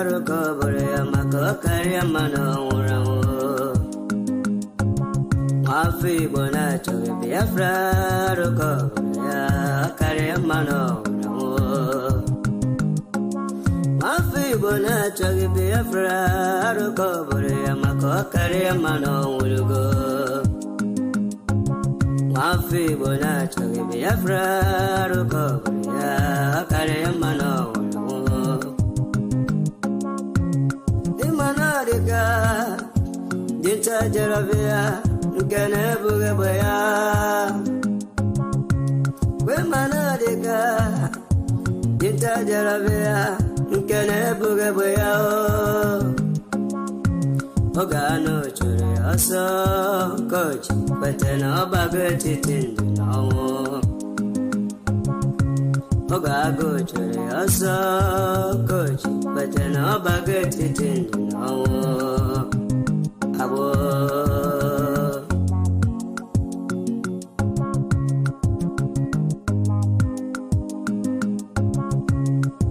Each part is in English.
Rukobore Makokari Mano Mafi Bonacho Biafra Rukobore Kari Mano Mafi Bonacho Biafra Rukobore Makokari Mano Mafi Bonacho Biafra Rukobore Kari Mano Dinta Jaravia, Ganabugabaya. Wemanadiga, Dinta Jaravia, Ganabugabaya. Ogano Churi, also coach, but no baggage in the no. Ogago Churi, also coach, but no baggage in the no.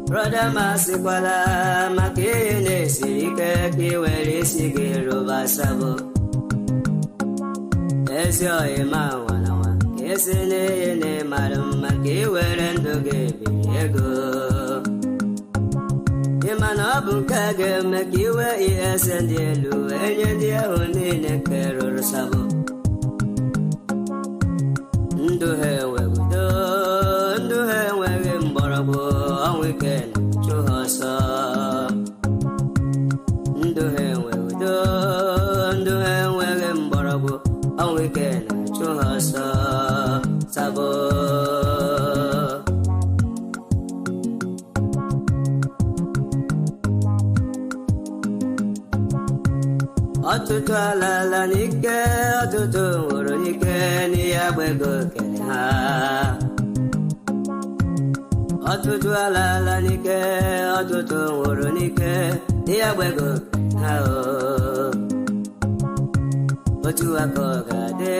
Brother Masikwala Makine Sike Kiweli Sigiru Basabo Esyo Ima Wanawa Kesine Ne Madam Makiwelendo Ego Imanabu Kage Makiwe Esendelu Enyedia Unine Kero Sabo Nduhe Wegudo Nduhe Wegimborabo on weekend Chuhosa Nduhe Wegudo Nduhe Wegimborabo on weekend Chuhosa Sabo Otutu alala nike, otutu uru nike, ni agbego kele ha. Otutu alala nike, otutu uru nike, ni agbego kele ha o. Otu akoga de,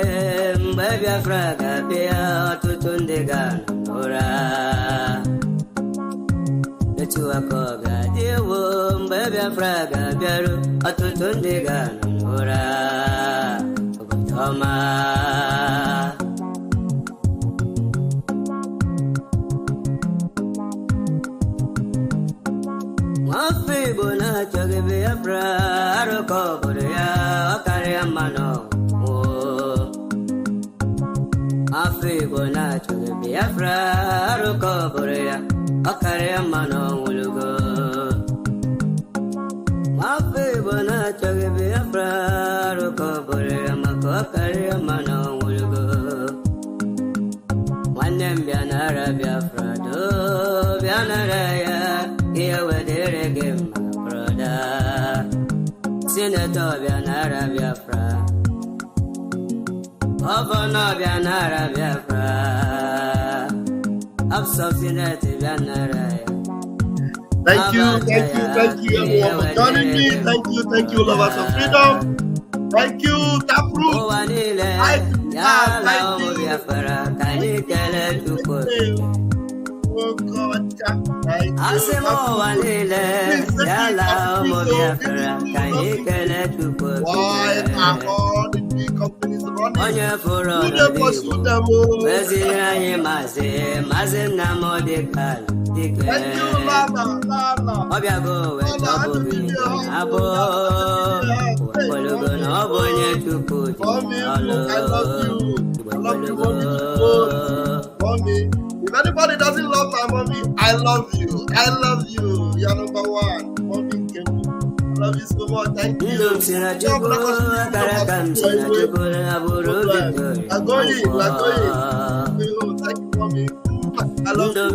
mbe Biafra gabia, otutu ndiga nora. Otu akoga de wo, mbe Biafra gabiaru, otutu ndiga nora. Obotoma. Mafi bona choge Biafra, Rukobore Kari Mano. Mafi bona choge Biafra, Rukobore Kari Mano Wulugo. Mafi bona choge Biafra, Rukobore Makokari Mano Wulugo. Wanem Bianara Biafra do Bianara ya. Here where they reggae, my brother. Senator Bianara Biafra. Governor Bianara Biafra. Absolute Bianara. Thank you everyone for joining me. Thank you, lovers of freedom. Thank you, Taproot. Oh God, Asemo walile, yala mo Biafra, kanyikele tuko. Why are all the big companies running? Onye furo Who Weziranye maze na mo dekala. Thank you, Lala. Obiago wetobobi, abo. Pologo no bonye tuko. Mommy, I love you. I love you, Mommy. If anybody doesn't love my mommy, I love you. I love you. You're number one. Mommy, I love you so much. Thank you. We're going. Thank you, mommy. I love you.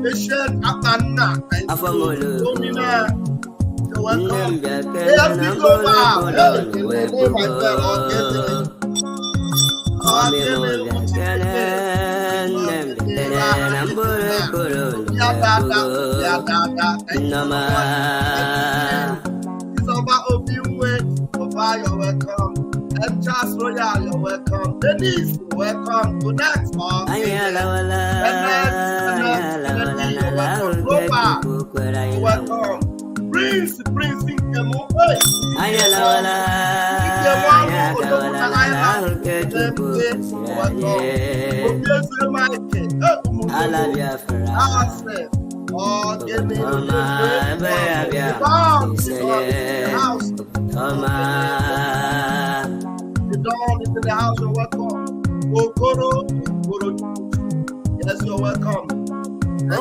Patient Akana. Welcome. Hey, I'm big over. Hey, my God. It's about open way. You're welcome. I'm Charles Royal. welcome. Denise, welcome. Good night, welcome. Welcome. Prince in Kemo. The dawn is in the house, you're welcome. Yes, you're welcome. When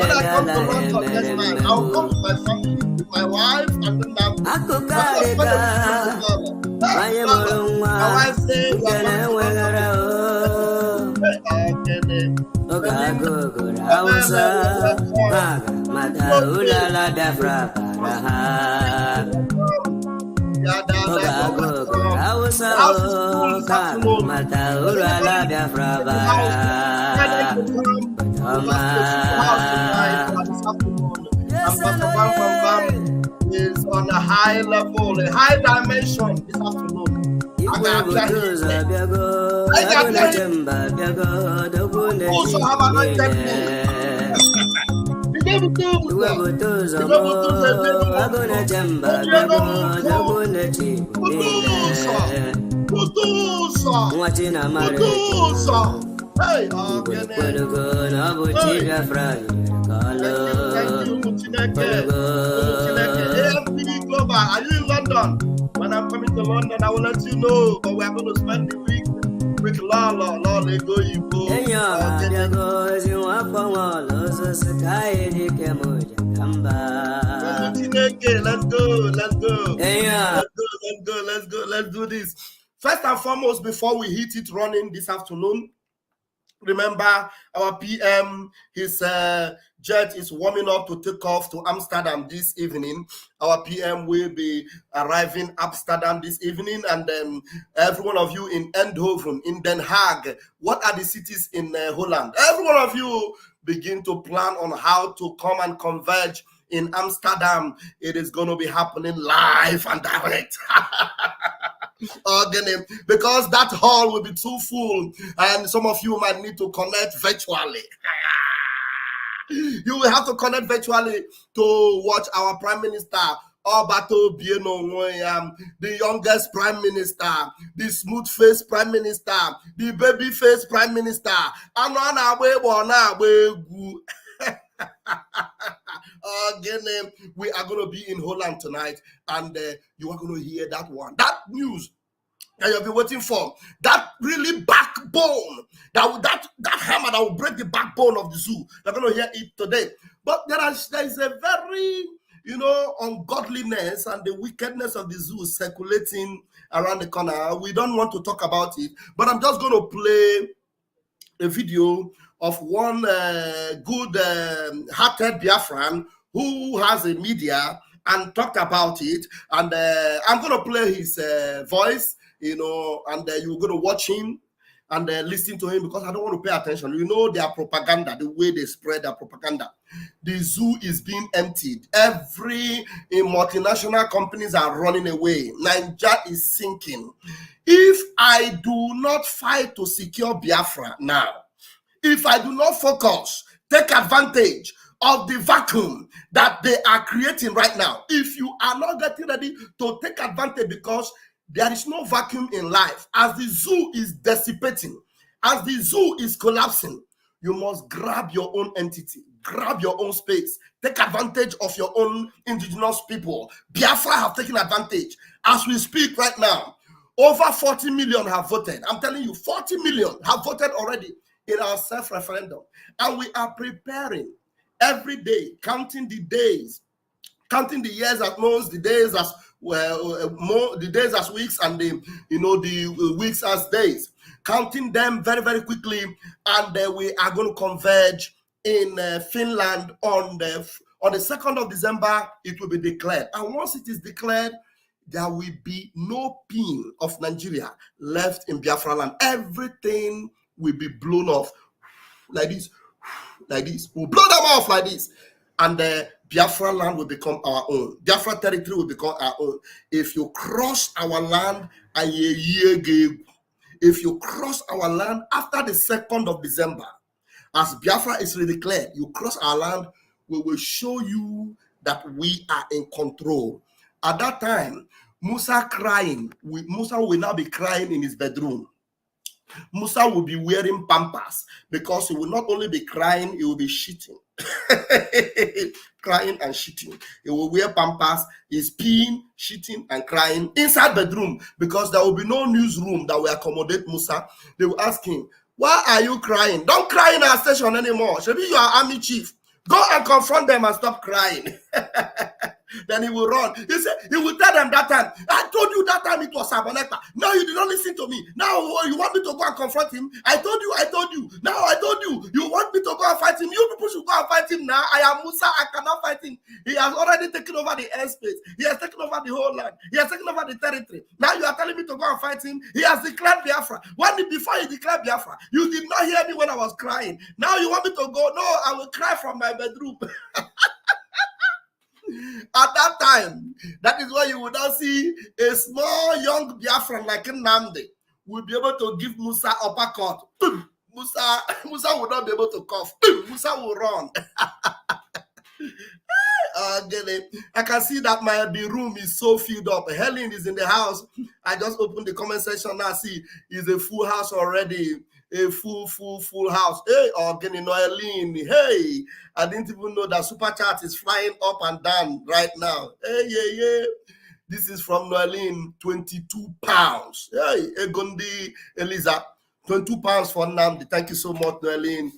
I come to London next time, I'll come with my family, with my wife, and then my wife says, is on a high level, a high dimension this afternoon. Also have an Hey, Global. Are you in London? When I'm coming to London, I will let you know. But we are going to spend the week with Lala. Lala, go, you go. Let's do this. First and foremost, before we hit it running this afternoon, remember our PM, his jet is warming up to take off to Amsterdam this evening. Our PM will be arriving Amsterdam this evening, and then every one of you in Eindhoven, in Den Haag, what are the cities in Holland? Every one of you begin to plan on how to come and converge in Amsterdam. It is going to be happening live and direct. Because that hall will be too full, and some of you might need to connect virtually. You will have to connect virtually to watch our Prime Minister, Obato Bieno, the youngest Prime Minister, the smooth-faced Prime Minister, the baby-faced Prime Minister. We are going to be in Holland tonight, and you are going to hear that one. That news that you'll be waiting for, that really backbone, that hammer that will break the backbone of the zoo. You're going to hear it today. But there is a very, ungodliness and the wickedness of the zoo circulating around the corner. We don't want to talk about it, but I'm just going to play a video of one good-hearted Biafran who has a media and talked about it. And I'm going to play his voice, and you're going to watch him and listen to him, because I don't want to pay attention. Their propaganda, the way they spread their propaganda. The zoo is being emptied. Every multinational companies are running away. Nigeria is sinking. If I do not fight to secure Biafra now, if I do not focus, take advantage of the vacuum that they are creating right now, if you are not getting ready to take advantage, because there is no vacuum in life, as the zoo is dissipating, as the zoo is collapsing, you must grab your own entity, grab your own space, take advantage of your own indigenous people. Biafra have taken advantage. As we speak right now, over 40 million have voted. I'm telling you, 40 million have voted already in our self-referendum. And we are preparing every day, counting the days, counting the years as months, the days as the days as weeks, and the weeks as days, counting them very, very quickly, and we are going to converge in Finland on the 2nd of December. It will be declared, and once it is declared, there will be no pin of Nigeria left in Biafra land. Everything will be blown off. like this, like this. We'll blow them off like this. And the Biafra land will become our own. Biafra territory will become our own. If you cross our land, if you cross our land after the 2nd of December, as Biafra is declared, you cross our land, we will show you that we are in control. At that time, Musa will now be crying in his bedroom. Musa will be wearing pampers because he will not only be crying, he will be shitting. Crying and shitting. He will wear pampers, he's peeing, shitting, and crying inside bedroom because there will be no newsroom that will accommodate Musa. They will ask him, why are you crying? Don't cry in our station anymore. Maybe you are army chief. Go and confront them and stop crying. Then he will run. He will tell them that time, I told you that time it was Saboneta. Now you did not listen to me. Now you want me to go and confront him? I told you. Now I told you. You want me to go and fight him? You people should go and fight him now. I am Musa. I cannot fight him. He has already taken over the airspace. He has taken over the whole land. He has taken over the territory. Now you are telling me to go and fight him? He has declared Biafra. Before he declared Biafra, you did not hear me when I was crying. Now you want me to go? No, I will cry from my bedroom. At that time, that is why you would not see a small young Biafran like Nnamdi will be able to give Musa uppercut. Musa will not be able to cough. Musa will run. I can see that the room is so filled up. Helen is in the house. I just opened the comment section now. See, it's a full house already. A full house. Hey, Organi Noeline. Hey, I didn't even know that super chat is flying up and down right now. Hey, yeah. This is from Noeline, 22 pounds. Hey, Egondi Eliza, 22 pounds for Nnamdi. Thank you so much, Noeline.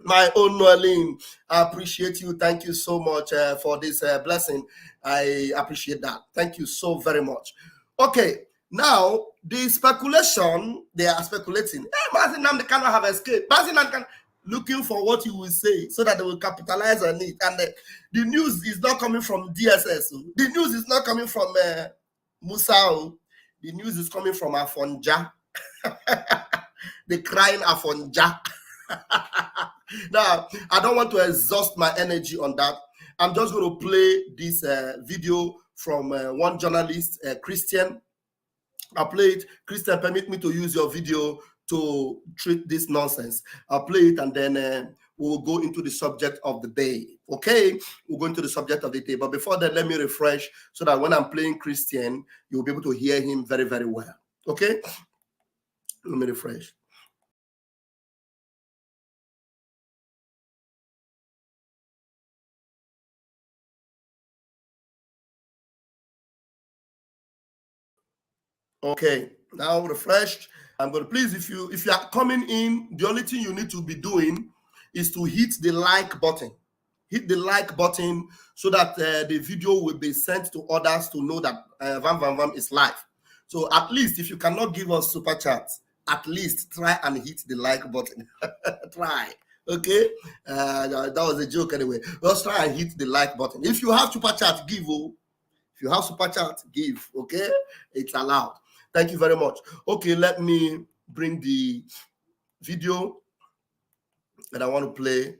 My own Noeline, I appreciate you. Thank you so much for this blessing. I appreciate that. Thank you so very much. Okay. Now, the speculation, they are speculating. Mazin Nnamdi cannot have escaped. Mazin Nnamdi looking for what you will say so that they will capitalize on it. And the news is not coming from DSS. The news is not coming from Musa. The news is coming from Afonja. The crying Afonja. Now, I don't want to exhaust my energy on that. I'm just going to play this video from one journalist, Christian. I'll play it. Christian, permit me to use your video to treat this nonsense. I'll play it and then we'll go into the subject of the day. Okay? We'll go into the subject of the day. But before that, let me refresh so that when I'm playing Christian, you'll be able to hear him very, very well. Okay? Let me refresh. Okay, now refreshed. I'm going to please, if you are coming in, the only thing you need to be doing is to hit the like button. Hit the like button so that the video will be sent to others to know that Vam is live. So at least if you cannot give us super chats, at least try and hit the like button. Try. Okay, that was a joke anyway. Just try and hit the like button. If you have super chat, give. If you have super chat, give. Okay, it's allowed. Thank you very much. Okay, let me bring the video that I want to play.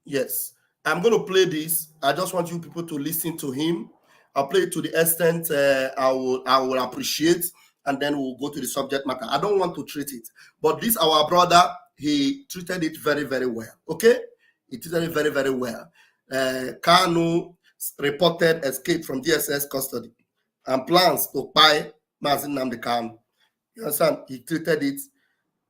Yes, I'm going to play this. I just want you people to listen to him. I'll play it to the extent I will appreciate, and then we'll go to the subject matter. I don't want to treat it, but this our brother, he treated it very, very well. Okay, he treated it very, very well. Kanu reported escape from DSS custody and plans to buy Mazin Nnamdi Kanu. You understand? He treated it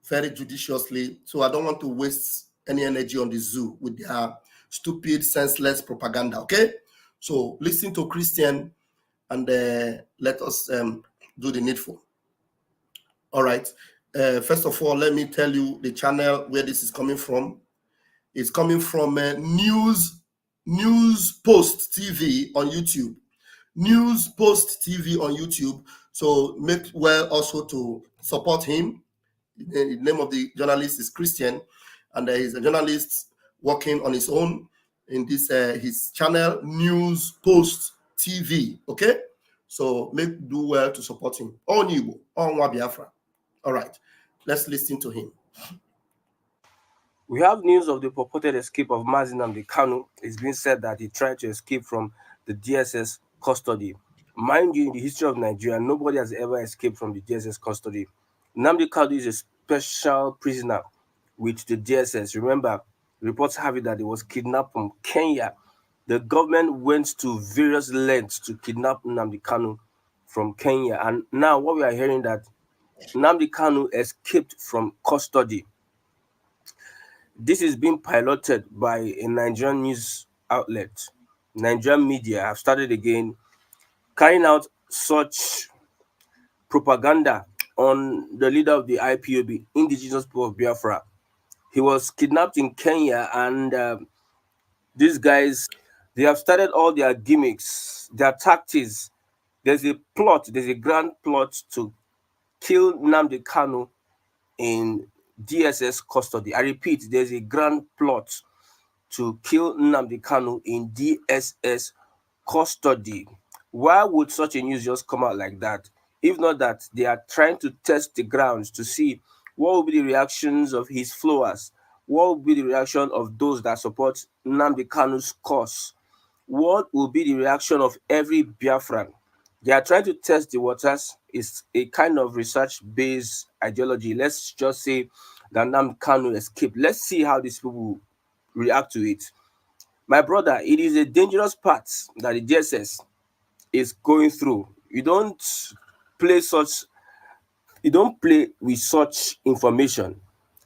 very judiciously. So I don't want to waste any energy on the zoo with their stupid, senseless propaganda. Okay? So listen to Christian and let us do the needful. All right. First of all, let me tell you the channel where this is coming from. It's coming from News Post TV on YouTube. News Post TV on YouTube. So make well also to support him. The name of the journalist is Christian, and he's a journalist working on his own in this his channel News Post TV. Okay, so do well to support him. On Igbo, on Biafra. All right, let's listen to him. We have news of the purported escape of Mazi Nnamdi Kanu. It's been said that he tried to escape from the DSS custody. Mind you, in the history of Nigeria, nobody has ever escaped from the DSS custody. Nnamdi Kanu is a special prisoner with the DSS. Remember, reports have it that he was kidnapped from Kenya. The government went to various lengths to kidnap Nnamdi Kanu from Kenya. And now what we are hearing that Nnamdi Kanu escaped from custody. This is being piloted by a Nigerian news outlet. Nigerian media have started again carrying out such propaganda on the leader of the IPOB, Indigenous People of Biafra. He was kidnapped in Kenya, and these guys, they have started all their gimmicks, their tactics. There's a plot, there's a grand plot to kill Nnamdi Kanu in DSS custody. I repeat, there's a grand plot to kill Nnamdi Kanu in DSS custody. Why would such a news just come out like that? If not that they are trying to test the grounds to see what will be the reactions of his followers, what will be the reaction of those that support Nnamdi Kanu's cause, what will be the reaction of every Biafran. They are trying to test the waters. It's a kind of research-based ideology. Let's just say that Nnamdi Kanu escaped. Let's see how these people react to it. My brother, it is a dangerous path that the DSS is going through. Play such you don't play with such information.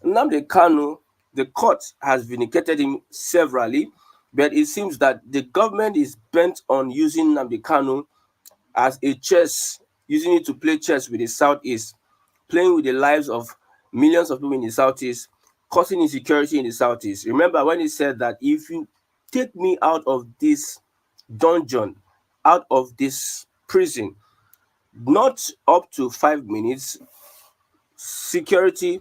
Nnamdi Kanu, the court has vindicated him severally, but it seems that the government is bent on using Nnamdi Kanu as a chess, using it to play chess with the Southeast, playing with the lives of millions of people in the Southeast, causing insecurity in the Southeast. Remember when he said that if you take me out of this dungeon, out of this prison, not up to 5 minutes, security,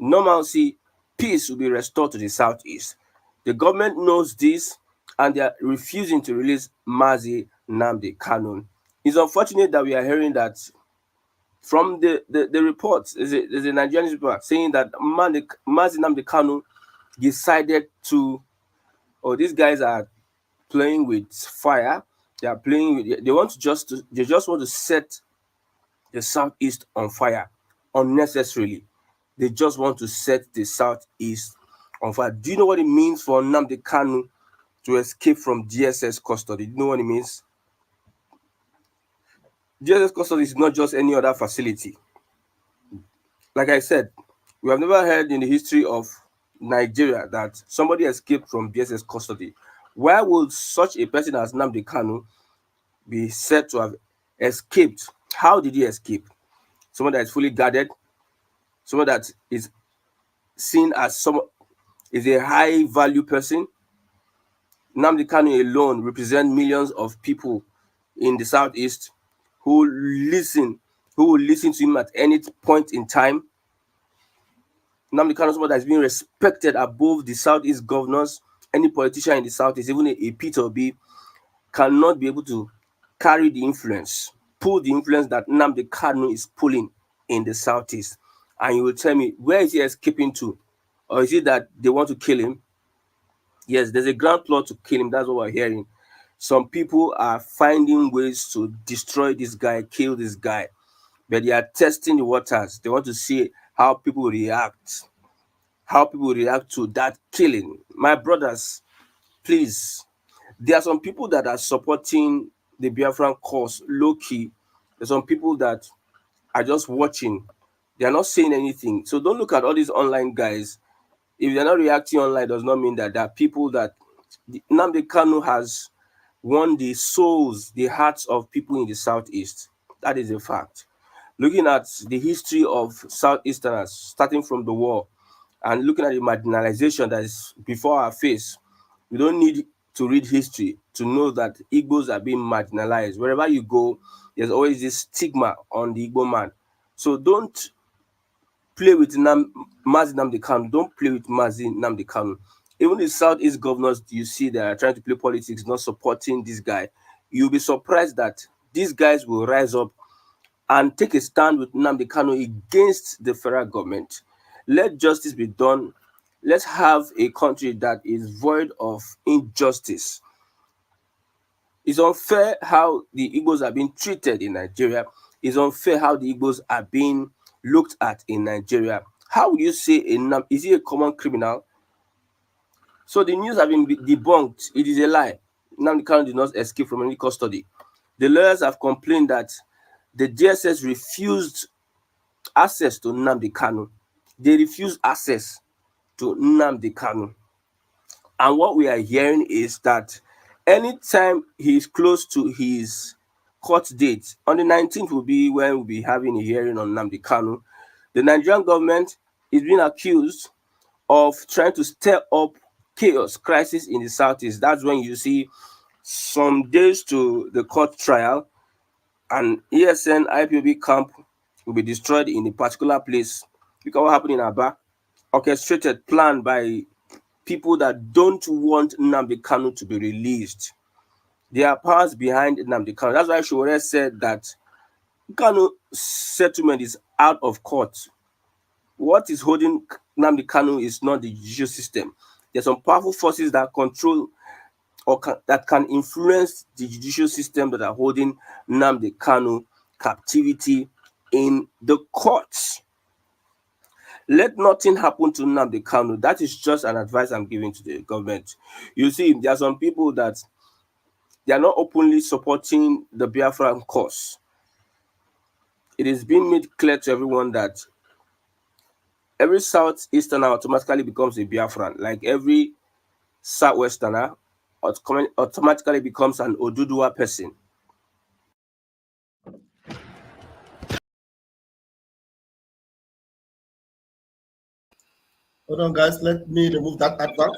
normalcy, peace will be restored to the Southeast. The government knows this and they are refusing to release Mazi Nnamdi Kanu. It's unfortunate that we are hearing that from the reports. There's a Nigerian newspaper saying that Mazi Nnamdi Kanu decided to, oh, these guys are playing with fire. They just want to set the Southeast on fire unnecessarily. They just want to set the Southeast on fire. Do you know what it means for Nnamdi Kanu to escape from DSS custody? Do you know what it means? DSS custody is not just any other facility. Like I said, we have never heard in the history of Nigeria that somebody escaped from DSS custody. Why would such a person as Nnamdi Kanu be said to have escaped? How did he escape? Someone that is fully guarded, someone that is seen as is a high value person. Nnamdi Kanu alone represents millions of people in the Southeast who will listen to him at any point in time. Nnamdi Kanu is someone that is being respected above the Southeast governors. Any politician in the Southeast, even a Peter Obi, cannot be able to carry the influence, pull the influence that Nnamdi Kanu is pulling in the Southeast. And you will tell me, where is he escaping to? Or is it that they want to kill him? Yes, there's a grand plot to kill him. That's what we're hearing. Some people are finding ways to destroy this guy, kill this guy. But they are testing the waters. They want to see how people react. How people react to that killing. My brothers, please. There are some people that are supporting the Biafran cause low-key. There's some people that are just watching. They are not saying anything. So don't look at all these online guys. If they're not reacting online, does not mean that there are people that Nnamdi Kanu has won the souls, the hearts of people in the Southeast. That is a fact. Looking at the history of Southeasterners, starting from the war, and looking at the marginalization that is before our face, we don't need to read history to know that Igbos are being marginalized. Wherever you go, there's always this stigma on the Igbo man. So don't play with Mazi Nnamdi Kanu. Don't play with Mazi Nnamdi Kanu. Even the Southeast governors you see that are trying to play politics, not supporting this guy, you'll be surprised that these guys will rise up and take a stand with Nnamdi Kanu against the federal government. Let justice be done Let's have a country that is void of injustice. It's unfair how the Igbos are being treated in Nigeria. It's unfair how the Igbos are being looked at in Nigeria. How would you say is he a common criminal? So the news have been debunked. It is a lie. Nnamdi Kanu did not escape from any custody. The lawyers have complained that the DSS refused access to Nnamdi Kanu. They refused access to Nnamdi Kanu. And what we are hearing is that anytime he is close to his court date, on the 19th will be when we'll be having a hearing on Nnamdi Kanu, the Nigerian government is being accused of trying to stir up chaos, crisis in the southeast. That's when you see some days to the court trial, and ESN IPOB camp will be destroyed in a particular place. Look at what happened in Aba. Orchestrated, planned by people that don't want Nnamdi Kanu to be released. There are powers behind Nnamdi Kanu. That's why Showore said that Kanu settlement is out of court. What is holding Nnamdi Kanu is not the judicial system. There are some powerful forces that control or that can influence the judicial system that are holding Nnamdi Kanu captivity in the courts. Let nothing happen to Nnamdi Kanu. That is just an advice I'm giving to the government. You see, there are some people that they are not openly supporting the Biafra cause. It is being made clear to everyone that every Southeasterner automatically becomes a Biafran, like every Southwesterner automatically becomes an Oduduwa person. Hold on, guys. Let me remove that advert.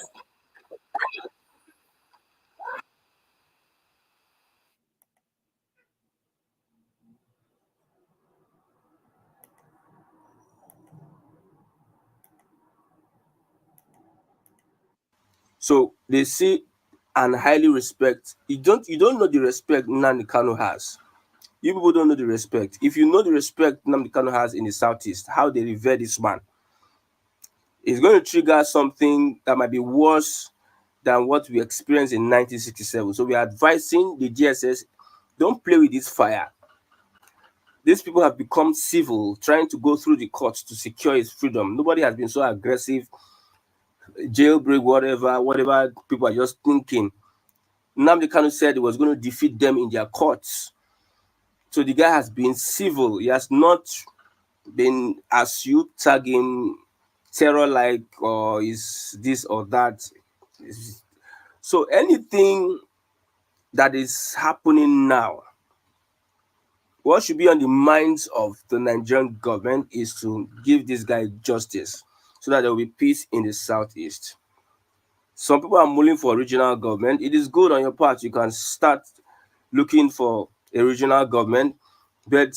So they see and highly respect. You don't know the respect Nnamdi Kanu has. You people don't know the respect. If you know the respect Nnamdi Kanu has in the Southeast, how they revere this man, it's going to trigger something that might be worse than what we experienced in 1967. So we are advising the DSS, don't play with this fire. These people have become civil, trying to go through the courts to secure his freedom. Nobody has been so aggressive, jailbreak, whatever people are just thinking. Nnamdi Kanu said he was going to defeat them in their courts. So the guy has been civil. He has not been, as you tag him, terror-like, or is this or that. So anything that is happening now, what should be on the minds of the Nigerian government is to give this guy justice so that there will be peace in the Southeast. Some people are mulling for regional government. It is good on your part. You can start looking for a regional government. But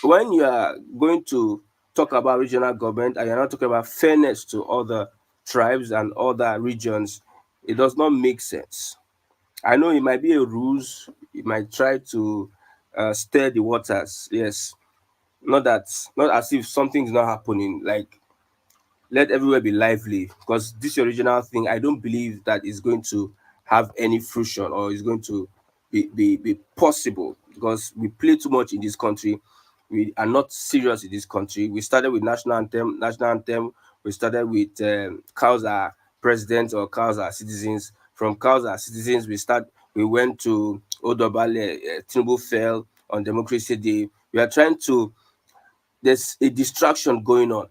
when you are going to talk about regional government and you're not talking about fairness to other tribes and other regions, it does not make sense. I know it might be a ruse. It might try to stir the waters. Yes. Not as if something's not happening. Like, let everywhere be lively, because this original thing, I don't believe that is going to have any fruition or is going to be possible, because we play too much in this country. We are not serious in this country. We started with national anthem. We started with cows are presidents or cows are citizens. From cows are citizens, we went to Odobale, Tinubu fell on Democracy Day. We are trying to, there's a distraction going on.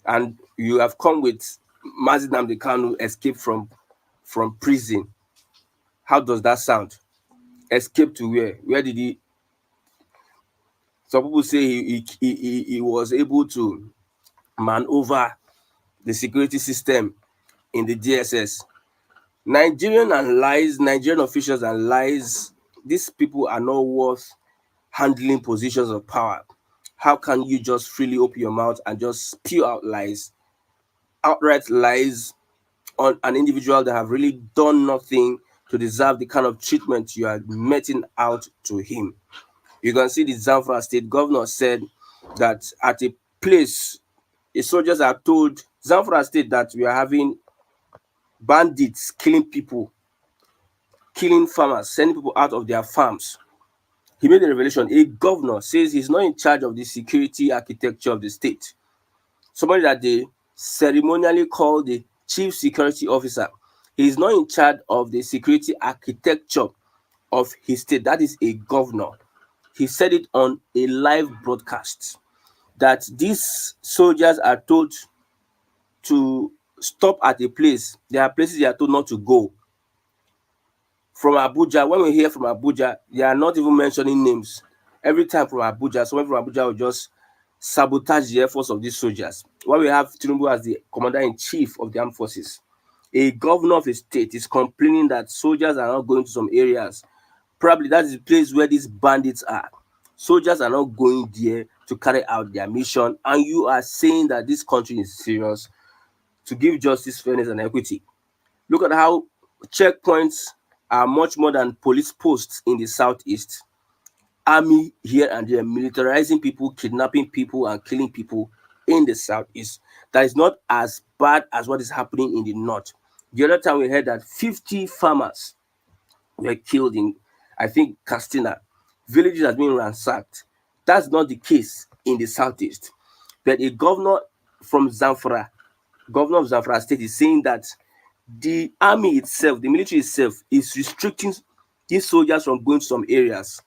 And you have come with Mazi Nnamdi Kanu escape from prison. How does that sound? Escape to where? Where did he? Some people say he was able to maneuver the security system in the DSS. Nigerian officials and lies, these people are not worth handling positions of power. How can you just freely open your mouth and just spew out lies, outright lies on an individual that have really done nothing to deserve the kind of treatment you are meting out to him? You can see the Zamfara state governor said that at a place the soldiers are told, Zamfara State, that we are having bandits killing people, killing farmers, sending people out of their farms. He made a revelation. A governor says he's not in charge of the security architecture of the state. Somebody that they ceremonially call the chief security officer. He is not in charge of the security architecture of his state. That is a governor. He said it on a live broadcast that these soldiers are told to stop at a place. There are places they are told not to go. From Abuja, when we hear from Abuja, they are not even mentioning names. Every time from Abuja, someone from Abuja will just sabotage the efforts of these soldiers. When we have Tinubu as the commander-in-chief of the armed forces, a governor of a state is complaining that soldiers are not going to some areas. Probably that is the place where these bandits are. Soldiers are not going there to carry out their mission, and you are saying that this country is serious to give justice, fairness, and equity. Look at how checkpoints are much more than police posts in the southeast. Army here and there, militarizing people, kidnapping people, and killing people in the southeast. That is not as bad as what is happening in the north. The other time we heard that 50 farmers were killed in, I think, Castina. Villages have been ransacked. That's not the case in the southeast. But a governor from Zamfara, governor of Zamfara State, is saying that the army itself, the military itself, is restricting these soldiers from going to some areas.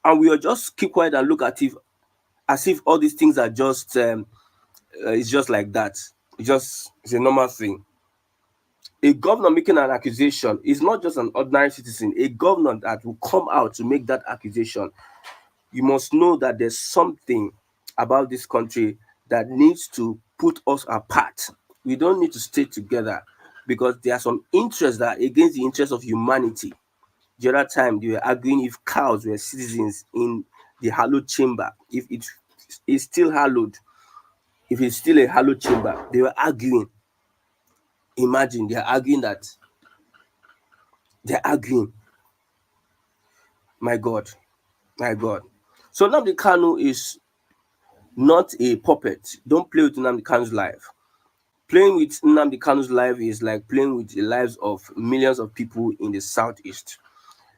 And we will just keep quiet and look at it as if all these things are just, it's just like that. It's a normal thing. A governor making an accusation is not just an ordinary citizen. A governor that will come out to make that accusation, you must know that there's something about this country that needs to put us apart. We don't need to stay together because there are some interests that are against the interests of humanity. The other time they were arguing if cows were citizens in the hallowed chamber, if it is still hallowed, if it's still a hallowed chamber. They were arguing. Imagine they're arguing that. They're arguing. My God. My God. So Nnamdi Kanu is not a puppet. Don't play with Nnamdi Kanu's life. Playing with Nnamdi Kanu's life is like playing with the lives of millions of people in the southeast.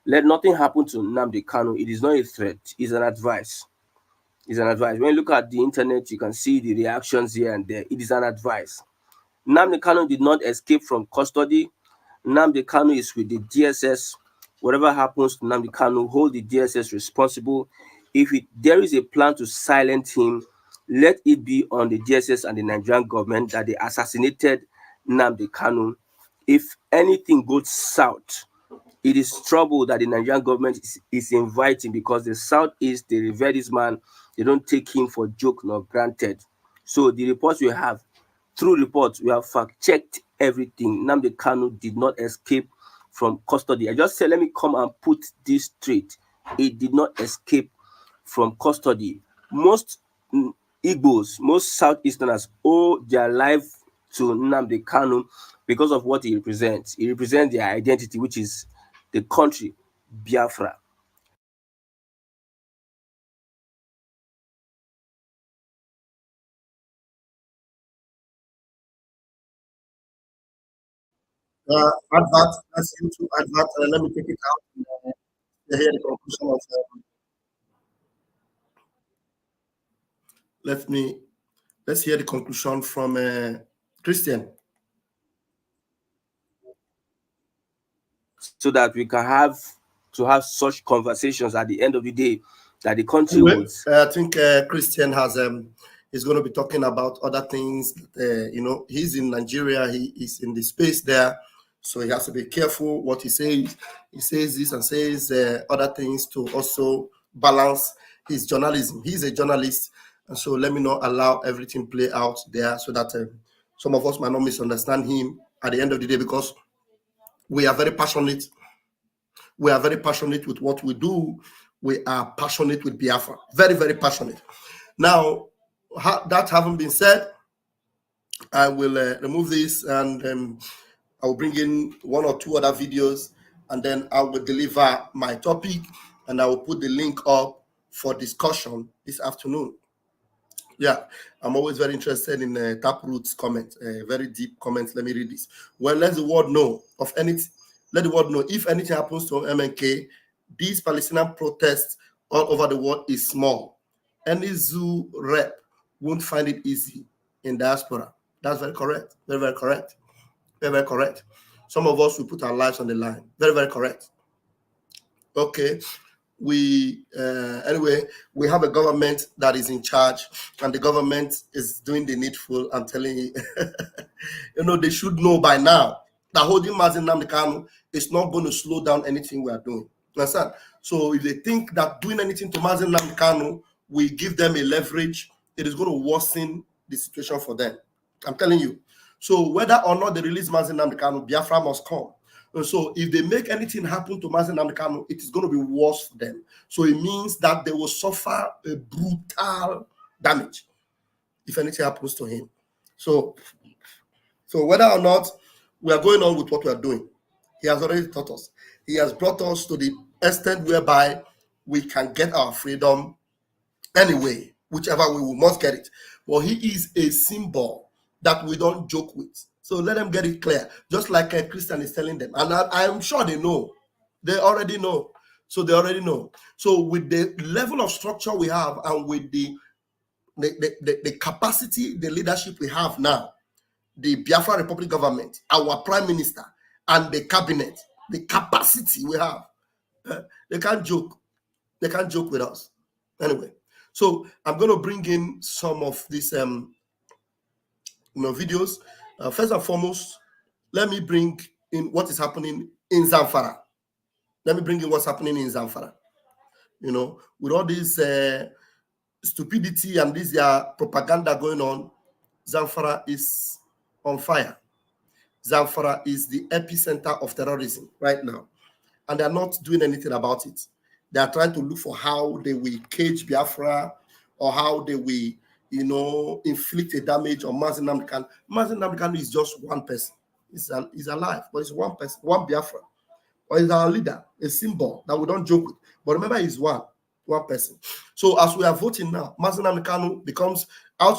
Let nothing happen to Nnamdi Kanu. It is not a threat. It's an advice. It's an advice. When you look at the internet, you can see the reactions here and there. It is an advice. Nnamdi Kanu did not escape from custody. Nnamdi Kanu is with the DSS. Whatever happens to Nnamdi Kanu, hold the DSS responsible. If there is a plan to silence him, let it be on the DSS and the Nigerian government that they assassinated Nnamdi Kanu. If anything goes south, it is trouble that the Nigerian government is inviting, because the southeast, they revere this man. They don't take him for joke nor granted. So the reports we have, through reports, we have fact-checked everything. Nnamdi Kanu did not escape from custody. I just said, let me come and put this straight. It did not escape from custody. Most Igbos, most Southeasterners owe their life to Nnamdi Kanu because of what he represents. He represents their identity, which is the country, Biafra. Advert, that's YouTube advert. Let me take it out. Hear the conclusion of. Let's hear the conclusion from Christian. So that we can have such conversations at the end of the day, that the country would. I think Christian has is going to be talking about other things. He's in Nigeria. He is in the space there, so he has to be careful what he says. He says this and says other things to also balance his journalism. He's a journalist, and so let me not allow everything play out there, so that some of us might not misunderstand him at the end of the day, because we are very passionate. We are very passionate with what we do. We are passionate with Biafra. Very, very passionate. Now, that having been said, I will remove this, and I will bring in one or two other videos, and then I will deliver my topic, and I will put the link up for discussion this afternoon. Yeah, I'm always very interested in Taproot's comment, very deep comments. Let me read this. Well, let the world know of anything. Let the world know if anything happens to MNK, these Palestinian protests all over the world is small. Any zoo rep won't find it easy in diaspora. That's very correct. Very, very correct. Very, very correct. Some of us will put our lives on the line. Very, very correct. Okay. Anyway, we have a government that is in charge, and the government is doing the needful. I'm telling you, they should know by now that holding Mazi Nnamdi Kanu is not going to slow down anything we are doing. Understand? So if they think that doing anything to Mazi Nnamdi Kanu will give them a leverage, it is going to worsen the situation for them. I'm telling you. So whether or not they release Mazi Nnamdi Kanu, Biafra must come. And so if they make anything happen to Mazi Nnamdi Kanu, it is going to be worse for them. So it means that they will suffer a brutal damage if anything happens to him. So whether or not we are going on with what we are doing, he has already taught us. He has brought us to the extent whereby we can get our freedom anyway, whichever way we must get it. But he is a symbol that we don't joke with. So let them get it clear, just like a Christian is telling them. And I am sure they know. They already know. So they already know. So with the level of structure we have and with the capacity, the leadership we have now, the Biafra Republic government, our prime minister, and the cabinet, the capacity we have, they can't joke. They can't joke with us. Anyway, so I'm going to bring in some of these videos. First and foremost, let me bring in what is happening in Zamfara. Let me bring in what's happening in Zamfara. With all this stupidity and this propaganda going on, Zamfara is on fire. Zamfara is the epicenter of terrorism right now, and they're not doing anything about it. They are trying to look for how they will cage Biafra or how they will, inflict a damage on Mazi Nnamdi Kanu. Mazi Nnamdi Kanu is just one person. He's alive, but it's one person, one Biafra. Or he's our leader, a symbol that we don't joke with. But remember, he's one person. So as we are voting now, Mazi Nnamdi Kanu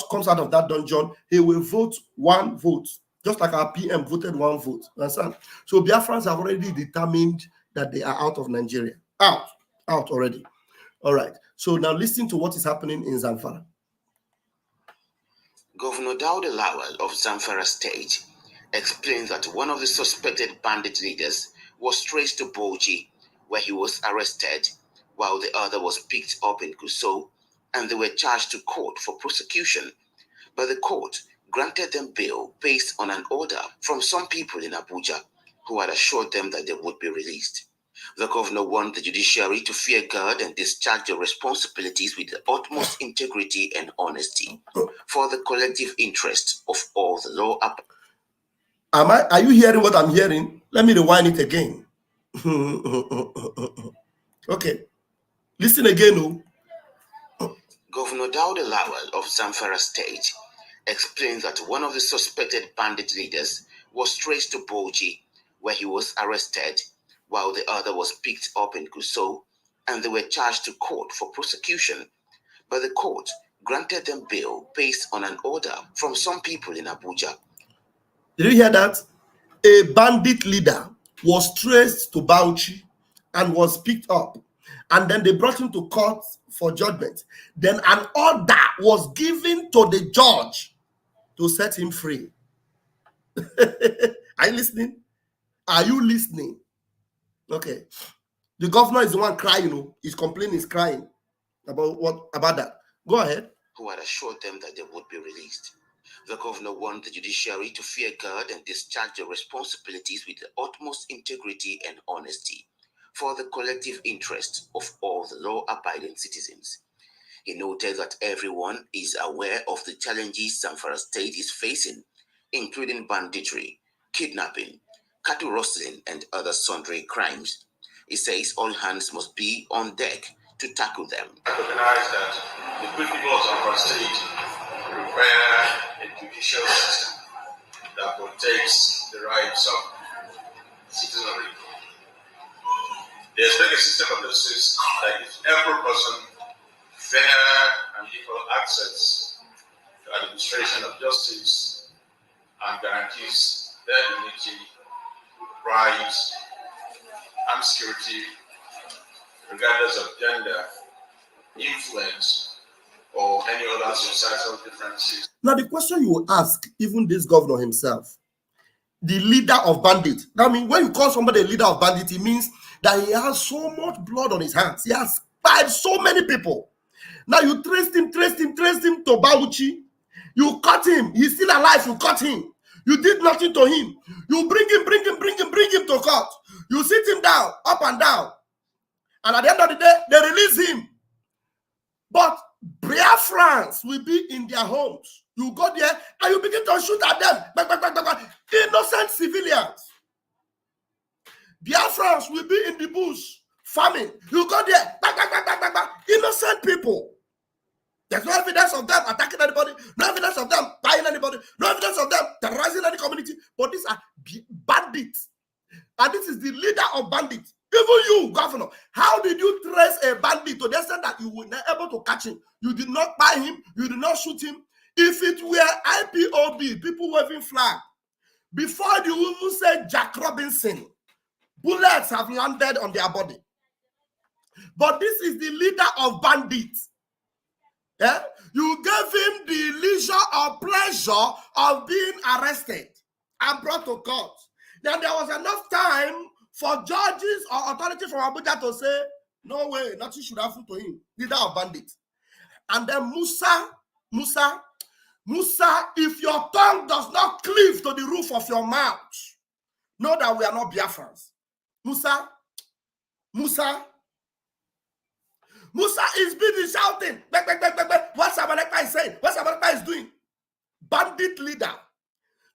comes out of that dungeon. He will vote one vote, just like our PM voted one vote. Understand? So Biafrans have already determined that they are out of Nigeria. Out already. All right. So now listen to what is happening in Zamfara. Governor Dauda Lawal of Zamfara State explained that one of the suspected bandit leaders was traced to Boji, where he was arrested, while the other was picked up in Gusau, and they were charged to court for prosecution. But the court granted them bail based on an order from some people in Abuja who had assured them that they would be released. The governor warned the judiciary to fear God and discharge their responsibilities with the utmost integrity and honesty for the collective interest of all the law. Are you hearing what I'm hearing? Let me rewind it again. Okay. Listen again. Governor Dauda Lawal of Zamfara State explained that one of the suspected bandit leaders was traced to Boji, where he was arrested, while the other was picked up in Gusau, and they were charged to court for prosecution. But the court granted them bail based on an order from some people in Abuja. Did you hear that? A bandit leader was traced to Bauchi and was picked up, and then they brought him to court for judgment. Then an order was given to the judge to set him free. Are you listening? Are you listening? Okay. The governor is the one crying. He's complaining, he's crying about that. Go ahead. Who had assured them that they would be released. The governor warned the judiciary to fear God and discharge their responsibilities with the utmost integrity and honesty for the collective interest of all the law-abiding citizens. He noted that everyone is aware of the challenges Zamfara State is facing, including banditry, kidnapping, cattle rustling, and other sundry crimes. He says all hands must be on deck to tackle them. I recognize that the good people of Zamfara State require a judicial system that protects the rights of citizenry. They expect a system of justice that gives every person fair and equal access administration of justice and guarantees their dignity, rights, and security, regardless of gender, influence, or any other societal differences. Now, the question you will ask, even this governor himself, the leader of bandits. I mean, when you call somebody a leader of bandits, it means that he has so much blood on his hands. He has spied so many people. Now you traced him to Bauchi. You cut him. He's still alive. You cut him. You did nothing to him. You bring him to court. You sit him down, up and down. And at the end of the day, they release him. But Biafrans will be in their homes. You go there and you begin to shoot at them. Innocent civilians. Biafrans will be in the bush farming. You go there. Innocent people. There's no evidence of them attacking anybody. No evidence of them buying anybody. No evidence of them terrorizing any community. But these are bandits. And this is the leader of bandits. Even you, governor, how did you trace a bandit to the extent that you were not able to catch him? You did not buy him. You did not shoot him. If it were IPOB, people waving flag, before you even say Jack Robinson, bullets have landed on their body. But this is the leader of bandits. Yeah? You gave him the leisure or pleasure of being arrested and brought to court. Then there was enough time for judges or authority from Abuja to say, no way, nothing should happen to him, leader of bandits. And then Musa, if your tongue does not cleave to the roof of your mouth, know that we are not Biafrans. Musa is busy shouting, what Sabalekpa is saying, what Sabalekpa is doing. Bandit leader,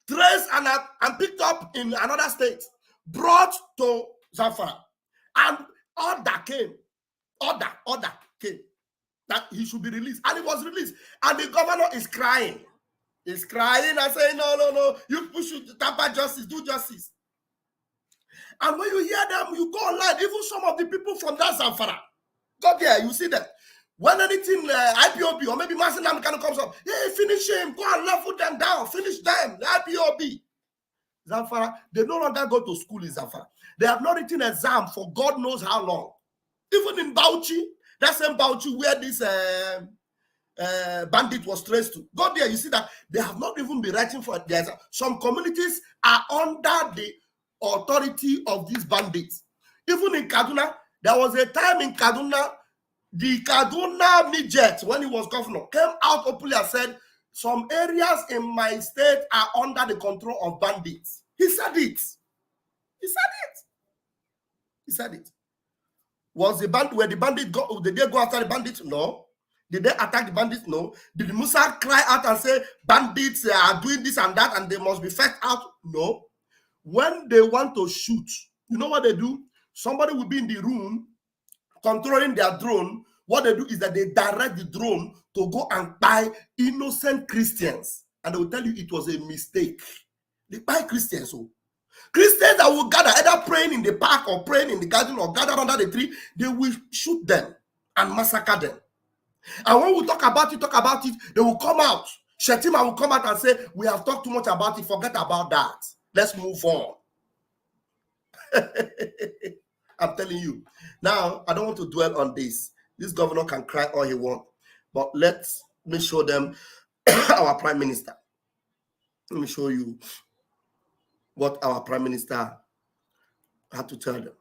traced and picked up in another state, brought to Zamfara, and order came that he should be released, and he was released, and the governor is crying. He's crying and saying, no, you should tamper justice, do justice. And when you hear them, you go online, even some of the people from that Zamfara, go there, you see them. When anything IPOB or maybe Masinam comes up, hey, finish him, go and level them down, finish them, the IPOB. Zamfara, they no longer go to school in Zamfara. They have not written exam for God knows how long. Even in Bauchi, that same Bauchi where this bandit was traced to. Go there, you see that they have not even been writing for the exam. Some communities are under the authority of these bandits. Even in Kaduna, there was a time in Kaduna, the Kaduna midget, when he was governor, came out openly and said, some areas in my state are under the control of bandits. He said it. Was the bandit, where the bandit go, did they go after the bandits? No. Did they attack the bandits? No. Did Musa cry out and say, bandits are doing this and that and they must be fetched out? No. When they want to shoot, you know what they do? Somebody will be in the room controlling their drone. What they do is that they direct the drone to go and buy innocent Christians. And they will tell you it was a mistake. They buy Christians. So Christians that will gather, either praying in the park or praying in the garden or gather under the tree, they will shoot them and massacre them. And when we talk about it, they will come out. Shetima will come out and say, we have talked too much about it, forget about that. Let's move on. I'm telling you. Now, I don't want to dwell on this. This governor can cry all he wants. But let me show them our prime minister. Let me show you what our prime minister had to tell them.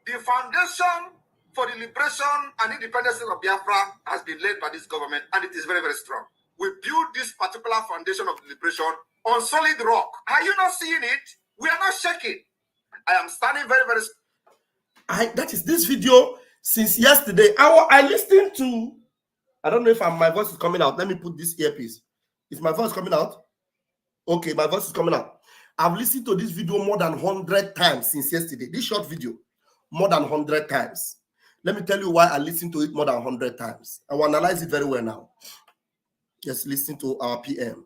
The foundation for the liberation and independence of Biafra has been laid by this government, and it is very, very strong. We build this particular foundation of liberation on solid rock. Are you not seeing it? We are not shaking. I am standing very, very... That is this video since yesterday. I listened to... I don't know if my voice is coming out. Let me put this earpiece. Is my voice coming out? Okay, my voice is coming out. I've listened to this video more than 100 times since yesterday. This short video, more than 100 times. Let me tell you why I listened to it more than 100 times. I will analyze it very well now. Just listen to our PM.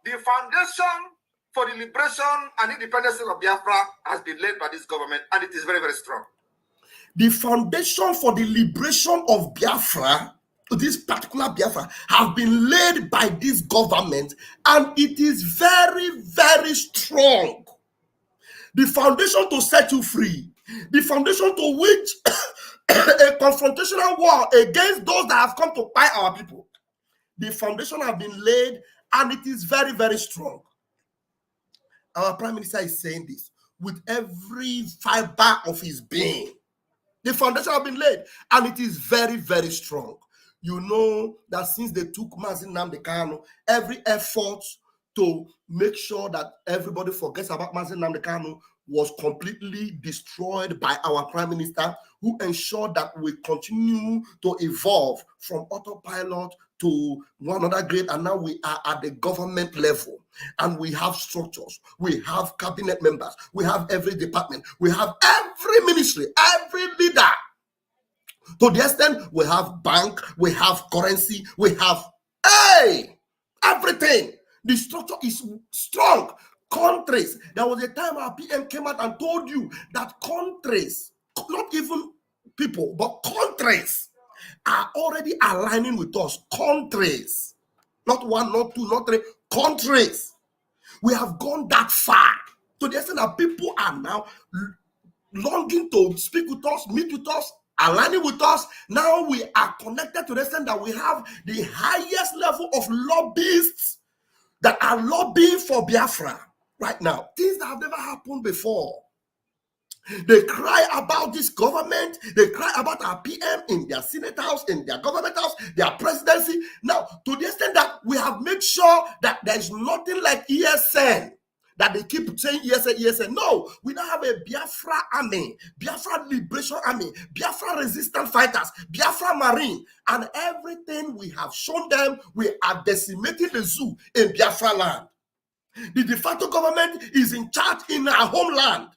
The foundation for the liberation and independence of Biafra has been led by this government, and it is very, very strong. The foundation for the liberation of Biafra, this particular Biafra, have been laid by this government, and it is very, very strong. The foundation to set you free, the foundation to which a confrontational war against those that have come to buy our people, the foundation have been laid, and it is very, very strong. Our Prime Minister is saying this with every fiber of his being. The foundation have been laid, and it is very, very strong. You know that since they took Mazi Nnamdi Kanu, every effort to make sure that everybody forgets about Mazi Nnamdi Kanu was completely destroyed by our Prime Minister, who ensured that we continue to evolve from autopilot to one other grade, and now we are at the government level, and we have structures, we have cabinet members, we have every department, we have every ministry, every leader. To the extent we have bank, we have currency, we have everything. The structure is strong. Countries, there was a time our PM came out and told you that countries, not even people, but countries are already aligning with us. Countries, not one, not two, not three, countries. We have gone that far to the extent that people are now longing to speak with us, meet with us, aligning with us. Now we are connected to the extent that we have the highest level of lobbyists that are lobbying for Biafra right now. Things that have never happened before. They cry about this government. They cry about our PM in their Senate House, in their government house, their presidency. Now, to the extent that we have made sure that there is nothing like ESN, that they keep saying ESN, ESN. No, we now have a Biafra army, Biafra liberation army, Biafra resistance fighters, Biafra marine, and everything we have shown them, we are decimating the zoo in Biafra land. The de facto government is in charge in our homeland.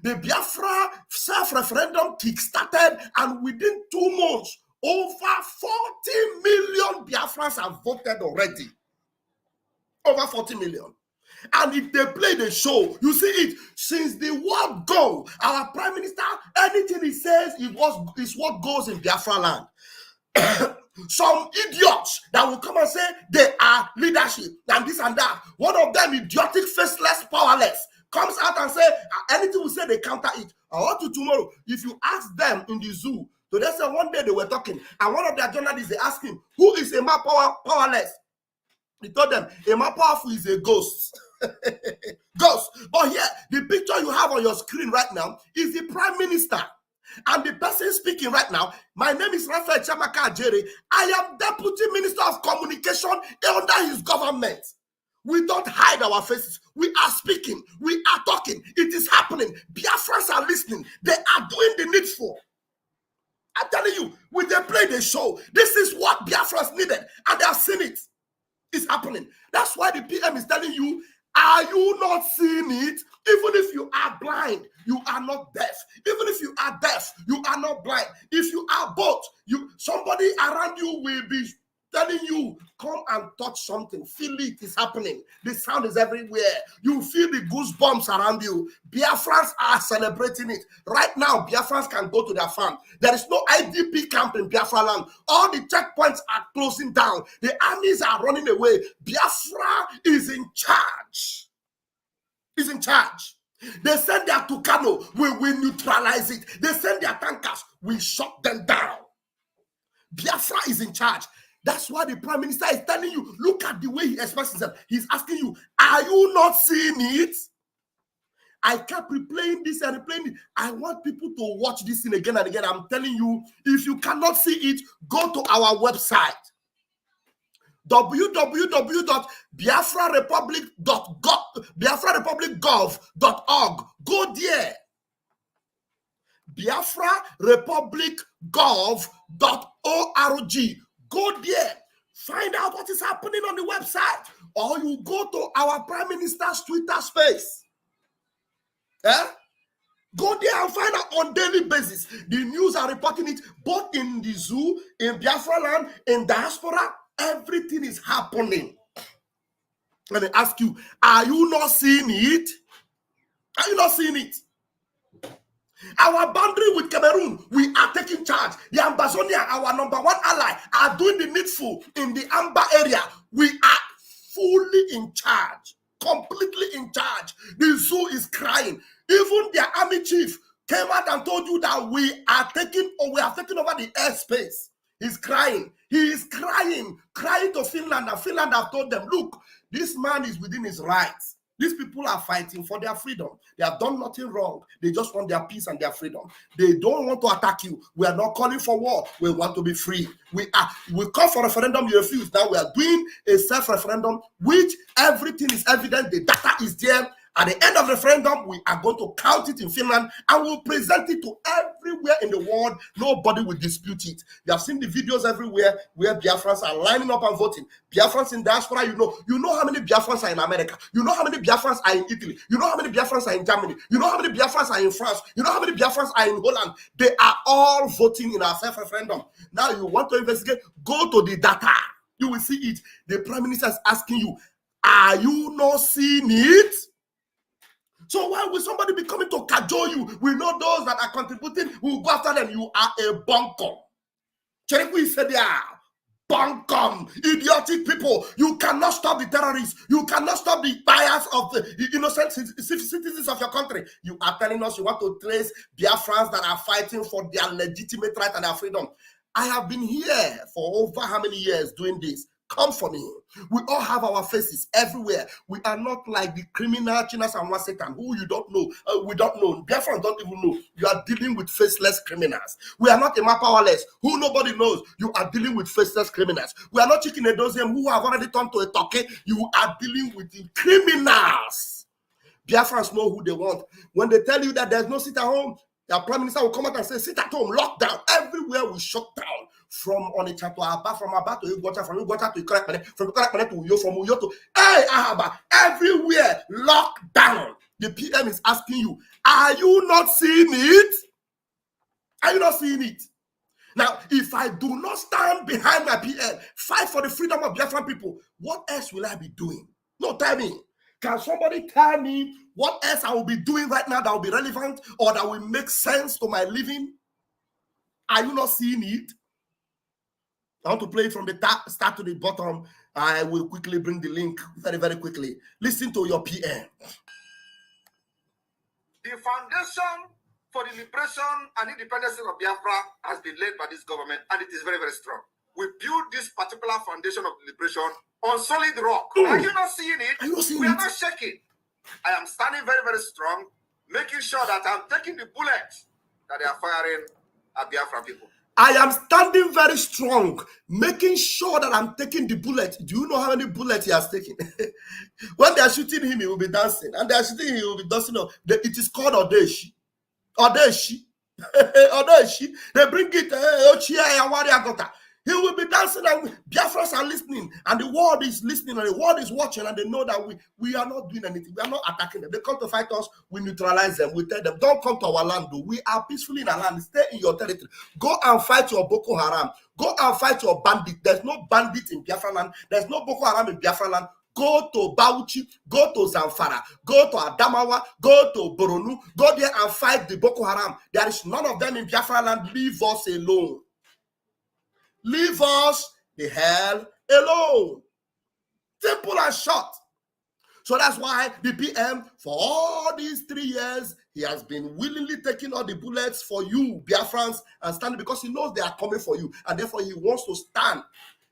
The Biafra self-referendum kick-started, and within 2 months, over 40 million Biafrans have voted already. Over 40 million. And if they play the show, you see it, since the word go, our Prime Minister, anything he says is what goes in Biafra land. Some idiots that will come and say they are leadership and this and that. One of them, idiotic, faceless, powerless, comes out and say anything we say, they counter it. I want to tomorrow, if you ask them in the zoo, so they say one day they were talking, and one of their journalists, they asked him, who is a more powerless? He told them, a more powerful is a ghost. Ghost. But here, the picture you have on your screen right now is the Prime Minister. And the person speaking right now, my name is Raphael Chamaka Ajere. I am Deputy Minister of Communication under his government. We don't hide our faces. We are speaking. We are talking. It is happening. Biafrans are listening. They are doing the needful. I'm telling you, when they play the show, this is what Biafrans needed, and they have seen it. It's happening. That's why the PM is telling you, are you not seeing it? Even if you are blind, you are not deaf. Even if you are deaf, you are not blind. If you are both, somebody around you will be telling you, come and touch something. Feel it is happening. The sound is everywhere. You feel the goosebumps around you. Biafrans are celebrating it. Right now, Biafrans can go to their farm. There is no IDP camp in Biafra land. All the checkpoints are closing down. The armies are running away. Biafra is in charge. Is in charge. They send their Tucano, we will neutralize it. They send their tankers, we shut them down. Biafra is in charge. That's why the Prime Minister is telling you, look at the way he expresses himself. He's asking you, are you not seeing it? I kept replaying this and replaying it. I want people to watch this thing again and again. I'm telling you, if you cannot see it, go to our website. www.biafrarepublic.gov.org. Go there. biafrarepublic.gov.org. Go there. Find out what is happening on the website. Or you go to our Prime Minister's Twitter space. Go there and find out on daily basis. The news are reporting it both in the zoo, in Biafra land, in diaspora. Everything is happening. Let me ask you, are you not seeing it? Are you not seeing it? Our boundary with Cameroon, we are taking charge. The Ambazonia, our number one ally, are doing the needful in the Amba area. We are fully in charge, completely in charge. The zoo is crying. Even their army chief came out and told you that we have taken over the airspace. He's crying. He is crying to Finland, and Finland have told them, look, this man is within his rights. These people are fighting for their freedom. They have done nothing wrong. They just want their peace and their freedom. They don't want to attack you. We are not calling for war. We want to be free. We call for referendum, you refuse. Now we are doing a self-referendum, which everything is evident. The data is there. At the end of the referendum, we are going to count it in Finland and we'll present it to everywhere in the world. Nobody will dispute it. You have seen the videos everywhere where Biafrans are lining up and voting. Biafrans in diaspora, you know how many Biafrans are in America. You know how many Biafrans are in Italy. You know how many Biafrans are in Germany. You know how many Biafrans are in France. You know how many Biafrans are in Holland. They are all voting in our self-referendum. Now you want to investigate, go to the data. You will see it. The Prime Minister is asking you, are you not seeing it? So why will somebody be coming to cajole you? We know those that are contributing, we will go after them. You are a bunkum. Cherekwi said, yeah, bunkum, idiotic people. You cannot stop the terrorists. You cannot stop the bias of the innocent citizens of your country. You are telling us you want to trace Biafrans that are fighting for their legitimate right and their freedom. I have been here for over how many years doing this? Come for me. We all have our faces everywhere. We are not like the criminal Chinas and Satan, who you don't know. We don't know. Biafrans don't even know. You are dealing with faceless criminals. We are not a powerless, who nobody knows. You are dealing with faceless criminals. We are not chicken a dozen who have already turned to a turkey. You are dealing with the criminals. Biafrans know who they want. When they tell you that there's no sit at home, the Prime Minister will come out and say, sit at home, lockdown. Everywhere will shut down. From Onitsha to Aba, from Aba to Ugota, from Ugota to Ikorekpene, from Ikorekpene to Uyo, from Uyo to Ahaba, everywhere locked down. The PM is asking you, are you not seeing it? Are you not seeing it? Now, if I do not stand behind my PM, fight for the freedom of Biafran people, what else will I be doing? No, tell me. Can somebody tell me what else I will be doing right now that will be relevant or that will make sense to my living? Are you not seeing it? I want to play it from the start to the bottom. I will quickly bring the link very, very quickly. Listen to your PM. The foundation for the liberation and independence of Biafra has been laid by this government, and it is very, very strong. We built this particular foundation of liberation on solid rock. Are you not seeing it? We are not shaking. I am standing very, very strong, making sure that I'm taking the bullets that they are firing at Biafra people. I am standing very strong, making sure that I'm taking the bullet. Do you know how many bullets he has taken? When they are shooting him, he will be dancing. And they are shooting him, he will be dancing. It is called Odeshi. Odeshi. Odeshi. They bring it. He will be dancing, and Biafrans are listening, and the world is listening, and the world is watching, and they know that we are not doing anything. We are not attacking them. They come to fight us, we neutralize them. We tell them, don't come to our land, though. We are peacefully in our land. Stay in your territory. Go and fight your Boko Haram. Go and fight your bandit. There's no bandit in Biafra land. There's no Boko Haram in Biafra land. Go to Bauchi, go to Zamfara, go to Adamawa, go to Boronu, go there and fight the Boko Haram. There is none of them in Biafra land. Leave us alone. Leave us the hell alone. Simple and short. So that's why the PM, for all these 3 years, he has been willingly taking all the bullets for you, Biafrans, and standing because he knows they are coming for you. And therefore, he wants to stand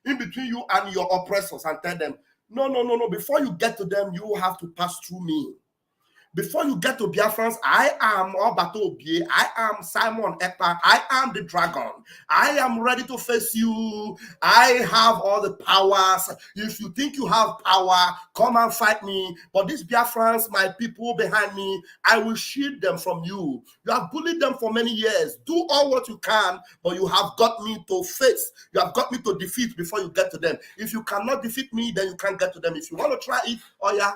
in between you and your oppressors and tell them, no. Before you get to them, you have to pass through me. Before you get to Biafrans, I am Obato Obie, I am Simon Ekpa, I am the dragon. I am ready to face you. I have all the powers. If you think you have power, come and fight me. But these Biafrans, my people behind me, I will shield them from you. You have bullied them for many years. Do all what you can, but you have got me to face. You have got me to defeat before you get to them. If you cannot defeat me, then you can't get to them. If you want to try it, oh yeah,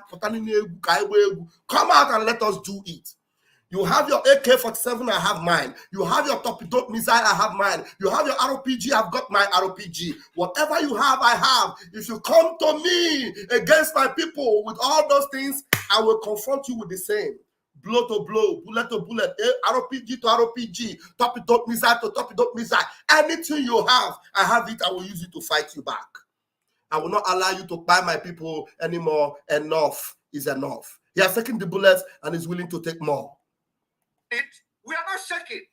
come out and let us do it. You have your AK-47, I have mine. You have your torpedo missile, I have mine. You have your RPG, I've got my RPG. Whatever you have, I have. If you come to me against my people with all those things, I will confront you with the same. Blow to blow, bullet to bullet, RPG to RPG, torpedo missile to torpedo missile. Anything you have, I have it. I will use it to fight you back. I will not allow you to buy my people anymore. Enough is enough. He has taken the bullets and is willing to take more. We are not shaking.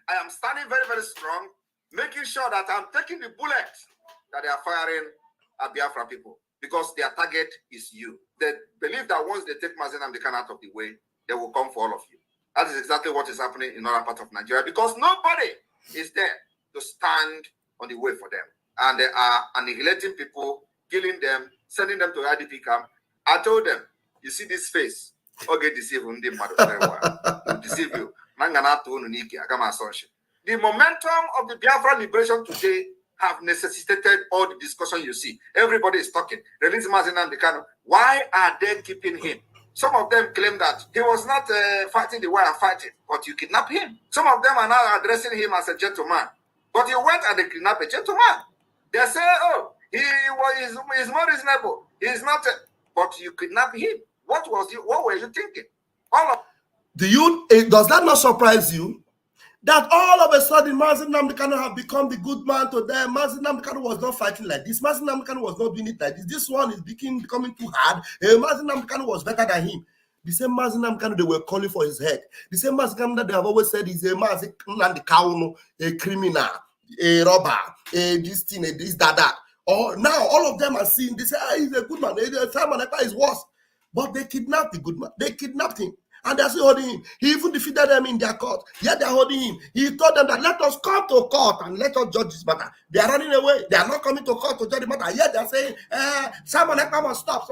I am standing very, very strong, making sure that I'm taking the bullets that they are firing at Biafra people, because their target is you. They believe that once they take Mazi Nnamdi Kanu out of the way, they will come for all of you. That is exactly what is happening in other parts of Nigeria, because nobody is there to stand on the way for them. And they are annihilating people, killing them, sending them to IDP camp. I told them, you see this face, okay, deceive you, deceive you. The momentum of the Biafra liberation today have necessitated all the discussion you see. Everybody is talking. Release Mazi Nnamdi Kanu. Why are they keeping him? Some of them claim that he was not fighting the way I'm fighting, but you kidnap him. Some of them are now addressing him as a gentleman, but you went and they kidnapped a gentleman. They say, oh, he's more reasonable. He's not, but you kidnapped him. What were you thinking? Does that not surprise you? That all of a sudden Mazi Nnamdi Kanu have become the good man to them. Mazi Nnamdi Kanu was not fighting like this. Mazi Nnamdi Kanu was not doing it like this. This one is becoming too hard. Mazi Nnamdi Kanu was better than him. The same Mazi Nnamdi Kanu they were calling for his head. The same Mazi Nnamdi that they have always said is a Mazi Nnamdi Kanu, a criminal, a robber, this thing, this, that. Now all of them are seeing this. He's a good man. Simon Ekpa is worse. But they kidnapped the good man. They kidnapped him. And they're still holding him. He even defeated them in their court. Yet they're holding him. He told them that let us come to court and let us judge this matter. They are running away. They are not coming to court to judge the matter. Yet they're saying, Simon Ekpa must stop.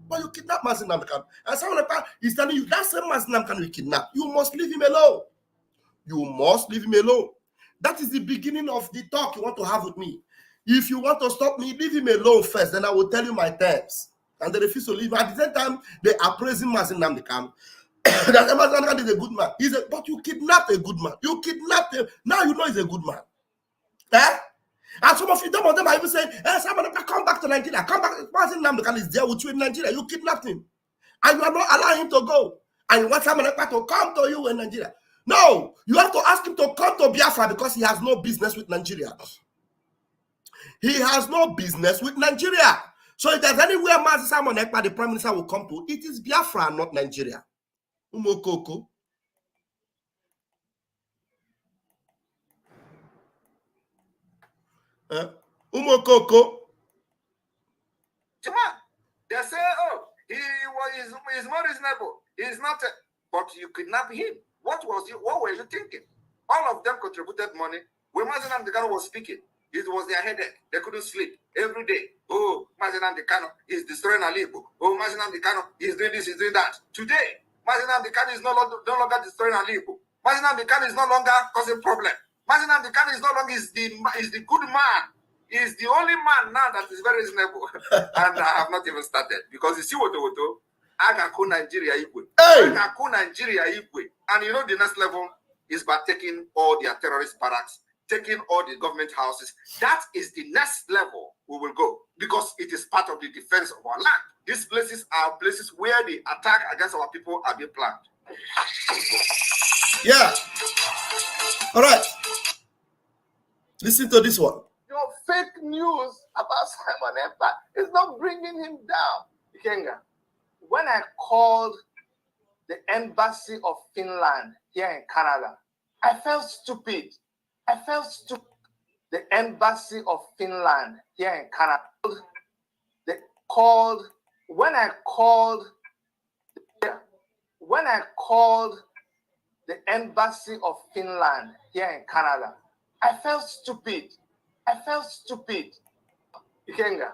But you kidnap Mazi Nnamdi Kanu. And Simon Ekpa is telling you, that same Mazi Nnamdi Kanu you kidnap. You must leave him alone. You must leave him alone. That is the beginning of the talk you want to have with me. If you want to stop me, leave him alone first. Then I will tell you my terms. And they refuse to leave. At the same time, they are praising Mazi Nnamdi Kanu. That Mazi Nnamdi Kanu is a good man. But you kidnapped a good man. You kidnapped him. Now you know he's a good man. And some of you, some of them are even saying, Simon Ekpa, come back to Nigeria. Come back. Mazi Nnamdi Kanu is there with you in Nigeria. You kidnapped him. And you are not allowing him to go. And you want Simon Ekpa to come to you in Nigeria. No, you have to ask him to come to Biafra because he has no business with Nigeria. He has no business with Nigeria. So if there's anywhere Mazi Simon Ekpa, the Prime Minister, will come to, it is Biafra, not Nigeria. Umokoko. Umokoko. They say, oh, he's more reasonable. He's not, but you kidnap him. What were you thinking? All of them contributed money. When Mazi Nnamdi Kanu was speaking, it was their headache. They couldn't sleep every day. Oh, Mazi Nnamdi Kanu is destroying Alibo. Oh, Mazi Nnamdi Kanu is doing this, he's doing that. Today, Mazi Nnamdi Kanu is no longer destroying Alibo. Mazi Nnamdi Kanu is no longer causing problem. Mazi Nnamdi Kanu is no longer is the good man. He is the only man now that is very reasonable. And I have not even started because you see what Agaku Nigeria Igwe. Agaku Nigeria Igwe. And you know the next level is by taking all their terrorist barracks, taking all the government houses. That is the next level we will go because it is part of the defense of our land. These places are places where the attack against our people are being planned. Yeah. All right. Listen to this one. Your fake news about Simon Ekpa is not bringing him down. Ikenga, when I called the embassy of Finland here in Canada, I felt stupid. The embassy of Finland here in Canada, when I called the embassy of Finland here in Canada, I felt stupid. Ikenga,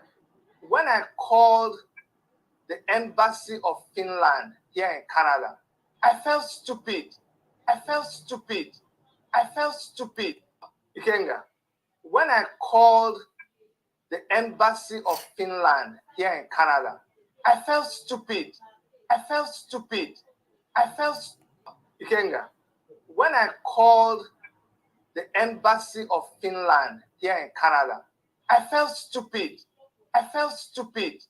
when I called the embassy of Finland here in Canada, I felt stupid. Ikenga, when I called the embassy of Finland here in Canada, I felt stupid. Ikenga, when I called the embassy of Finland here in Canada, I felt stupid. I felt stupid.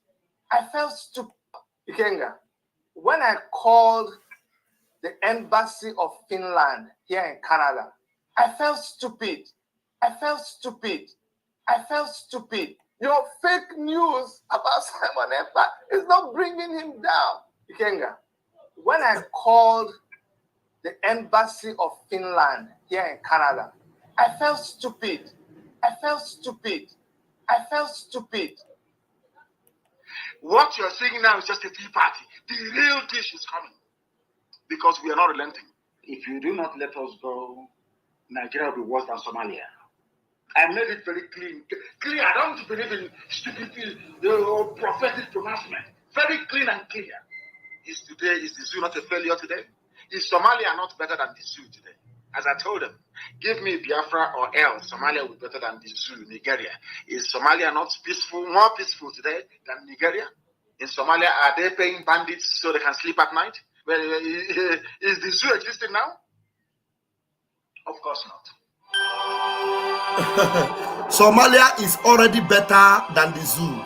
I felt stupid. Ikenga, when I called the embassy of Finland here in Canada, I felt stupid. I felt stupid. I felt stupid. Your fake news about Simon Ekpa is not bringing him down. Ikenga, when I called the embassy of Finland here in Canada, I felt stupid. I felt stupid. I felt stupid. What you're saying now is just a tea party. The real dish is coming because we are not relenting. If you do not let us go, Nigeria will be worse than Somalia. I made it very clean. Clear. I don't believe in stupidity or prophetic pronouncement. Very clean and clear. Is the zoo not a failure today? Is Somalia not better than the zoo today? As I told them, give me Biafra or else Somalia will be better than the zoo, Nigeria. Is Somalia not peaceful, more peaceful today than Nigeria? In Somalia, are they paying bandits so they can sleep at night? Well, is the zoo existing now? Of course not. Somalia is already better than the zoo.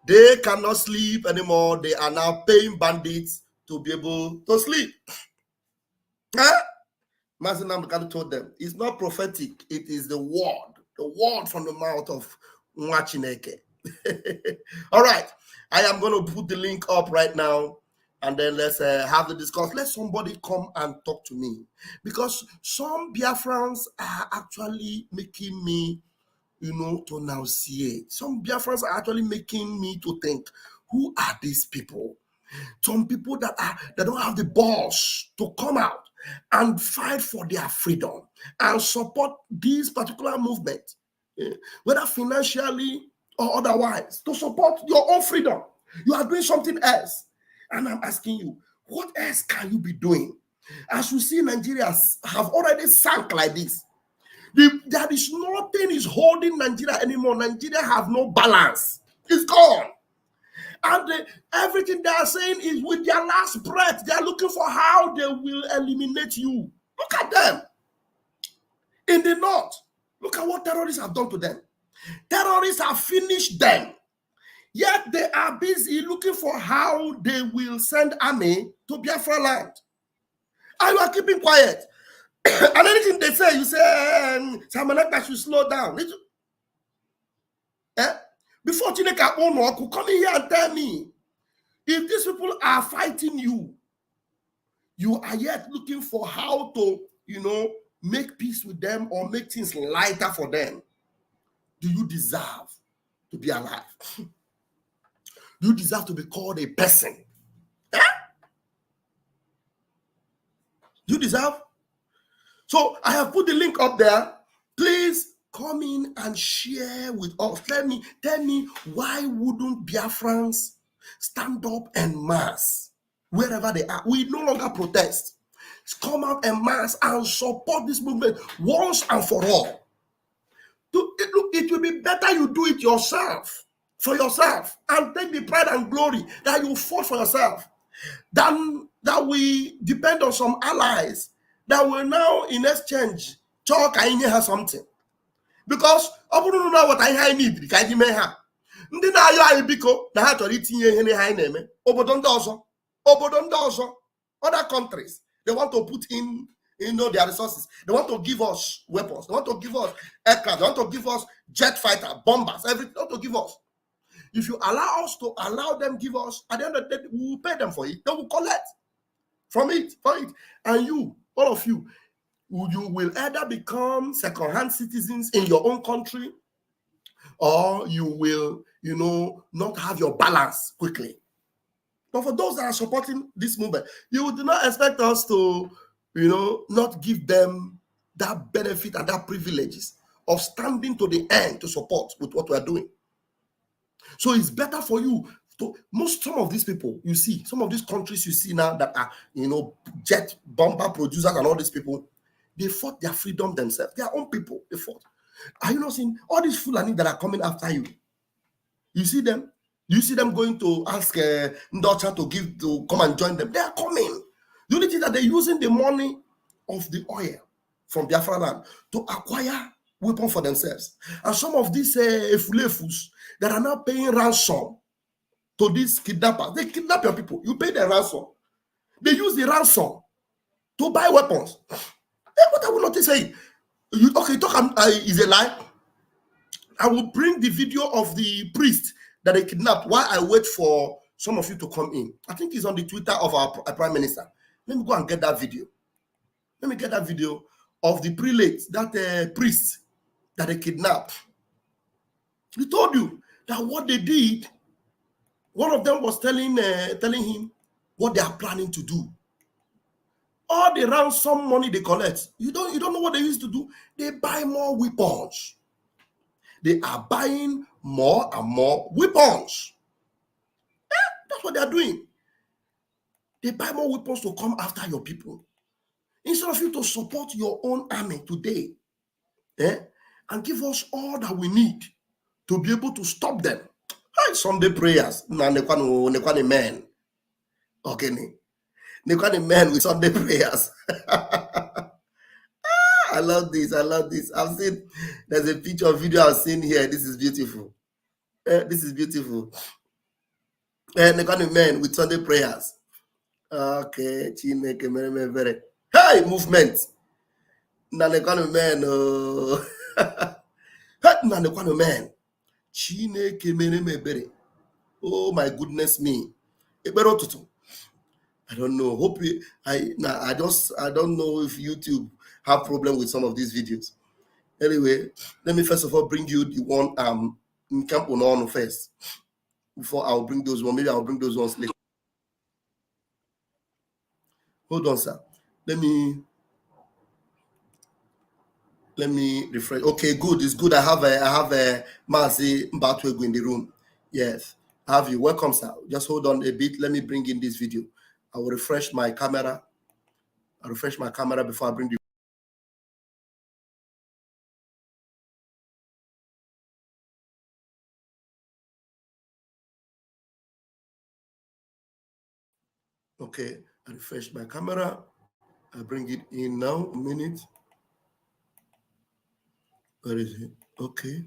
They cannot sleep anymore. They are now paying bandits to be able to sleep. Mazinam Kanu told them, it's not prophetic, it is the word from the mouth of Mwachineke. All right, I am going to put the link up right now, and then let's have the discussion. Let somebody come and talk to me, because some Biafrans are actually making me, to enunciate. Some Biafrans are actually making me to think, who are these people? Some people that don't have the balls to come out and fight for their freedom and support this particular movement, whether financially or otherwise, to support your own freedom. You are doing something else. And I'm asking you, what else can you be doing? As you see, Nigerians have already sunk like this. There is nothing is holding Nigeria anymore. Nigeria have no balance. It's gone. And everything they are saying is with their last breath. They are looking for how they will eliminate you. Look at them. In the north, look at what terrorists have done to them. Terrorists have finished them. Yet they are busy looking for how they will send army to Biafra land. And you are keeping quiet. And anything they say, you say, Simon Ekpa should slow down. Before Chineka Ono could come in here and tell me, if these people are fighting you, you are yet looking for how to, make peace with them or make things lighter for them. Do you deserve to be alive? Do you deserve to be called a person? Do you deserve? So I have put the link up there. Please come in and share with us. Tell me why wouldn't Biafrans stand up en masse wherever they are? We no longer protest. Come out en masse and support this movement once and for all. It will be better you do it yourself, for yourself, and take the pride and glory that you fought for yourself, than that we depend on some allies that will now in exchange talk and have something. Because I don't know what I need. Ndị na-ayọ anyị biko na ha chọrọ itinye ihe na ha na-eme obodo ndị ọzọ other countries, they want to put in their resources. They want to give us weapons. They want to give us aircraft. They want to give us jet fighter, bombers, everything. They want to give us. If you allow them give us, at the end of the day, we will pay them for it. They will collect from it. And you, all of you, you will either become second-hand citizens in your own country, or you will, not have your balance quickly. But for those that are supporting this movement, you do not expect us to, not give them that benefit and that privileges of standing to the end to support with what we are doing. So it's better for you to, some of these people, you see, some of these countries you see now that are, jet bomber producers and all these people, they fought their freedom themselves. Their own people, they fought. Are you not seeing all these Fulani that are coming after you? You see them? You see them going to ask Ndocha to come and join them? They are coming. The only thing that they're using the money of the oil from Biafra land to acquire weapons for themselves. And some of these efulefus that are now paying ransom to these kidnappers, they kidnap your people. You pay the ransom. They use the ransom to buy weapons. What I will not say, okay, talk is a lie. I will bring the video of the priest that they kidnapped while I wait for some of you to come in. I think it's on the Twitter of our Prime Minister. Let me go and get that video. Let me get that video of the prelate, that priest that they kidnapped. He told you that what they did, one of them was telling him what they are planning to do. All the ransom money they collect, you don't know what they used to do. They buy more weapons. They are buying more and more weapons. That's what they are doing. They buy more weapons to come after your people. Instead of you to support your own army today, and give us all that we need to be able to stop them. Sunday prayers. Nekwane men. Okay. Nekwane men with Sunday prayers. I love this. I've seen, there's a picture of video I've seen here. This is beautiful. This is beautiful. Nekwane men with Sunday prayers. Okay. Hey, movement. Nekwane men. Nekwane men. Oh my goodness me. I don't know. I don't know if YouTube have problem with some of these videos. Anyway, let me first of all bring you the one in Camp on first. Before I'll bring those one. Maybe I'll bring those ones later. Hold on, sir. Let me refresh. Okay, good. It's good. I have a Mazi Mbatwegu in the room. Yes, I have you. Welcome, sir. Just hold on a bit. Let me bring in this video. I will refresh my camera. I'll refresh my camera before I bring the. Okay, I refresh my camera. I bring it in now. A minute. Where is it? Okay.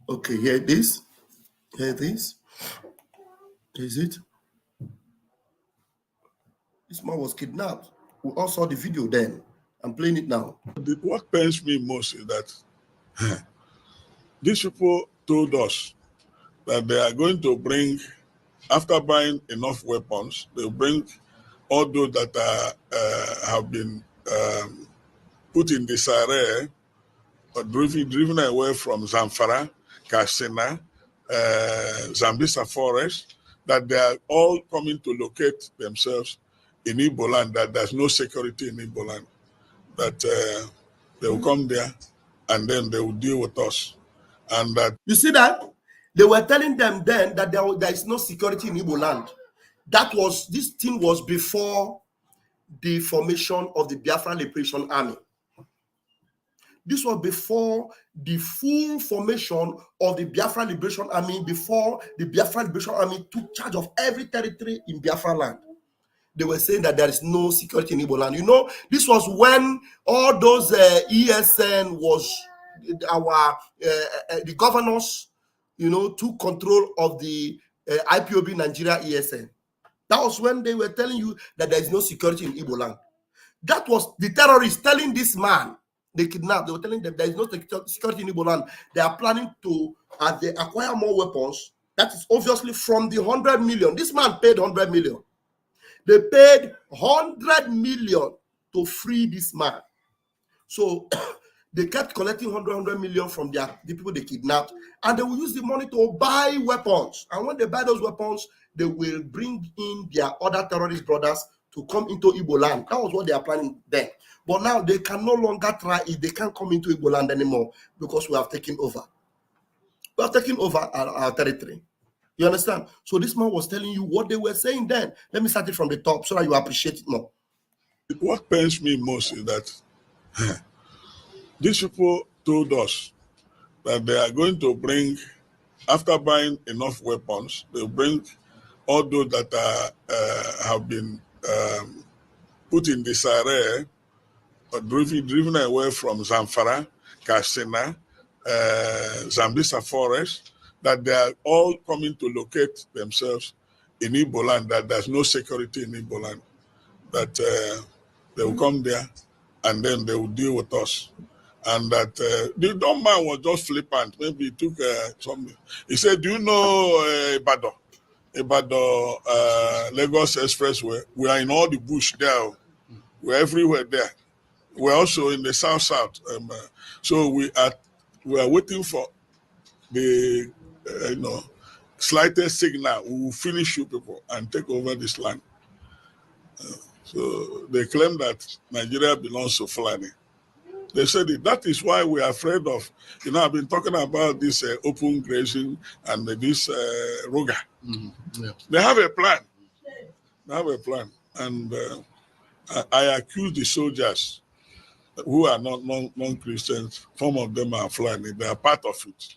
Okay, here it is. Here it is. Is it? This man was kidnapped. We all saw the video then. I'm playing it now. What pains me most is that these people told us that they are going to bring, after buying enough weapons, they'll bring all those that have been put in disarray or driven away from Zamfara, Katsina, Zambisa Forest, that they are all coming to locate themselves in Igbo land, that there's no security in Igbo land, that they will come there and then they will deal with us. And that you see that? They were telling them then that there is no security in Igbo land. This thing was before the formation of the Biafra Liberation Army. This was before the full formation of the Biafra Liberation Army, before the Biafra Liberation Army took charge of every territory in Biafra land. They were saying that there is no security in Igbo land. You know, this was when all those ESN was the governors, took control of the IPOB Nigeria ESN. That was when they were telling you that there is no security in Igbo land. That was the terrorists telling this man they kidnapped. They were telling them there is no security in Igbo land. They are planning to, as they acquire more weapons, that is obviously from the 100 million. This man paid 100 million. They paid 100 million to free this man. So they kept collecting 100 million from the people they kidnapped, and they will use the money to buy weapons. And when they buy those weapons, they will bring in their other terrorist brothers to come into Igbo land. That was what they are planning then. But now they can no longer try it. They can't come into Igbo land anymore because we have taken over. We have taken over our territory. You understand? So this man was telling you what they were saying then. Let me start it from the top so that you appreciate it more. What pains me most is that these people told us that they are going to bring, after buying enough weapons, they'll bring all those that have been put in disarray or driven away from Zamfara, Katsina, Zambisa Forest, that they are all coming to locate themselves in Igbo land, that there's no security in Igbo land, that they will come there and then they will deal with us. And that the dumb man was just flippant. Maybe he took something. He said, do you know Ibadan? Lagos Expressway? We are in all the bush there. We're everywhere there. We're also in the south. So we are waiting for the slightest signal. We will finish you people and take over this land. So they claim that Nigeria belongs to Fulani. They said it. That is why we are afraid of, I've been talking about this open grazing and this Roga. Mm-hmm. Yeah. They have a plan. And I accuse the soldiers who are not non-Christians. Some of them are Fulani. They are part of it.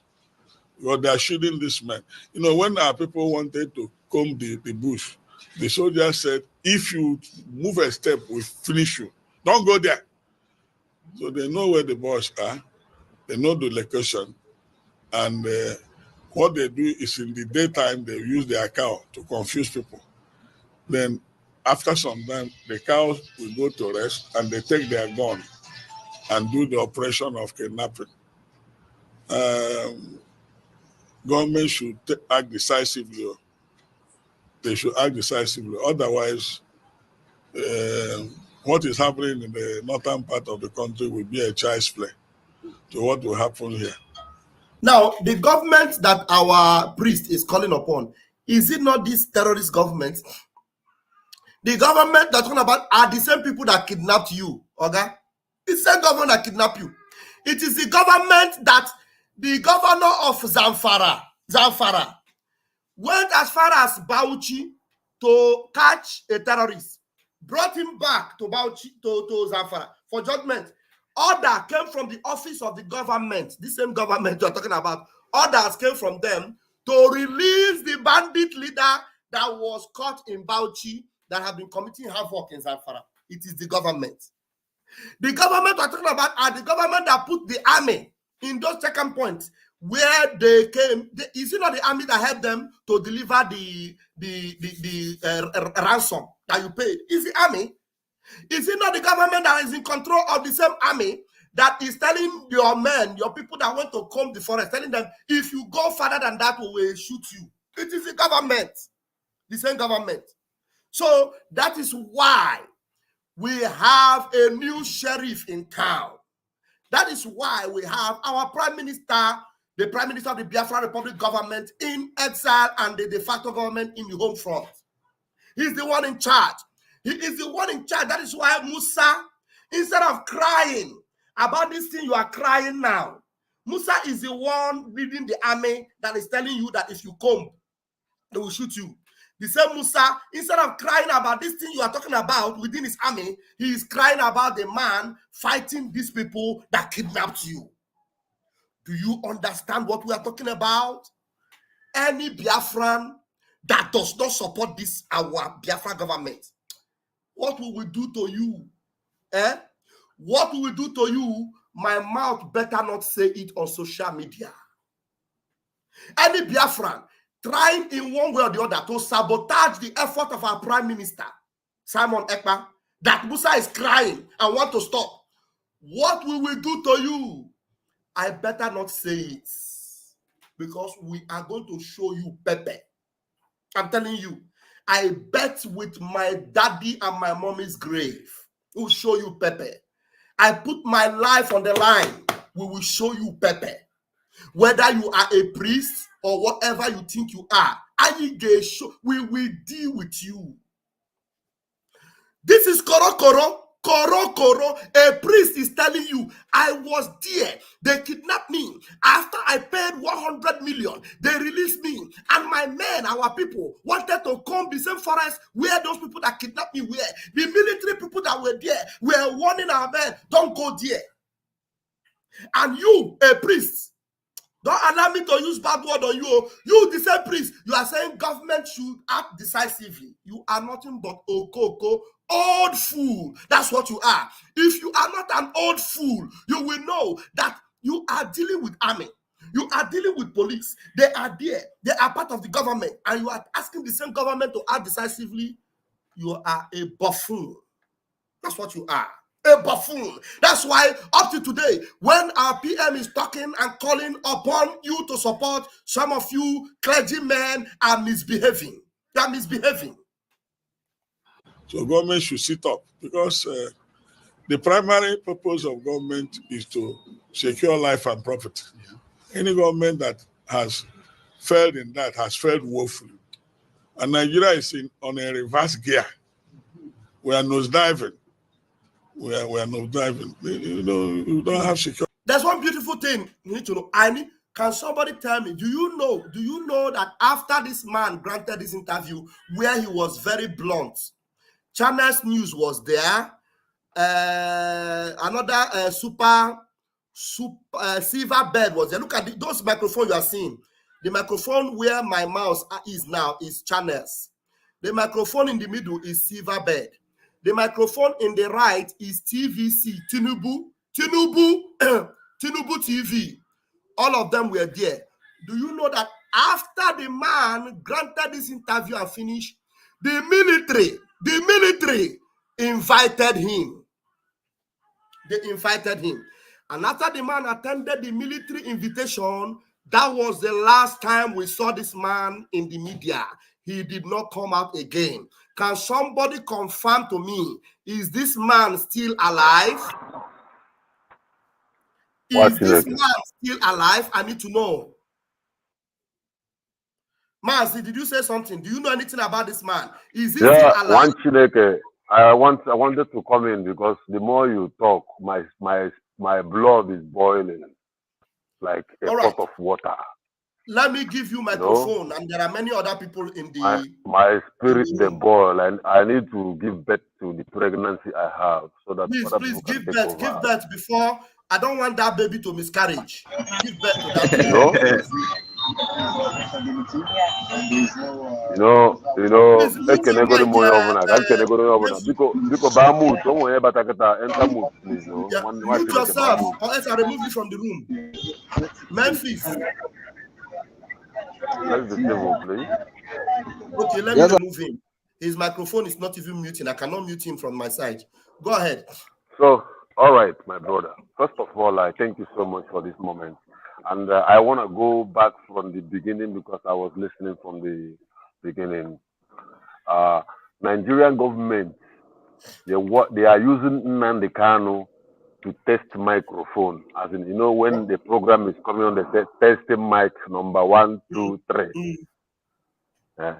Well, they are shooting this man. When our people wanted to comb the bush, the soldiers said, if you move a step, we'll finish you. Don't go there. So they know where the boys are. They know the location. And what they do is in the daytime, they use their cow to confuse people. Then after some time, the cows will go to rest and they take their gun and do the operation of kidnapping. Government should act decisively. They should act decisively. Otherwise, what is happening in the northern part of the country will be a child's play to what will happen here. Now, the government that our priest is calling upon, is it not this terrorist government? The government that talking about are the same people that kidnapped you, okay? It's the same government that kidnapped you. It is the government that the governor of Zamfara went as far as Bauchi to catch a terrorist, brought him back to Bauchi, to Zamfara for judgment. Order came from the office of the government, the same government you're talking about. Orders came from them to release the bandit leader that was caught in Bauchi that have been committing havoc in Zamfara. It is the government. The government we're talking about are the government that put the army in those second points where they came. Is it not the army that helped them to deliver the ransom that you paid? Is the army? Is it not the government that is in control of the same army that is telling your men, your people that went to comb the forest, telling them, if you go further than that, we will shoot you? It is the government, the same government. So that is why we have a new sheriff in town. That is why we have our prime minister, the prime minister of the Biafra Republic government in exile and the de facto government in the home front. He's the one in charge. He is the one in charge. That is why Musa, instead of crying about this thing you are crying now, Musa is the one leading the army that is telling you that if you come, they will shoot you. The same Musa, instead of crying about this thing you are talking about within his army, he is crying about the man fighting these people that kidnapped you. Do you understand what we are talking about? Any Biafran that does not support this, our Biafra government, what will we do to you? What will we do to you? My mouth better not say it on social media. Any Biafran trying in one way or the other to sabotage the effort of our Prime Minister, Simon Ekpa, that Musa is crying and want to stop. What will we do to you? I better not say it, because we are going to show you Pepe. I'm telling you, I bet with my daddy and my mommy's grave, we'll show you Pepe. I put my life on the line, we will show you Pepe. Whether you are a priest or whatever you think you are, we will deal with you. This is Koro. A priest is telling you, I was there. They kidnapped me. After I paid 100 million, they released me. And my men, our people, wanted to come the same forest where those people that kidnapped me were. The military people that were there were warning our men, don't go there. And you, a priest, Don't allow me to use bad word on you. You, the same priest, you are saying government should act decisively. You are nothing but okoko, old fool. That's what you are. If you are not an old fool, you will know that you are dealing with army. You are dealing with police. They are there. They are part of the government. And you are asking the same government to act decisively. You are a buffoon. That's what you are. A buffoon. That's why up to today, when our PM is talking and calling upon you to support, some of you clergymen are misbehaving. They are misbehaving. So government should sit up, because the primary purpose of government is to secure life and property. Yeah. Any government that has failed in that has failed woefully. And Nigeria is on a reverse gear. We are nosediving. We are nosediving. You don't have security. There's one beautiful thing you need to know. Can somebody tell me, do you know that after this man granted this interview where he was very blunt, Channels News was there, another silver bed was there. Look at those microphones you are seeing. The microphone where my mouse is now is Channels. The microphone in the middle is silver bed. The microphone in the right is TVC, Tinubu TV. All of them were there. Do you know that after the man granted this interview and finished, the military invited him. They invited him. And after the man attended the military invitation, that was the last time we saw this man in the media. He did not come out again. Can somebody confirm to me, is this man still alive? Is this man still alive? I need to know. Mazi, did you say something? Do you know anything about this man? Is he still alive? I wanted to come in because the more you talk, my blood is boiling like a pot of water. Let me give you microphone, and there are many other people in the... My spirit, they boil, and I need to give birth to the pregnancy I have. So that please give birth before... I don't want that baby to miscarriage. Give birth to that baby. Mute yourself, or else I remove you from the room. Memphis. Let's the table, please. Okay, let me remove him. His microphone is not even muting. I cannot mute him from my side. Go ahead. So, all right, my brother. First of all, I thank you so much for this moment. And I want to go back from the beginning because I was listening from the beginning. Nigerian government, they are using Nnamdi Kanu to test microphone. As in, when the program is coming on the testing mic number 1, 2, 3.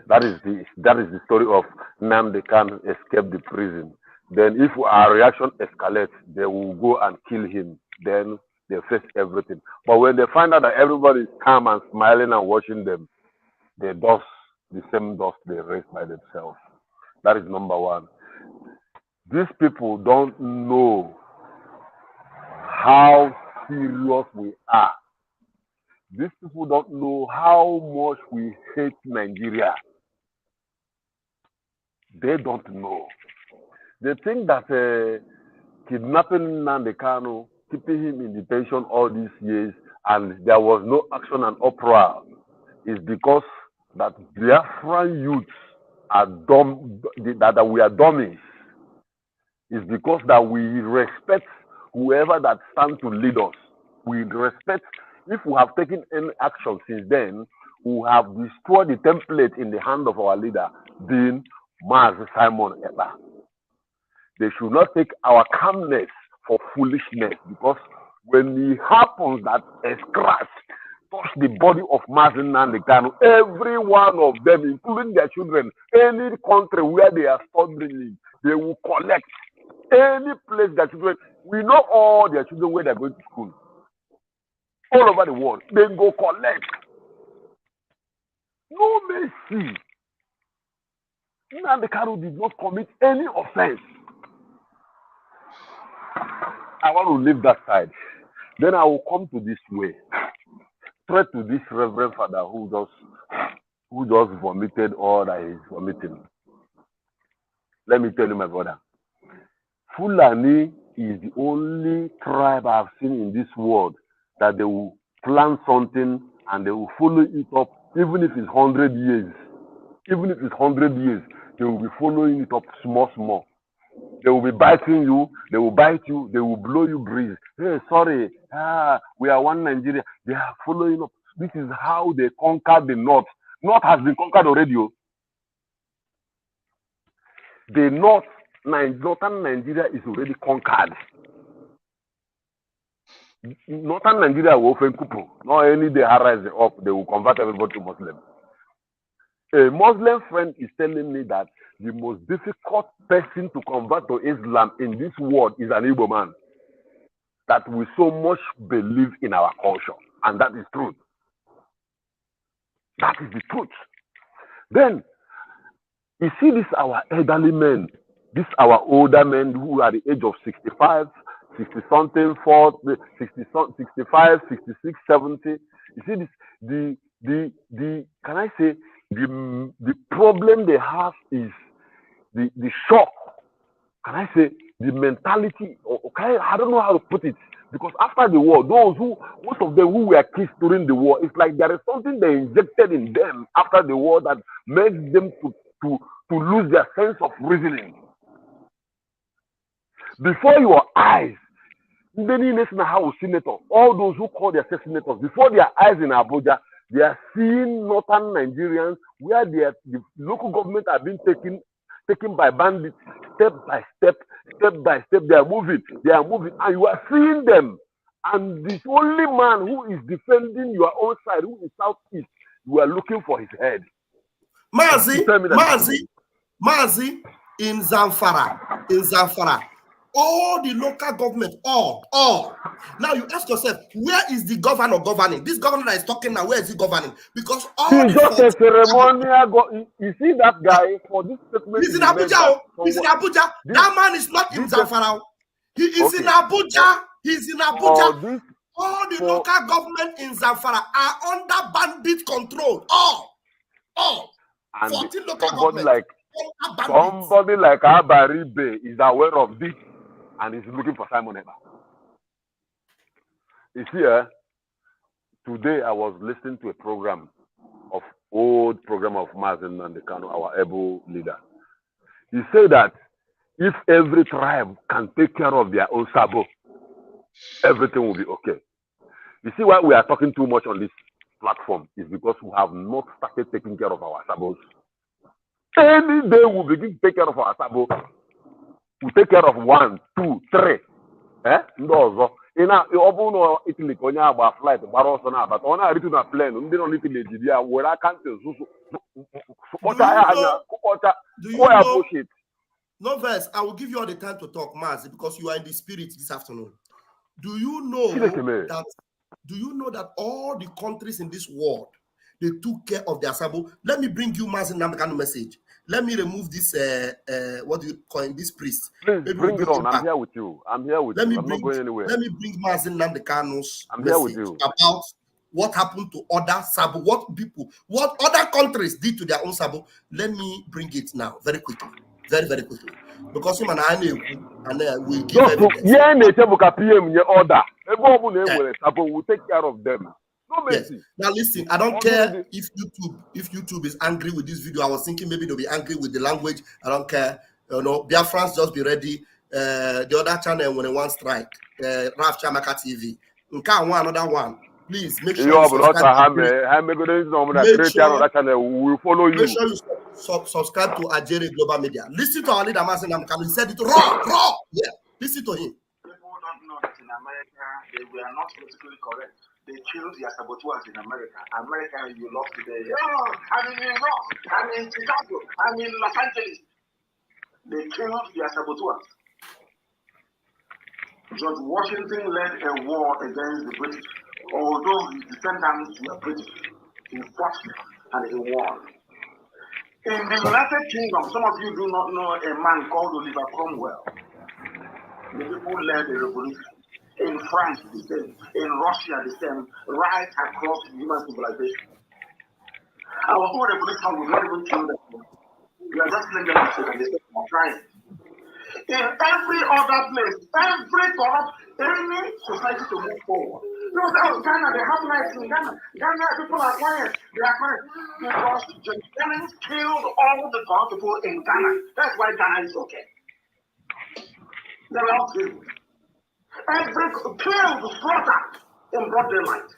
That is the story of Nnamdi Kanu escaped the prison. Then if our reaction escalates, they will go and kill him. Then they face everything. But when they find out that everybody is calm and smiling and watching them, they dust the same dust they raise by themselves. That is number one. These people don't know how serious we are. These people don't know how much we hate Nigeria. They don't know. They think that kidnapping Nnamdi Kanu, keeping him in detention all these years, and there was no action and uproar, is because that Biafran youths are dumb, that we are dummies. It's because that we respect whoever that stands to lead us. We respect, if we have taken any action since then, we have destroyed the template in the hand of our leader, being Mazi Simon Eba. They should not take our calmness for foolishness, because when it happens that a scratch touch the body of Mazi Nnamdi Kanu, every one of them, including their children, any country where they are studying, they will collect. Any place their children, we know all their children where they're going to school. All over the world, they go collect. No mercy. Nnamdi Kanu did not commit any offense. I want to leave that side. Then I will come to this way. straight to this Reverend Father who just vomited all that he's vomiting. Let me tell you, my brother, Fulani is the only tribe I've seen in this world that they will plant something and they will follow it up, even if it's 100 years. Even if it's 100 years, they will be following it up small, small. They will be biting you, they will bite you, they will blow you breeze. Hey, sorry, we are one Nigeria. They are following up. This is how they conquered the North. North has been conquered already. The Northern Nigeria is already conquered. Northern Nigeria will open Kupu. Not any day rise up, they will convert everybody to Muslim. A Muslim friend is telling me that the most difficult person to convert to Islam in this world is an Igbo man. That we so much believe in our culture. And that is truth. That is the truth. Then, you see this our elderly men, this our older men who are the age of 65, 60-something, 40, 65, 66, 70. You see this, can I say, the problem they have is the shock. Can I say, the mentality, okay, I don't know how to put it. Because after the war, most of them who were kissed during the war, it's like there is something they injected in them after the war that makes them to lose their sense of reasoning. Before your eyes, many national house senators, all those who call themselves senators, before their eyes in Abuja, they are seeing northern Nigerians where the local government are being taken by bandits, step by step. They are moving, and you are seeing them. And this only man who is defending your own side, who is southeast, you are looking for his head. Mazi, in Zamfara, all the local government, all. Now you ask yourself, where is the governor governing? This governor that is talking now, where is he governing? Because all he's just a ceremonial. You see that guy for this statement. He's in Abuja. He's in Abuja. That man is not in Zamfara. He is in Abuja. He's in Abuja. All the local government in Zamfara are under bandit control. All. And 14 local government. Somebody like Abaribe is aware of this and is looking for Simon Eba. You see, today I was listening to a old program of Mazen Nandekano, our able leader. He said that if every tribe can take care of their own sabo, everything will be okay. You see why we are talking too much on this platform is because we have not started taking care of our sabos. Any day we begin to take care of our sabo, we take care of 1, 2, 3. Ndozo. Ina obuno Italy konya agba flight gbara ọsọ na abata ọ na-aritu na plane ndị nọ n'Italy ejidi ya were akantị zuzu kpọcha ya anya kpọcha ya bullshit. No verse, I will give you all the time to talk, Mazi, because you are in the spirit this afternoon. Do you know that all the countries in this world, they took care of their sabo? Let me bring you Mazi Namdekano message. Let me remove this, what do you call it, this priest. Please bring it on. I'm here with you. I'm not going anywhere. Let me bring Mazi Namdekano's I'm here with you. About what happened to other sabo, what other countries did to their own sabo. Let me bring it now, very quickly. Very, very quickly. Because him and I will give evidence. We'll take care of them. Yes. Now listen, I don't care if YouTube is angry with this video. I was thinking maybe they'll be angry with the language. I don't care. Biafrans, just be ready. The other channel when they want strike, Raf Chamaka TV. Another one. Please make sure you subscribe. We'll follow you. Make sure you subscribe to Ajere Global Media. Listen to our leader, Mazen Namdekano. He said it raw. Yeah. Listen to him. People don't know that in America they were not politically correct. They killed their saboteurs in America. America, you lost today. I'm in New York. I'm in Chicago. I'm in Los Angeles. They killed their saboteurs. George Washington led a war against the British. Although his descendants were British, he fought and he won. In the United Kingdom, some of you do not know a man called Oliver Cromwell. The people led a revolution. In France, the same. In Russia, the same. Right across human civilization. Our own revolution will not even kill them. We are just letting them say that they are trying. In every other place, every corrupt, any society to move forward. You know, oh, Ghana, they have life in Ghana. Ghana, people are quiet. They are quiet. Because the Germans killed all the corrupt people in Ghana. That's why Ghana is okay. They were all killed. Every killed, slaughtered in broad daylight.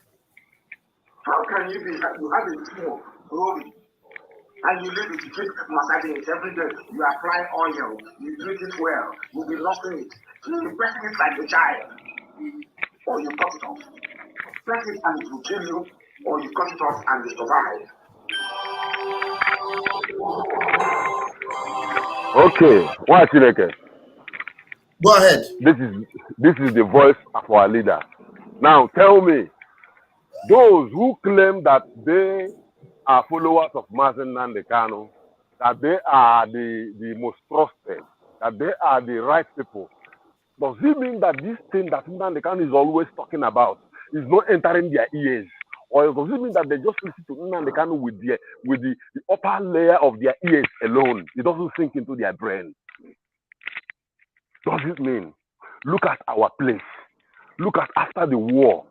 How can you be, you have a team growing, and you live it, you keep massaging it every day, you apply oil, you treat it well, you be lost in it, you press it like a child, or you cut it off. Press it and it will kill you, or you cut it off and you survive. Okay, what's it like? Go ahead. This is the voice of our leader. Now tell me, those who claim that they are followers of Mazen Nandekano, that they are the most trusted, that they are the right people, does it mean that this thing that Nandekano is always talking about is not entering their ears? Or does it mean that they just listen to Nandekano with the upper layer of their ears alone? It doesn't sink into their brain. Does it mean? Look at our place. Look at after the war.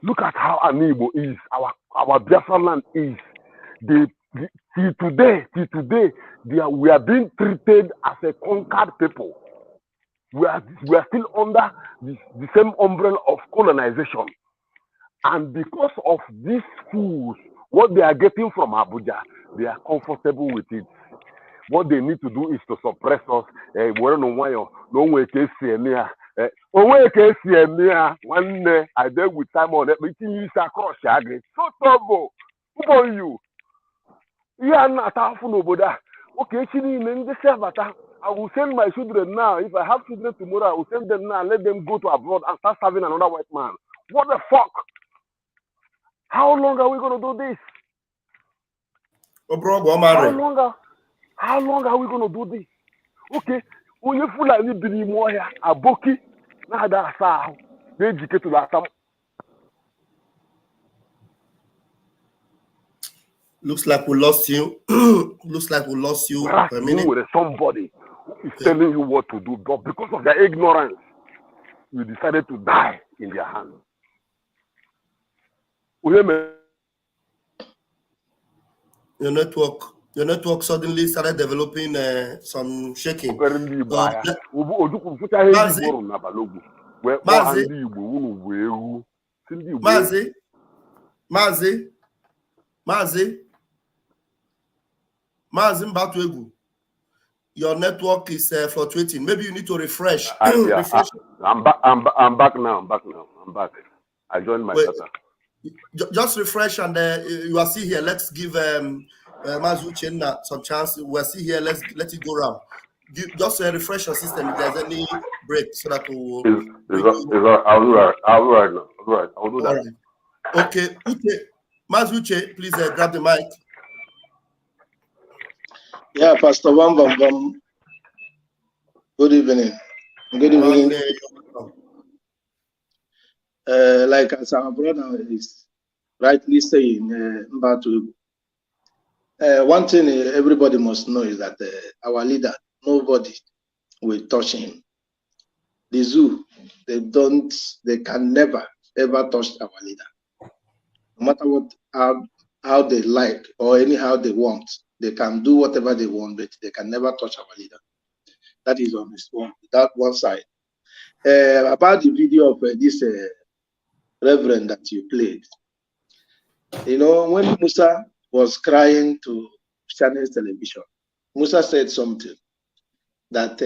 Look at how Anibo is, our Biafra land is. Till today, we are being treated as a conquered people. We are still under the same umbrella of colonization. And because of these fools, what they are getting from Abuja, they are comfortable with it. What they need to do is to suppress us. I did with Simon, but you across so trouble. Who are you? You are not okay, I will send my children now. If I have children tomorrow, I will send them now and let them go to abroad and start serving another white man. What the fuck? How long are we going to do this? How long are we going to do this? Okay, when you feel like you be more here, a boki, now that's how they educate to that. Looks like we lost you. Looks like we lost you for a minute. With somebody who is telling you what to do, but because of their ignorance, you decided to die in their hands. Your network suddenly started developing some shaking. Mazi Mbatuegu, your network is fluctuating. Maybe you need to refresh. Refresh. I'm back now. I'm back. I joined my data. Just refresh and you are still here. Let's give Mazu Chenna some chance. We're still here. Let it go around. Just refresh your system if there's any break so that we'll. I'll do that. I'll do that. Okay. Mazuche, please grab the mic. Yeah, Pastor Wambam. Good evening. Good evening. Like as our brother is rightly saying, one thing everybody must know is that our leader, nobody will touch him. The zoo, they can never ever touch our leader. No matter what, how they like or anyhow they want, they can do whatever they want, but they can never touch our leader. That is on that one side. About the video of this reverend that you played, you know, when Musa was crying to Channels Television, Musa said something that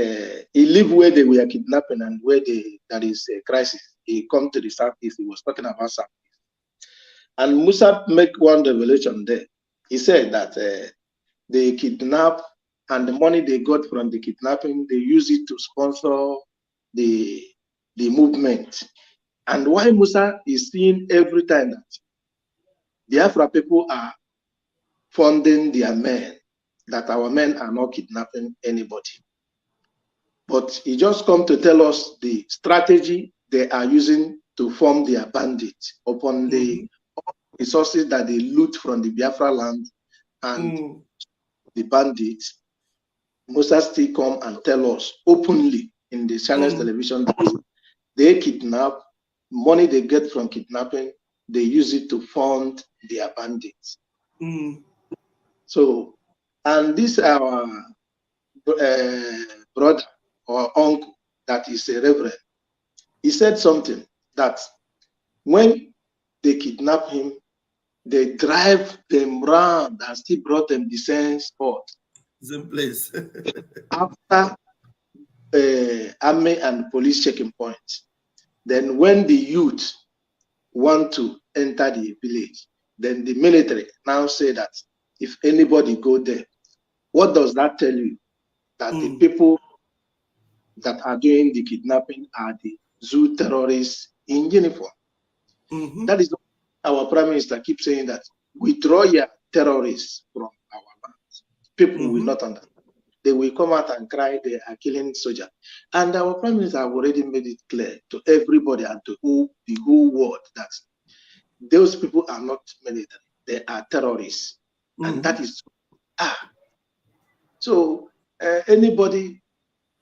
he lived where they were kidnapping and where there is a crisis. He come to the Southeast. He was talking about Southeast. And Musa make one revelation there. He said that they kidnap, and the money they got from the kidnapping, they use it to sponsor the movement. And why Musa is seeing every time that Biafra people are funding their men, that our men are not kidnapping anybody. But he just come to tell us the strategy they are using to form their bandits upon the resources that they loot from the Biafra land and the bandits. Musa still come and tell us openly in the channel's television that they kidnap, money they get from kidnapping, they use it to fund their bandits. So, and this our brother or uncle that is a reverend, he said something that when they kidnap him, they drive them round and still brought them the same spot. Same place. After army and police checking points. Then when the youth want to enter the village, then the military now say that if anybody go there, what does that tell you? That the people that are doing the kidnapping are the zoo terrorists in uniform. That is our prime minister keeps saying that withdraw your terrorists from our lands. People will not understand. They will come out and cry they are killing soldiers. And our prime minister have already made it clear to everybody and to the whole world that those people are not military. They are terrorists. And that is so anybody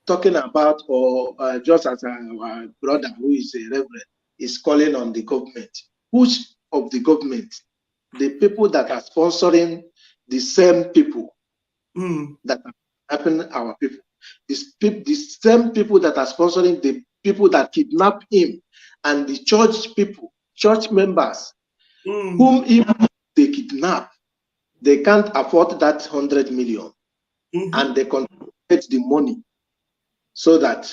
talking about or just as our brother who is a reverend is calling on the government. Which of the government? The people that are sponsoring the same people that are helping our people. The same people that are sponsoring the people that kidnap him and the church people, church members, whom even they kidnap, they can't afford that 100 million. And they contribute the money so that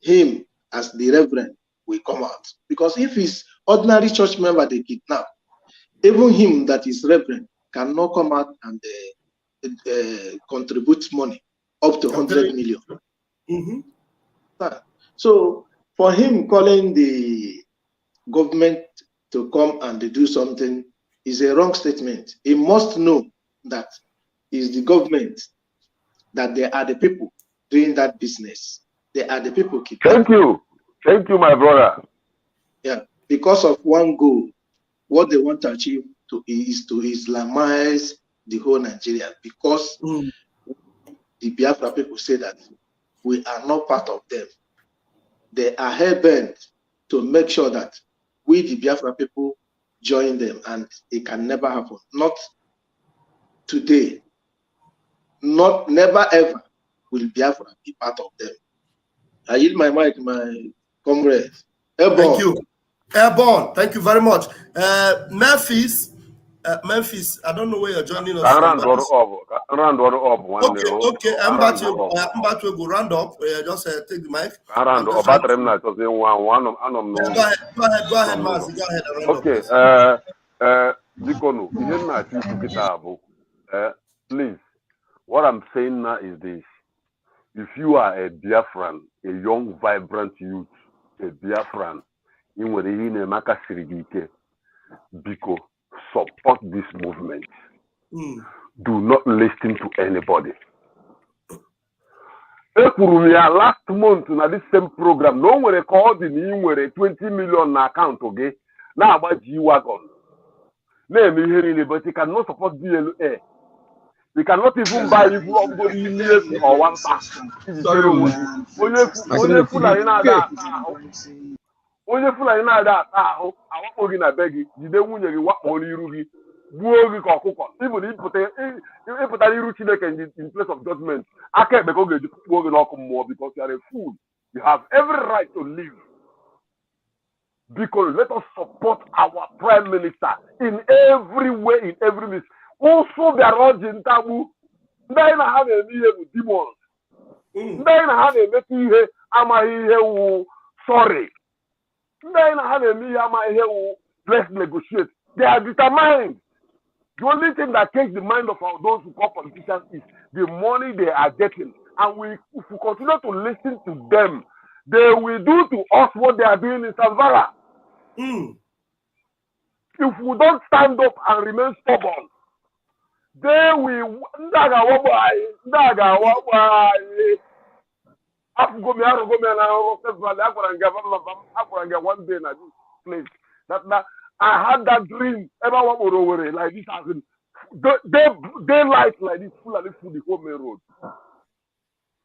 him as the reverend will come out. Because if he's ordinary church member they kidnap, even him that is reverend cannot come out and contribute money up to 100 million. So for him calling the government to come and do something is a wrong statement. He must know that it's the government, that they are the people doing that business. They are the people keeping. Thank you, my brother. Yeah, because of one goal, what they want to achieve is to Islamize the whole Nigeria. Because the Biafra people say that we are not part of them. They are hell-bent to make sure that we, the Biafra people, join them, and it can never happen. Not today. Never ever will Biafra be part of them. I yield my mic, my comrade. Airborne. Thank you. Airborne, thank you very much. Memphis, I don't know where you're joining us from. Okay, I'm about to go round up. Just take the mic. Go ahead, Mazi. Go ahead and round up. Please, what I'm saying now is this. If you are a Biafran, a young, vibrant youth, a Biafran, Biko, support this movement. Do not listen to anybody. Last month, na this same program, no one recorded in 20 million account, okay? Now about G-Wagon. But you cannot support DLA. We cannot even buy you or one pack. Only fool I know that I want to beg you. You don't want to walk on you. Even if put a in place of judgment, I can't be going to more because you are a fool. You have every right to live. Because let us support our prime minister in every way, in every means. Also, they are urging Tabu. They have a with demons. They have a meeting. Am I sorry? Let's negotiate. They are determined. The only thing that takes the mind of those who call politicians is the money they are getting. And if we continue to listen to them, they will do to us what they are doing in Savara. If we don't stand up and remain stubborn, they will. Go me one day na this place. That I had that dream. Everyone would over like this as in daylight like this full of the food the whole main road.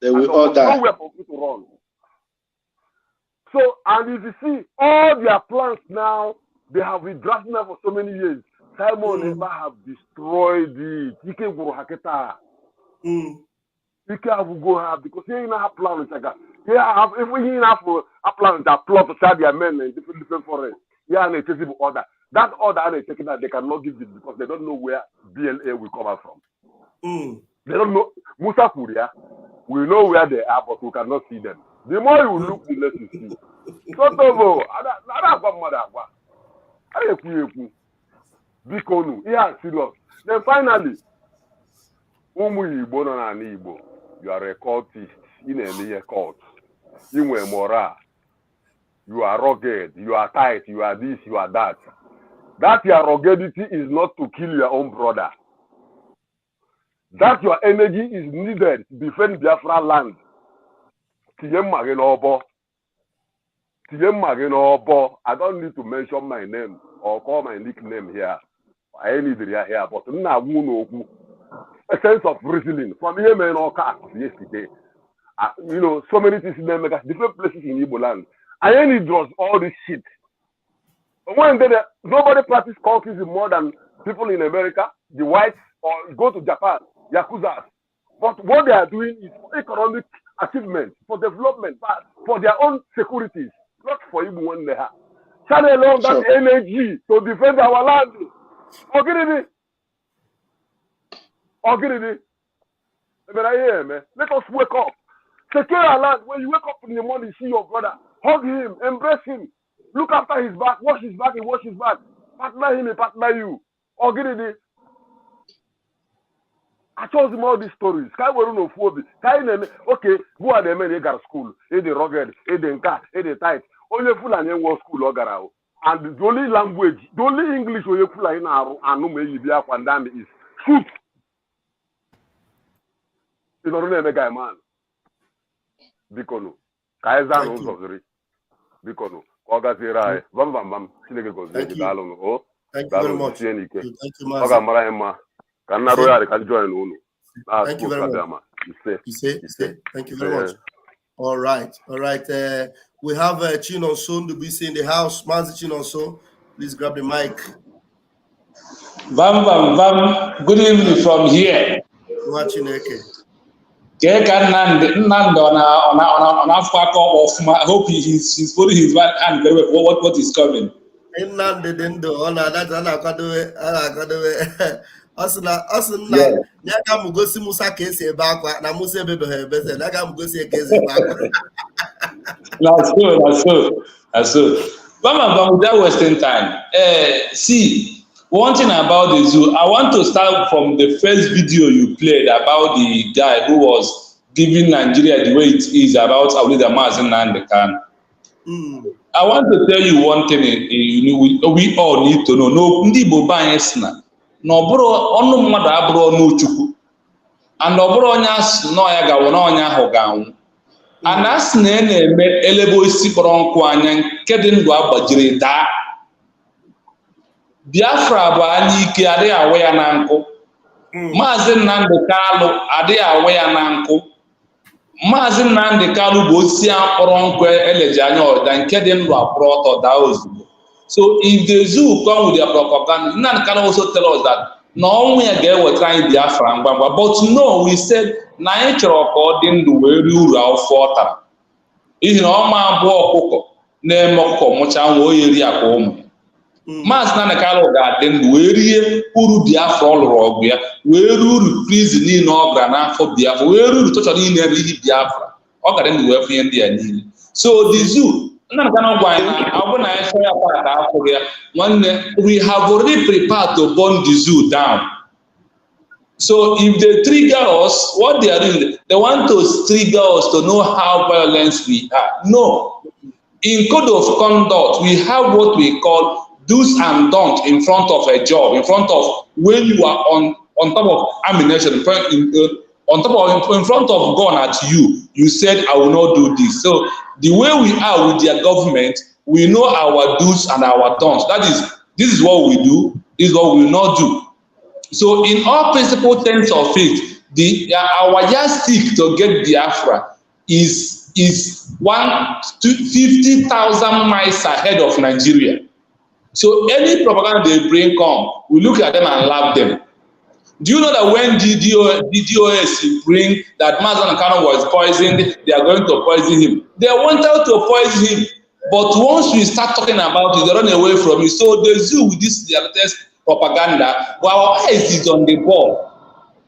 They will all die. Nowhere for people to run. So, and if you see all their plans now, they have been drafting them for so many years. Simon never have destroyed it. You can go haketa. You can go have because he ain't have plans like that. He have if we ain't have a plan that plot to share their men in different forests. Yeah, and a sensible order. That order and a taking that they cannot give it because they don't know where BLA will come out from. They don't know Musa Kuria. We know where they are, but we cannot see them. The more you look, the less you see. So, serious. Then finally, you are a cultist in a cult. You are moral. You are rugged. You are tight. You are this. You are that. That your ruggedity is not to kill your own brother. That your energy is needed to defend Biafra land. I don't need to mention my name or call my nickname here. I need it here, but a sense of reasoning from here, man, or cast yesterday. You know, so many things in different places in Igbo land. I only draws all this shit. When nobody practices cultism more than people in America, the whites, or go to Japan, Yakuza. But what they are doing is for economic achievement, for development, for their own securities, not for even when they have. Channel along that energy to defend our land. Let us wake up. Secure our land. When you wake up in the morning, see your brother, hug him, embrace him, look after his back, wash his back, and wash his back. Partner him and partner you. I told him all these stories. Okay, who are the men who got school? They rugged, they they tight. Only full and young school and the only language, the only English we full in our is shoot. You don't know the guy, man. Bikono. Kaiser knows of the Bikono. Ogasira, Bam, Thank you very much. Thank you, man. Can join Thank you very much. You say. Thank you very much. All right. We have Chinonso Ndubisi in the house. Manzi Chinonso, please grab the mic. Bam. Good evening from here. Watching okay. I hope he's putting his right hand very well. What is coming? That's so. But without wasting time, see, one thing about the zoo, I want to start from the first video you played about the guy who was giving Nigeria the way it is about Awilida Mazin and the Khan. I want to tell you one thing we all need to know. No, ndi boba yesna. No bro, onu mmadu abro no chukwu. And obro onya no ya gawo no onya ho gawo. And as na eme elebo isi kpọrọ nkụ anya nke dị ndụ agbajiri daa. Biafra bụ anyị ike adịghị awe ya na nkụ. Maazị Nnamdi Kanu adịghị awe ya na nkụ. Maazị Nnamdi Kanu bụ osisi akpọrọ nkụ eleji anya ọda nke dị ndụ akpọrọ ọtọ daa ozugbo. So if the zoo come with their propaganda, Nnamdi Kanu also tell us that na ọnwụ ya ga-ewetara anyị Biafra ngwangwa. But no, we said na anyị chọrọ ka ọ dị ndụ wee rie uru afọ ọ tara. Ihi na ọma abụọ ọkụkọ na-eme ọkụkọ mụcha nwa o yeri akwa ụmụ. Maazị Nnamdi Kanu ga-adị ndụ wee rie uru Biafra ọ lụrụ ọgụ ya, wee rie uru prison niile ọ gara n'afọ Biafra, wee rie uru tọchọ niile n'ihi Biafra. Ọ gara ndụ wee fụnye ndị ya niile. So the zoo, Nnamdi Kanu gwa anyị na ọ bụ na anyị chọrọ ya para ka afọ ya, nwanne, we have already prepared to burn the zoo down. So if they trigger us, what they are doing, they want to trigger us to know how violent we are. No. In code of conduct, we have what we call do's and don'ts in front of a job, in front of when you are on top of ammunition, on top of in front of God at you, you said, I will not do this. So the way we are with their government, we know our do's and our don'ts. That is, this is what we do, this is what we will not do. So in all principle terms of it, our yardstick to get Biafra is 50,000 miles ahead of Nigeria. So any propaganda they bring come, we look at them and laugh them. Do you know that when the DOS bring that Mazen Kano was poisoned, they are going to poison him? They wanted to poison him, but once we start talking about it, they run away from it. So they do with this their latest propaganda, but our eyes is on the ball.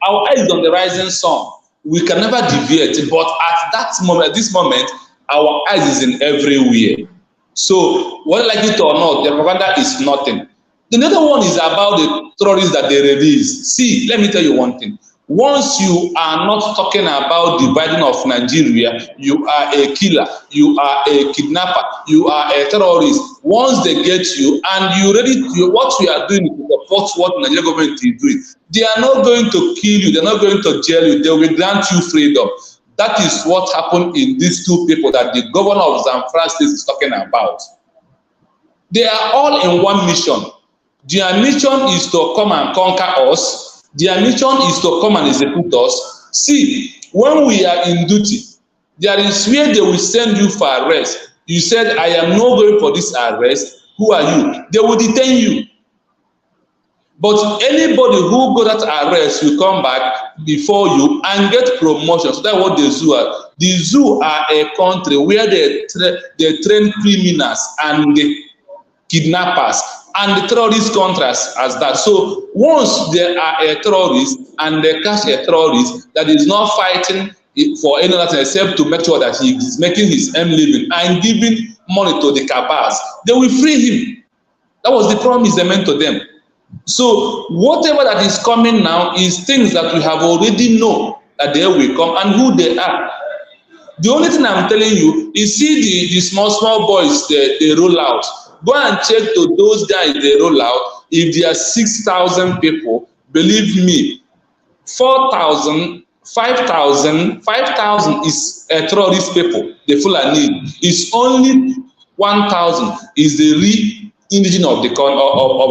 Our eyes is on the rising sun. We can never deviate, but at this moment, our eyes is in everywhere. So, whether like it or not, the propaganda is nothing. The other one is about the terrorists that they release. See, let me tell you one thing. Once you are not talking about dividing of Nigeria, you are a killer, you are a kidnapper, you are a terrorist. Once they get you and what we are doing is to support what the Nigerian government is doing. They are not going to kill you, they're not going to jail you, they will grant you freedom. That is what happened in these two people that the governor of Zamfara State is talking about. They are all in one mission. Their mission is to come and conquer us. Their mission is to come and execute us. See, when we are in duty, there is where they will send you for arrest. You said, I am not going for this arrest. Who are you? They will detain you. But anybody who got that arrest will come back before you and get promotion. So that's what the zoo are. The zoo are a country where they train criminals and the kidnappers and the terrorist contracts as that. So once there are a terrorist and they catch a terrorist that is not fighting for any other except to make sure that he is making his own living and giving money to the cabals, they will free him. That was the promise they made to them. So whatever that is coming now is things that we have already know that they will come and who they are. The only thing I'm telling you is see the small boys they roll out. Go and check to those guys they roll out. If there are 6,000 people, believe me, 4,000, 5,000 is terrorist people. The Fulani is only 1,000 is the real indigenous of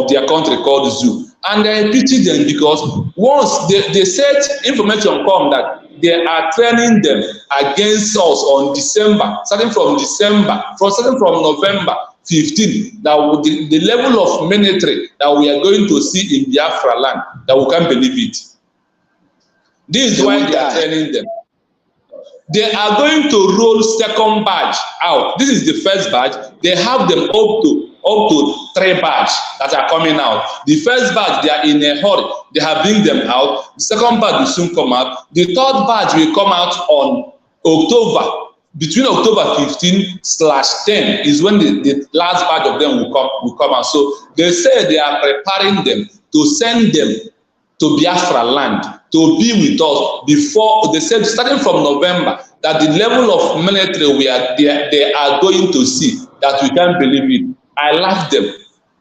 their country called Zoo. And I pity them because once they said information come that they are training them against us on starting from November 15, that the level of military that we are going to see in Biafra land, that we can't believe it. This is why they are training them. They are going to roll second batch out. This is the first batch. They have them up to 3 batch that are coming out. The first batch, they are in a hurry. They have bring them out. The second batch will soon come out. The third batch will come out on October. Between October 15/10 is when the last batch of them will come out. So they say they are preparing them to send them to Biafra land to be with us before. They said starting from November that the level of military they are going to see that we can't believe it. I laugh them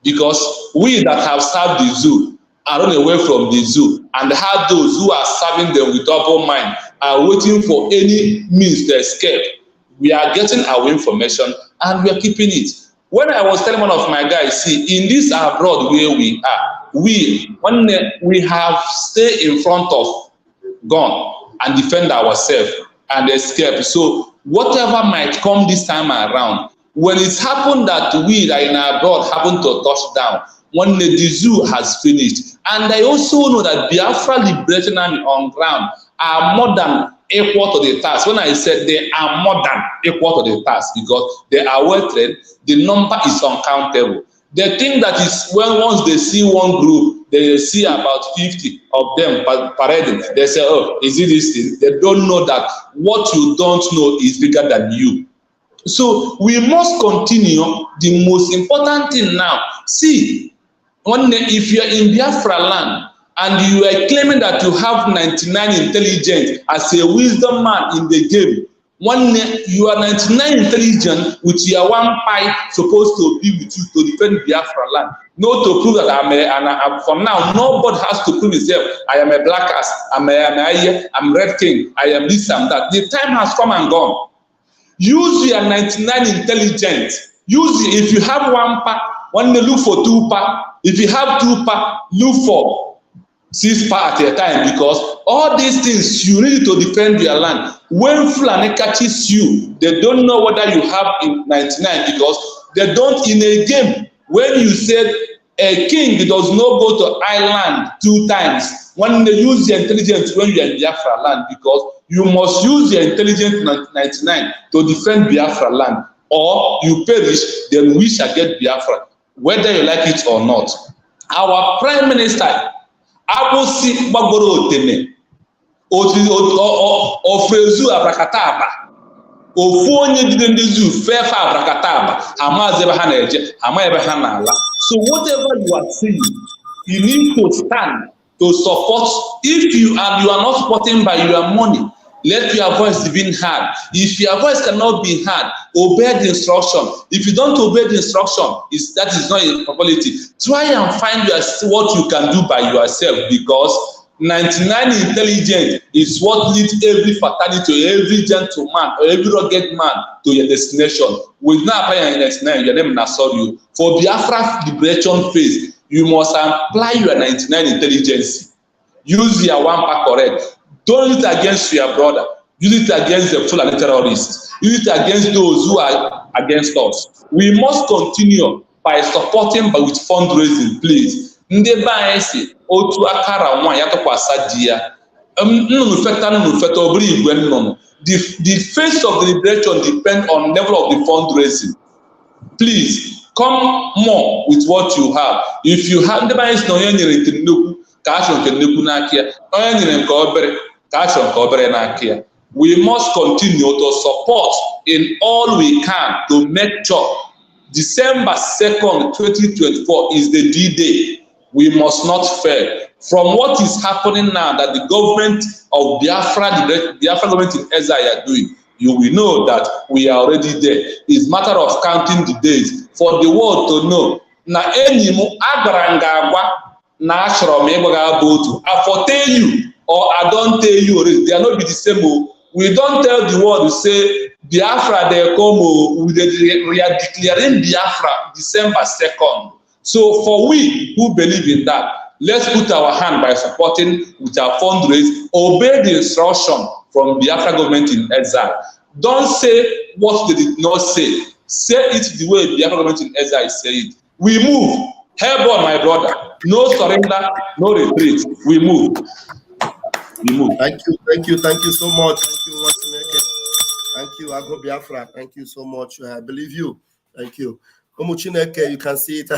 because we that have served the zoo are run away from the zoo and have those who are serving them with open mind are waiting for any means to escape. We are getting our information and we are keeping it. When I was telling one of my guys, see, in this abroad where we are, we have stayed in front of gun and defend ourselves and escape. So whatever might come this time around, when it's happened that we that in abroad happen to touch down, when the zoo has finished, and I also know that Biafra Liberation Army on ground are more than equal to the task. When I said they are more than equal to the task because they are well trained, the number is uncountable. They think that is when once they see one group, they see about 50 of them parading. They say, oh, is it this thing? They don't know that what you don't know is bigger than you. So we must continue. The most important thing now, see, if you are in Biafra land and you are claiming that you have 99 intelligence as a wisdom man in the game, you are 99 intelligent with your one pipe supposed to be with you to defend Biafra land. not to prove that from now, nobody has to prove himself. I am a black ass, I'm Red King, I am this and that. The time has come and gone. Use your 99 intelligence. If you have one look for 2 pa. If you have 2 pa, look for 6 pa at a time, because all these things you need to defend your land. When Fulani catches you, they don't know whether you have in 99, because they don't in a game. When you said a king does not go to island 2 times, when they use your intelligence when you are in Biafra land, because you must use your intelligence 99 to defend Biafra land, or you perish, then we shall get Biafra, whether you like it or not. Our Prime Minister, Abosi Gbagoro Oteme, Ofrezu Abrakataba, ofu onye jide ndị zoo fefa abrakataba amazi ebe ha na-eje ama ebe ha na-ala. So whatever you are saying, you need to stand to support. If you are not supporting by your money, let your voice be heard. If your voice cannot be heard, obey the instruction. If you don't obey the instruction, that is not a probability. Try and find what you can do by yourself, because 99 intelligence is what leads every fraternity, every gentleman, or every rugged man to your destination. With now applying 99, your name is you. For Biafra liberation phase, you must apply your 99 intelligence. Use your 1 pack correct. Don't use it against your brother. Use it against the Fulani terrorists. Use it against those who are against us. We must continue by supporting with fundraising, please. Ndị be anyị si otu akara nwa ya tụkwasa di ya nnụnụ feta obere igwe nnụnụ. The face of the liberation depends on level of the fundraising. Please come more with what you have. If you have ndị be anyị si na onye nyere nke nnukwu ka achọ nke nnukwu n'aka ya, onye nyere nke obere ka achọ nke obere n'aka ya. We must continue to support in all we can to make sure December 2nd, 2024 is the D-Day. We must not fail. From what is happening now that the government of Biafra, the Biafra government in Ezra are doing, you will know that we are already there. It's a matter of counting the days for the world to know. Na enyimu agarangagwa na ashram eboga botu. I tell you or I don't tell you already. They are not be the same. We don't tell the world to say Biafra they come. We are declaring Biafra December 2nd. So for we who believe in that, let's put our hand by supporting with our fundraise, obey the instruction from Biafra government in exile. Don't say what they did not say. Say it the way Biafra government in exile say it. We move. Airborne, my brother. No surrender, no retreat. We move. We move. Thank you so much. Thank you, thank you, Ago Biafra. Thank you so much. I believe you. Thank you. Omuchineke, you can see it.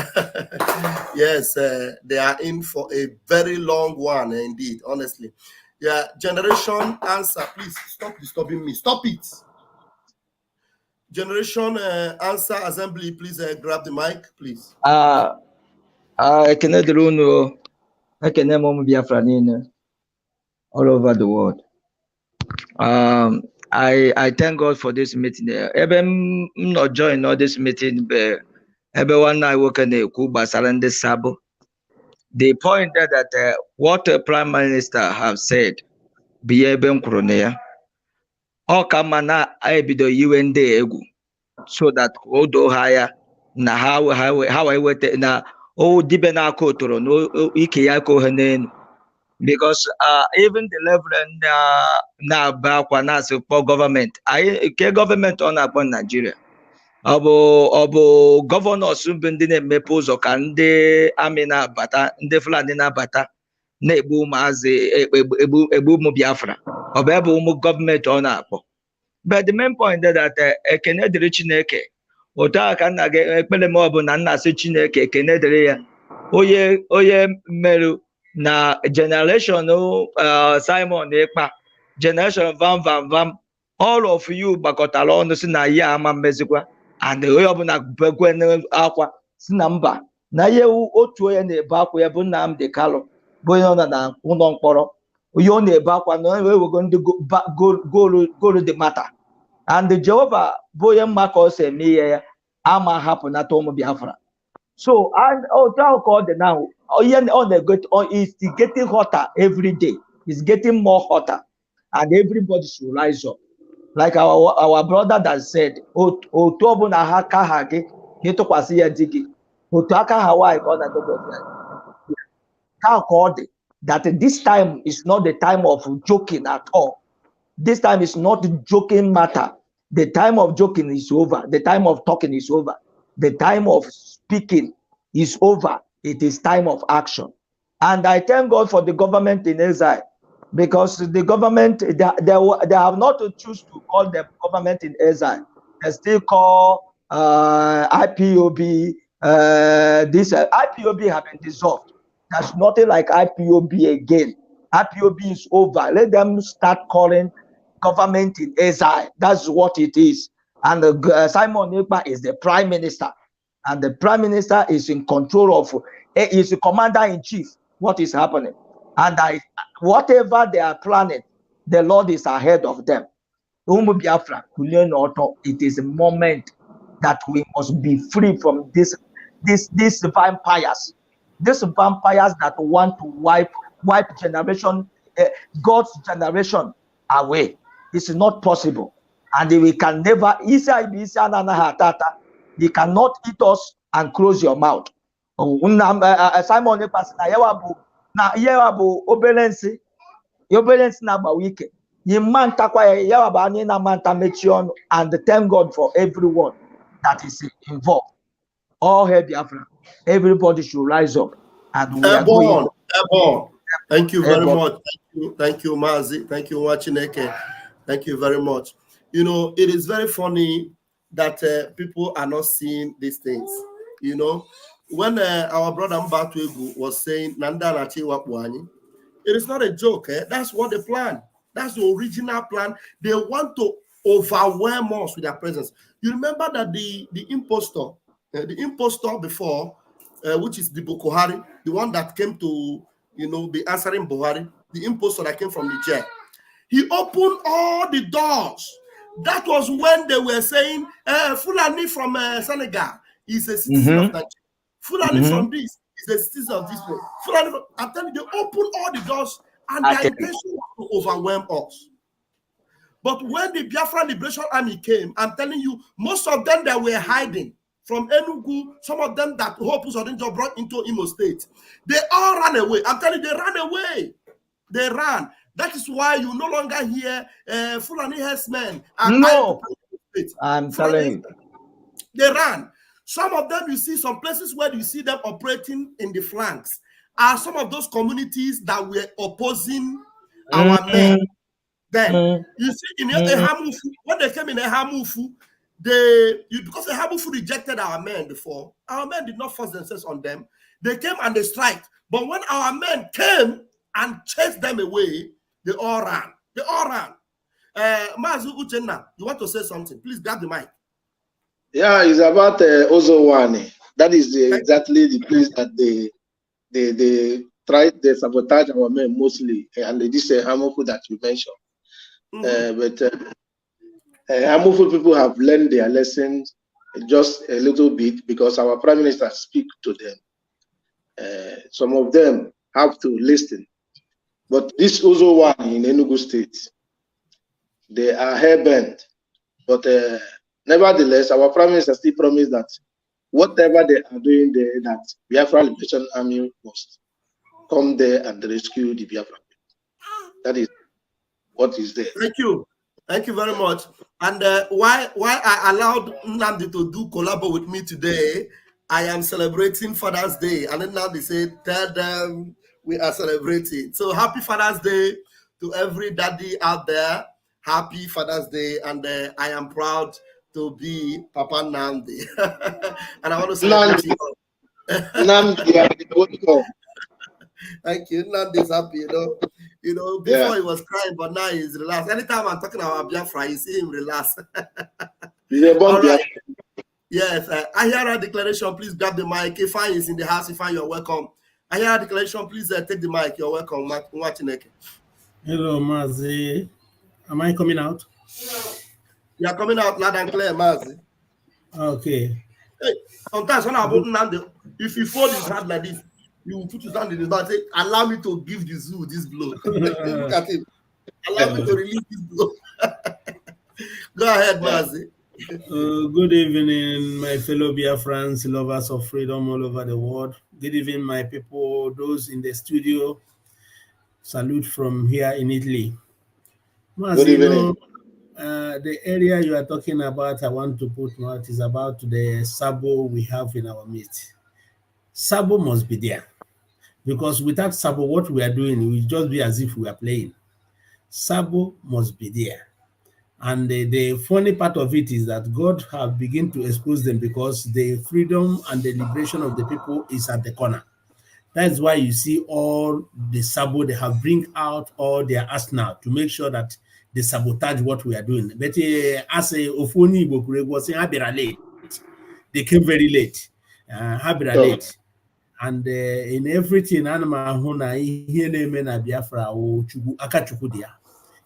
Yes, they are in for a very long one, indeed, honestly. Yeah, generation answer, please stop disturbing me. Stop it. Generation answer assembly, please grab the mic, please. I cannot know. I can name Biafra all over the world. I thank God for this meeting. I'm not joining all this meeting, but everyone I work in the Cuba surrender Sabo. The point that what the Prime Minister have said, be able to all come na I be the UN day so that Odo higher na how I wait na oh dibena kotoro no ikiyako henen. Because even the level now back when I support government, government on upon Nigeria. Obo governors who been in mepos or can de amina bata, de flandina bata, nebu maze ebu Biafra, or bebu government on up. But the main point that a Kennedy Richineke, or can I get a more than Chineke, Kennedy, oye meru. Na generation Simon Ekpa, generation Vam, all of you bakotalon na ya mezikwa and the way of na begwen aqua sinamba na ye otu onye na-ebe akwa ya bụ Nnamdi Kanu bụ onye ọ na ụlọ mkpọrọ onye ọ na-ebe akwa na ewego ndị goal the matter and the Jehovah bụ onye mma ka ọ si eme ihe ya ama hapụ na ụmụ Biafra So, and now, it's getting hotter every day. It's getting more hotter, and everybody should rise up. Like our brother that said, that this time is not the time of joking at all. This time is not joking matter. The time of joking is over. The time of talking is over. The time of speaking is over. It is time of action. And I thank God for the government in exile, because the government, they have not to choose to call the government in exile. They still call IPOB. This IPOB have been dissolved. There's nothing like IPOB again. IPOB is over. Let them start calling government in exile. That's what it is. And Simon Ekpa is the prime minister, and the prime minister is in control of, is the commander in chief. What is happening? And whatever they are planning, the Lord is ahead of them. Biafra, it is a moment that we must be free from these vampires. These vampires that want to wipe generation, God's generation away. It's not possible. And we can never, you cannot eat us and close your mouth. Simon na yewabu obelensi na bawike. And thank God for everyone that is involved. All hail Biafra. Everybody should rise up. And we are going. Thank you very much. Thank you, Mazi. Thank you, Wachineke. Thank you very much. You know, it is very funny that people are not seeing these things. You know, when our brother Mbatuegu was saying Nanda Nachi Wapwani, it is not a joke. That's what they plan. That's the original plan. They want to overwhelm us with their presence. You remember that the impostor before, which is the Boko Haram, the one that came to, you know, be answering Buhari, the impostor that came from Niger. He opened all the doors. That was when they were saying, Fulani from Senegal is a citizen of Nigeria. Fulani from this is a citizen of this place. Fulani from, I'm telling you, they opened all the doors, and their intention was to overwhelm us. But when the Biafra Liberation Army came, I'm telling you, most of them that were hiding from Enugu, some of them that Hope Uzodinjo brought into Imo State, they all ran away. I'm telling you, they ran away. They ran. That is why you no longer hear Fulani herdsmen. No, I'm telling you. They ran. Some of them, you see some places where you see them operating in the flanks are some of those communities that were opposing our men. Then you see in Ehamufu, when they came in Ehamufu, because Ehamufu rejected our men before, our men did not force themselves on them. They came and they striked. But when our men came and chased them away, they all ran. They all ran. Mazu Uchenna, you want to say something? Please grab the mic. Yeah, it's about Ozowani. That is exactly the place that they tried to sabotage our men mostly, and this harmful that you mentioned. But harmful people have learned their lessons just a little bit because our prime minister speak to them. Some of them have to listen. But this Ozowani in Enugu State, they are hell-bent. But nevertheless, our prime minister still promised that whatever they are doing there, that Biafra Liberation Army must come there and rescue the Biafra. That is what is there. Thank you. Thank you very much. And why I allowed Nnamdi to do collabo with me today, I am celebrating Father's Day. And then now they say, tell them we are celebrating. So happy Father's Day to every daddy out there. Happy Father's Day. And I am proud to be Papa Nnamdi. And I want to say Nnamdi, thank you. Nnamdi is happy, you know, before he was crying, but now he's relaxed. Anytime I'm talking about Biafra, you see him relax. All right. Yes, I hear a declaration. Please grab the mic. Ifan is in the house. Ifan, you're welcome. I hear a declaration. Please take the mic. You're welcome. Hello, Mazi. Am I coming out? You're coming out loud and clear, Mazi. Okay. Hey, sometimes when I open Nnamdi, If you fold his hand like this, you will put his hand in his mouth and say, allow me to give the zoo this blow. Look at him. Allow me to release this blow. Go ahead, Mazi. Good evening, my fellow Biafrans, lovers of freedom all over the world. Good evening, my people, those in the studio. Salute from here in Italy. Mazi, Good evening. The area you are talking about, I want to put out is about the Sabo we have in our midst. Sabo must be there, because without Sabo, what we are doing will just be as if we are playing. Sabo must be there. And the funny part of it is that God have begun to expose them, because the freedom and the liberation of the people is at the corner. That's why you see all the Sabo, they have bring out all their arsenal to make sure that they sabotage what we are doing. But as a Ofoni Bokurego was saying, late. They came very late. Late. And in everything,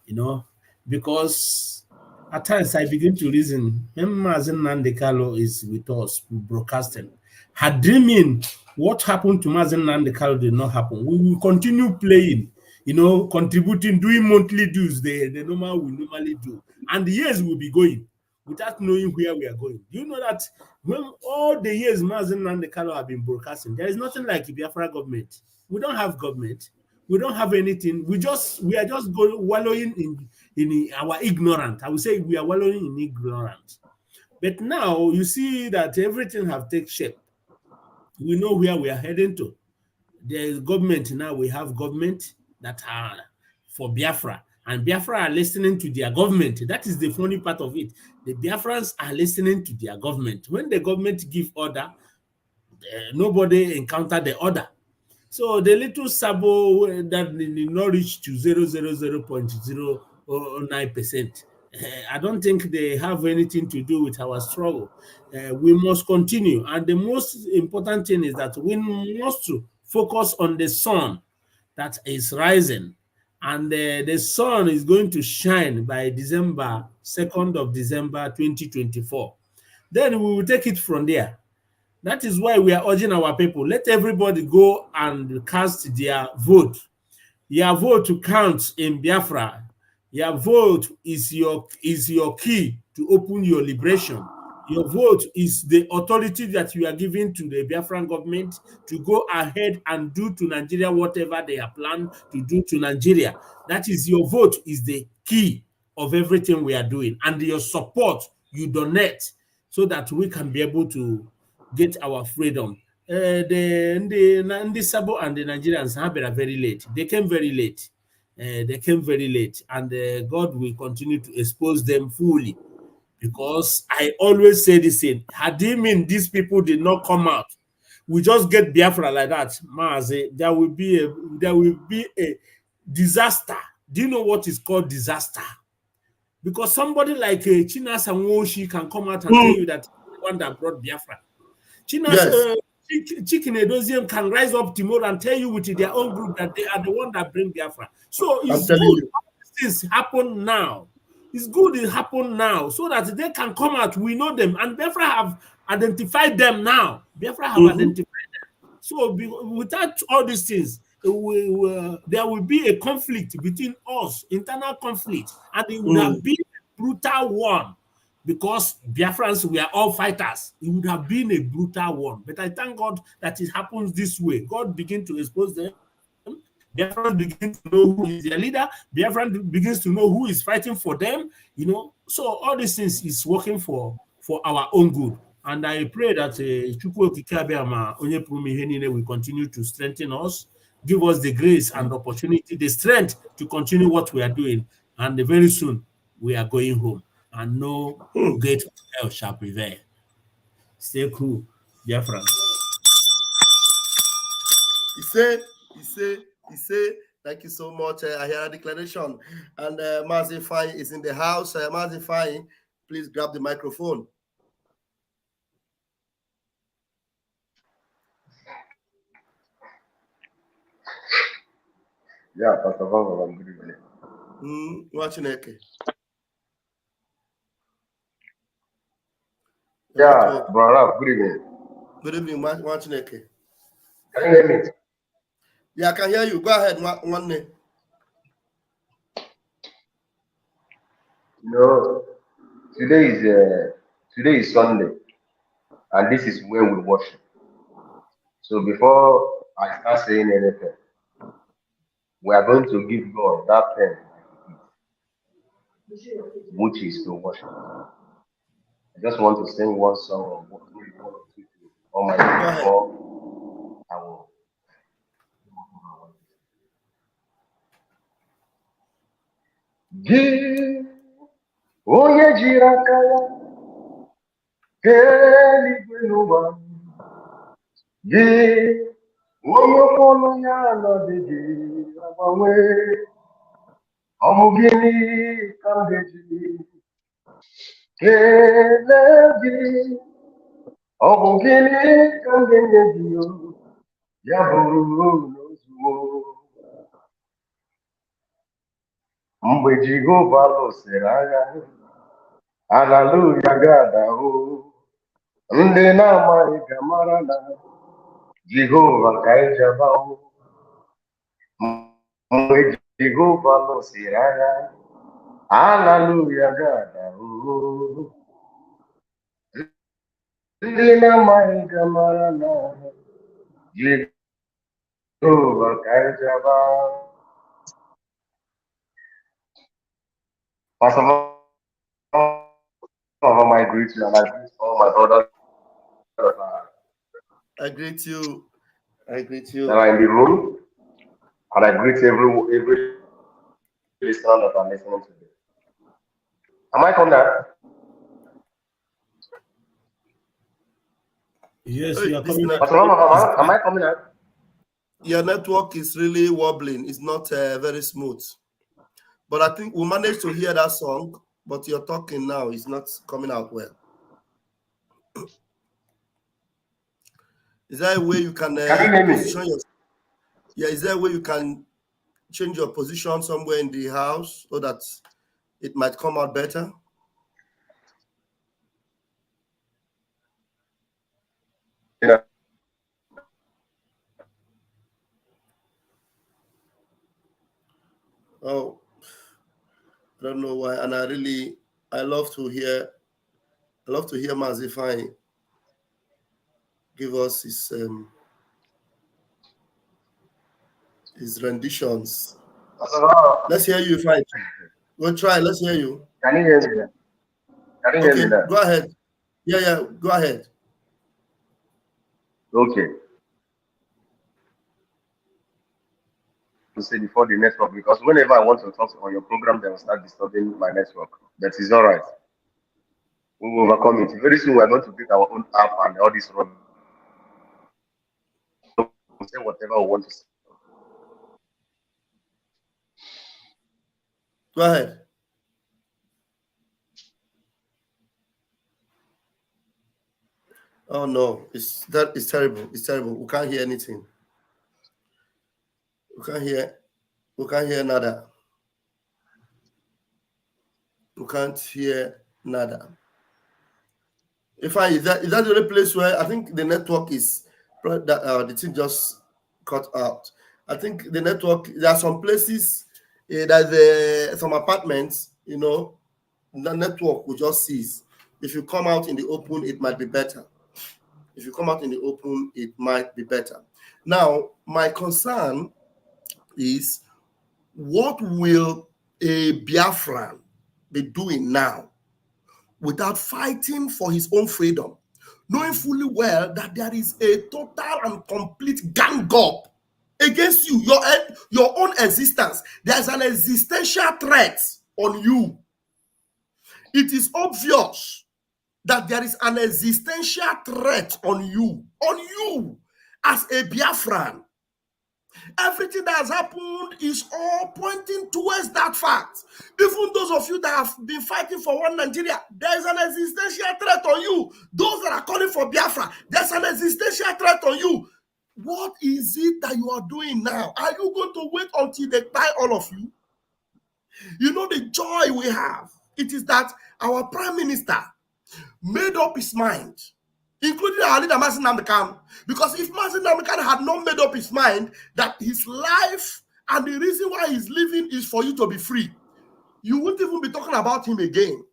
you know, because at times I begin to reason, Mazen Nandekalo is with us, broadcasting. Her dreaming, what happened to Mazen Nandekalo did not happen. We will continue playing, you know, contributing, doing monthly dues, the normal we normally do. And the years will be going without knowing where we are going. Do you know that when all the years Mazen Nandekalo have been broadcasting, there is nothing like the Biafra government. We don't have government. We don't have anything. We are just wallowing in our ignorance. I would say we are wallowing in ignorance. But now you see that everything have taken shape. We know where we are heading to. The government now, we have government that are for Biafra, and Biafra are listening to their government. That is the funny part of it. The Biafrans are listening to their government. When the government give order, nobody encounter the order. So the little Sabo that did not reach to 0.09%, I don't think they have anything to do with our struggle. We must continue. And the most important thing is that we must focus on the sun that is rising. And the sun is going to shine by December, 2nd of December, 2024. Then we will take it from there. That is why we are urging our people, let everybody go and cast their vote. Your vote to count in Biafra. Your vote is your key to open your liberation. Your vote is the authority that you are giving to the Biafran government to go ahead and do to Nigeria whatever they are planned to do to Nigeria. That is, your vote is the key of everything we are doing. And your support, you donate so that we can be able to get our freedom. The Sabo and the Nigerians have been very late. They came very late. And God will continue to expose them fully. Because I always say this thing. Had it mean these people did not come out, we just get Biafra like that, Mazi, there will be a disaster. Do you know what is called disaster? Because somebody like Chinas Nwoshi can come out and tell you that the one that brought Biafra. Chinas Chicken Edosium can rise up tomorrow and tell you with their own group that they are the one that bring Biafra. So it's good things happen now. It's good it happen now so that they can come out. We know them, and Biafra have identified them now. Biafra have identified them. So without all these things, there will be a conflict between us, internal conflict, and it would have been a brutal one. Because Biafrans, we are all fighters. It would have been a brutal one. But I thank God that it happens this way. God begins to expose them. Biafran begins to know who is their leader. Biafran begins to know who is fighting for them. You know, so all these things is working for our own good. And I pray that will continue to strengthen us, give us the grace and opportunity, the strength to continue what we are doing. And very soon we are going home. And no gate of hell shall prevail. Stay cool, dear friends. He said, thank you so much. I hear a declaration. And Mazi Fine is in the house. Mazi Fine, please grab the microphone. Yeah, Pastor Vava, good evening. Watching it. Yeah, brother, good evening. Good evening, Machineke. Can you hear me? Yeah, I can hear you. Go ahead, one name. No, today is Sunday, and this is where we worship. So before I start saying anything, we are going to give God that pen, which is to worship. I just want to sing one song or maybe one or two on my name before I will. Gị onye jiri aka ya kee eluigwe n'ụwa, gị onye okwu ọnụ ya anọdịghị agbanwe, ọ bụ gịnị ka m ga-eji kelee gị, ọ bụ gịnị ka m ga-enye gị ya bụrụ n'ozugbo mgbe Jehova lụsịrị agha, haleluya ga-adahụ, ndị na-amaghị ga-amara na Jehova ka anyị ji abahụ. Mgbe Jehova lụsịrị agha, haleluya ga-adahụ, ndị na-amaghị ga-amara na Jehova ka anyị ji abahụ. Pastor I greet you, and I greet all my brothers. I greet you. I greet you. That are in the room, and I greet every listener that are listening to this. Am I coming out? Yes, you are coming out. Am I coming out? Your network is really wobbling. It's not very smooth. But I think we managed to hear that song, but you're talking now is not coming out well. Is there a way you can position yourself? Yeah, is there a way you can change your position somewhere in the house so that it might come out better? Yeah. Oh, I don't know why, and I love to hear Mazifai give us his renditions. Let's hear you, Ifai. We'll try. Let's hear you. Can you hear me? Can you hear me now? Go ahead. Yeah, go ahead. Okay. To say before the network, because whenever I want to talk on your program, they will start disturbing my network. That is all right. We will overcome it. Very soon we are going to get our own app and all this run. So we'll say whatever we want to say. Go ahead. Oh no, it's terrible. It's terrible. We can't hear anything. We can't hear nada. We can't hear nada. Is that the only place where I think the network is that the thing just cut out? I think the network, there are some places that some apartments, the network will just cease. If you come out in the open, it might be better. If you come out in the open, it might be better. Now, my concern is, what will a Biafran be doing now without fighting for his own freedom, knowing fully well that there is a total and complete gang up against you, your own existence? There's an existential threat on you. It is obvious that there is an existential threat on you as a Biafran. Everything that has happened is all pointing towards that fact. Even those of you that have been fighting for one Nigeria, there is an existential threat on you. Those that are calling for Biafra, there's an existential threat on you. What is it that you are doing now? Are you going to wait until they tie all of you? You know the joy we have. It is that our Prime Minister made up his mind including our leader, Mazi Nnamdi Kanu. Because if Mazi Nnamdi Kanu had not made up his mind that his life and the reason why he's living is for you to be free, you wouldn't even be talking about him again.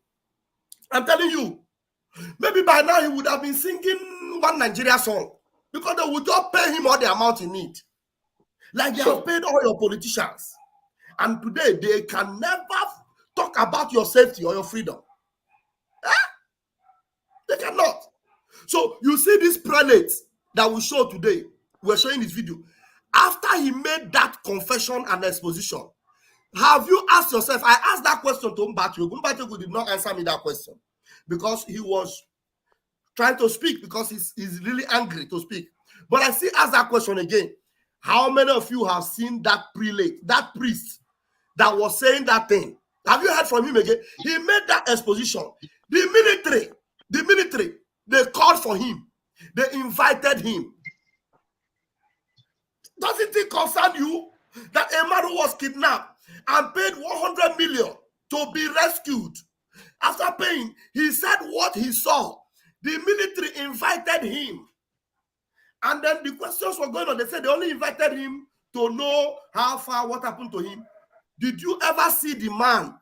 I'm telling you, maybe by now he would have been singing one Nigeria song, because they would just pay him all the amount he needs. Like they have paid all your politicians. And today, they can never talk about your safety or your freedom. They cannot. So you see this prelate that we show today, we're showing this video. After he made that confession and exposition, have you asked yourself, I asked that question to Mbatiogwu. Mbatiogwu did not answer me that question because he was trying to speak because he's really angry to speak. But I still ask that question again. How many of you have seen that prelate, that priest that was saying that thing? Have you heard from him again? He made that exposition. The military, they called for him. They invited him. Doesn't it concern you that a man who was kidnapped and paid 100 million to be rescued? After paying, he said what he saw. The military invited him. And then the questions were going on. They said they only invited him to know how far, what happened to him. Did you ever see the man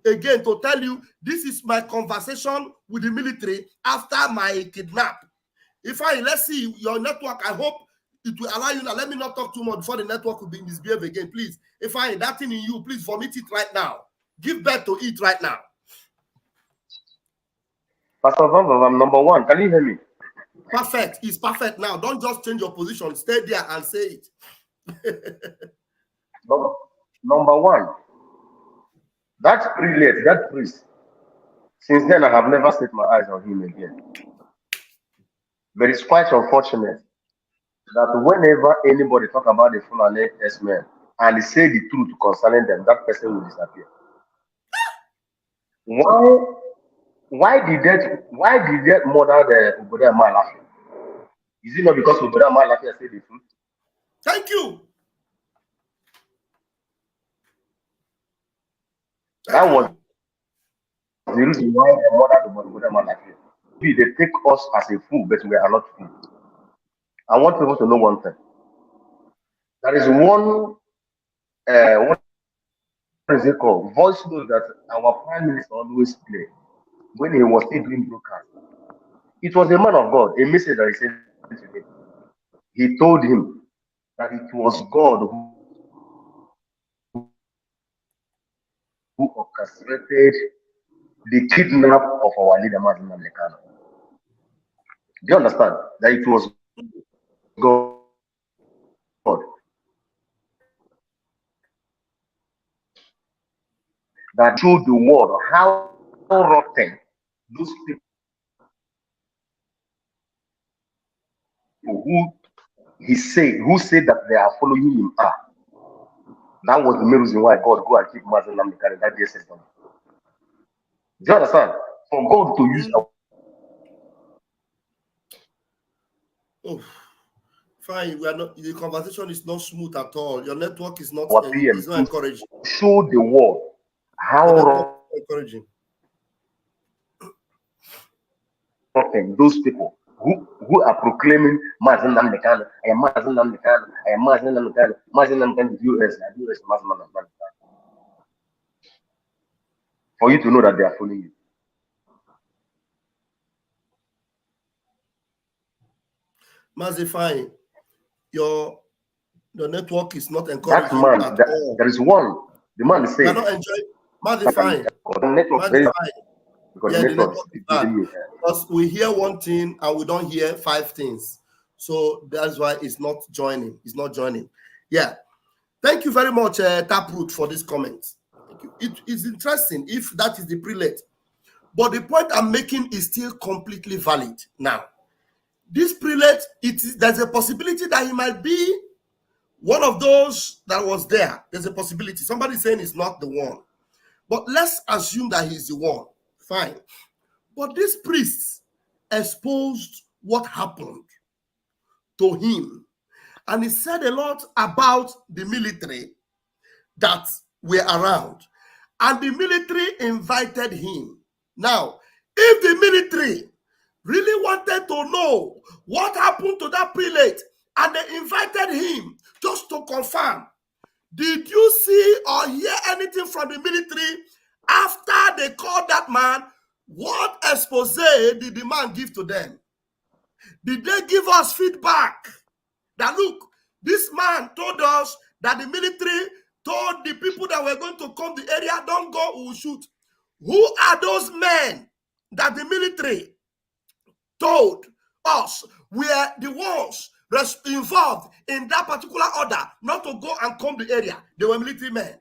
again to tell you, this is my conversation with the military after my kidnap? Let's see your network. I hope it will allow you. Now, let me not talk too much before the network will be misbehaved again. Please, that thing in you, please vomit it right now. Give birth to it right now. Pastor Vamba, I'm number one. Can you hear me? Perfect. It's perfect now. Don't just change your position. Stay there and say it. Number one, that prelate, that priest, since then I have never set my eyes on him again. But it's quite unfortunate that whenever anybody talk about the Fulani S-men and they say the truth concerning them, that person will disappear. Why did that murder the Obodo Malafia? Is it not because Obodo Malafia said the truth? Thank you. That was the reason why they murdered Obodo Malafia. They take us as a fool, but we are not fools. I want people to know one thing. There is one what is it called? Voice note that our Prime Minister always play when he was still doing broadcast. It was a man of God, a message that he said to him. He told him that it was God who orchestrated the kidnap of our leader, Mazi Nnamdi Kanu. Do you understand? That it was God that showed the world how rotten those people who said that they are following him are. That was the main reason why God go and keep Mazi Nnamdi Kanu that DSS done. Do you understand? For God to use fine, we are not. The conversation is not smooth at all. Your network is not. It's not encouraging. Show the world how encouraging. Those people who are proclaiming Mazi Nnamdi Kanu, I am Mazi Nnamdi Kanu, I am Mazi Nnamdi Kanu, Mazi Nnamdi Kanu, US, Mazi Nnamdi Kanu. For you to know that they are following you. Mazi, fine. The network is not encouraging. That man, there is one. The man is saying. You are not enjoying. Mazi, fine. The network Mazi, fine. Because the network is bad. Because we hear one thing and we don't hear 5 things. So that's why it's not joining. It's not joining. Yeah. Thank you very much, Taproot, for this comment. It is interesting if that is the prelate. But the point I'm making is still completely valid now. This prelate, there's a possibility that he might be one of those that was there. There's a possibility. Somebody saying he's not the one. But let's assume that he's the one. Fine. But this priest exposed what happened to him. And he said a lot about the military that were around. And the military invited him. Now, if the military really wanted to know what happened to that prelate, and they invited him just to confirm. Did you see or hear anything from the military after they called that man? What expose did the man give to them? Did they give us feedback that, look, this man told us that the military told the people that were going to come the area, don't go, we'll shoot. Who are those men that the military told us were the ones involved in that particular order not to go and come the area? They were military men.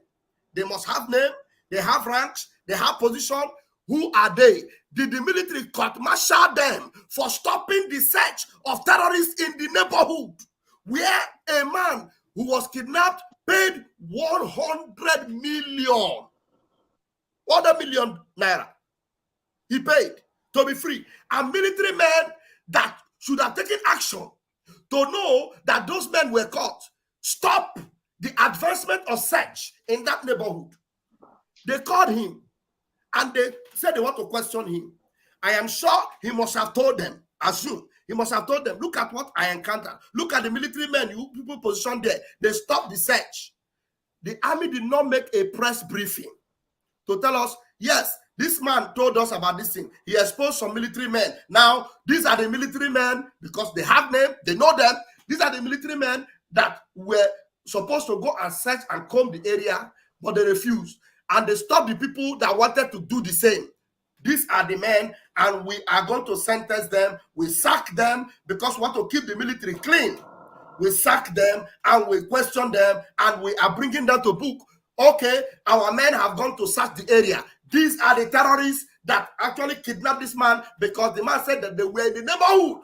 They must have name, they have ranks, they have position. Who are they? Did the military court-martial them for stopping the search of terrorists in the neighborhood where a man who was kidnapped paid 100 million? 100 million naira. He paid to be free. And military men that should have taken action to know that those men were caught, stop the advancement of search in that neighborhood. They called him and they said they want to question him. I am sure he must have told them, assume, he must have told them, look at what I encountered. Look at the military men, you people positioned there. They stopped the search. The army did not make a press briefing to tell us, yes, this man told us about this thing. He exposed some military men. Now, these are the military men, because they have name, they know them. These are the military men that were supposed to go and search and comb the area, but they refused. And they stopped the people that wanted to do the same. These are the men, and we are going to sentence them. We sack them because we want to keep the military clean. We sack them and we question them, and we are bringing them to book. Okay, our men have gone to search the area. These are the terrorists that actually kidnapped this man, because the man said that they were in the neighborhood.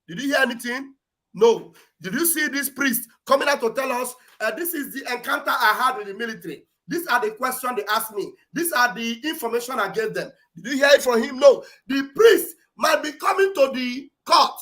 Did you hear anything? No. Did you see this priest coming out to tell us, this is the encounter I had with the military? These are the questions they asked me. These are the information I gave them. Did you hear it from him? No. The priest might be coming to the court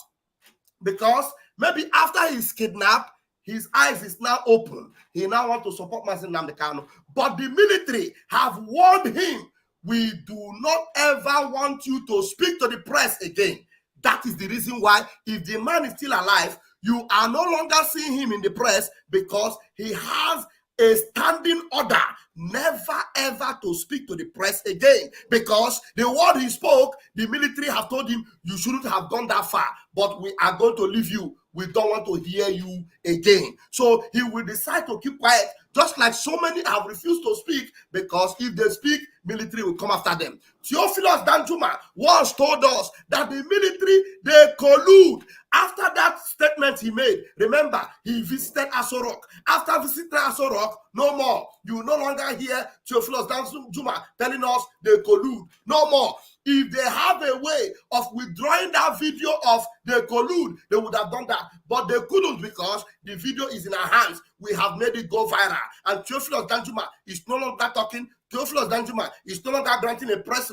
because maybe after he's kidnapped, his eyes is now open. He now wants to support Mazi Nnamdi Kanu. But the military have warned him, we do not ever want you to speak to the press again. That is the reason why, if the man is still alive, you are no longer seeing him in the press, because he has a standing order never ever to speak to the press again, because the word he spoke, the military have told him, you shouldn't have gone that far, but we are going to leave you. We don't want to hear you again. So he will decide to keep quiet, just like so many have refused to speak, because if they speak, military will come after them. Theophilus Danjuma once told us that the military, they collude. After that statement he made, remember, he visited Aso Rock. After visiting Aso Rock, no more. You will no longer hear Theophilus Danjuma telling us they collude. No more. If they have a way of withdrawing that video of they collude, they would have done that. But they couldn't, because the video is in our hands. We have made it go viral. And Theophilus Danjuma is no longer talking. Theophilus Danjuma is no longer granting a press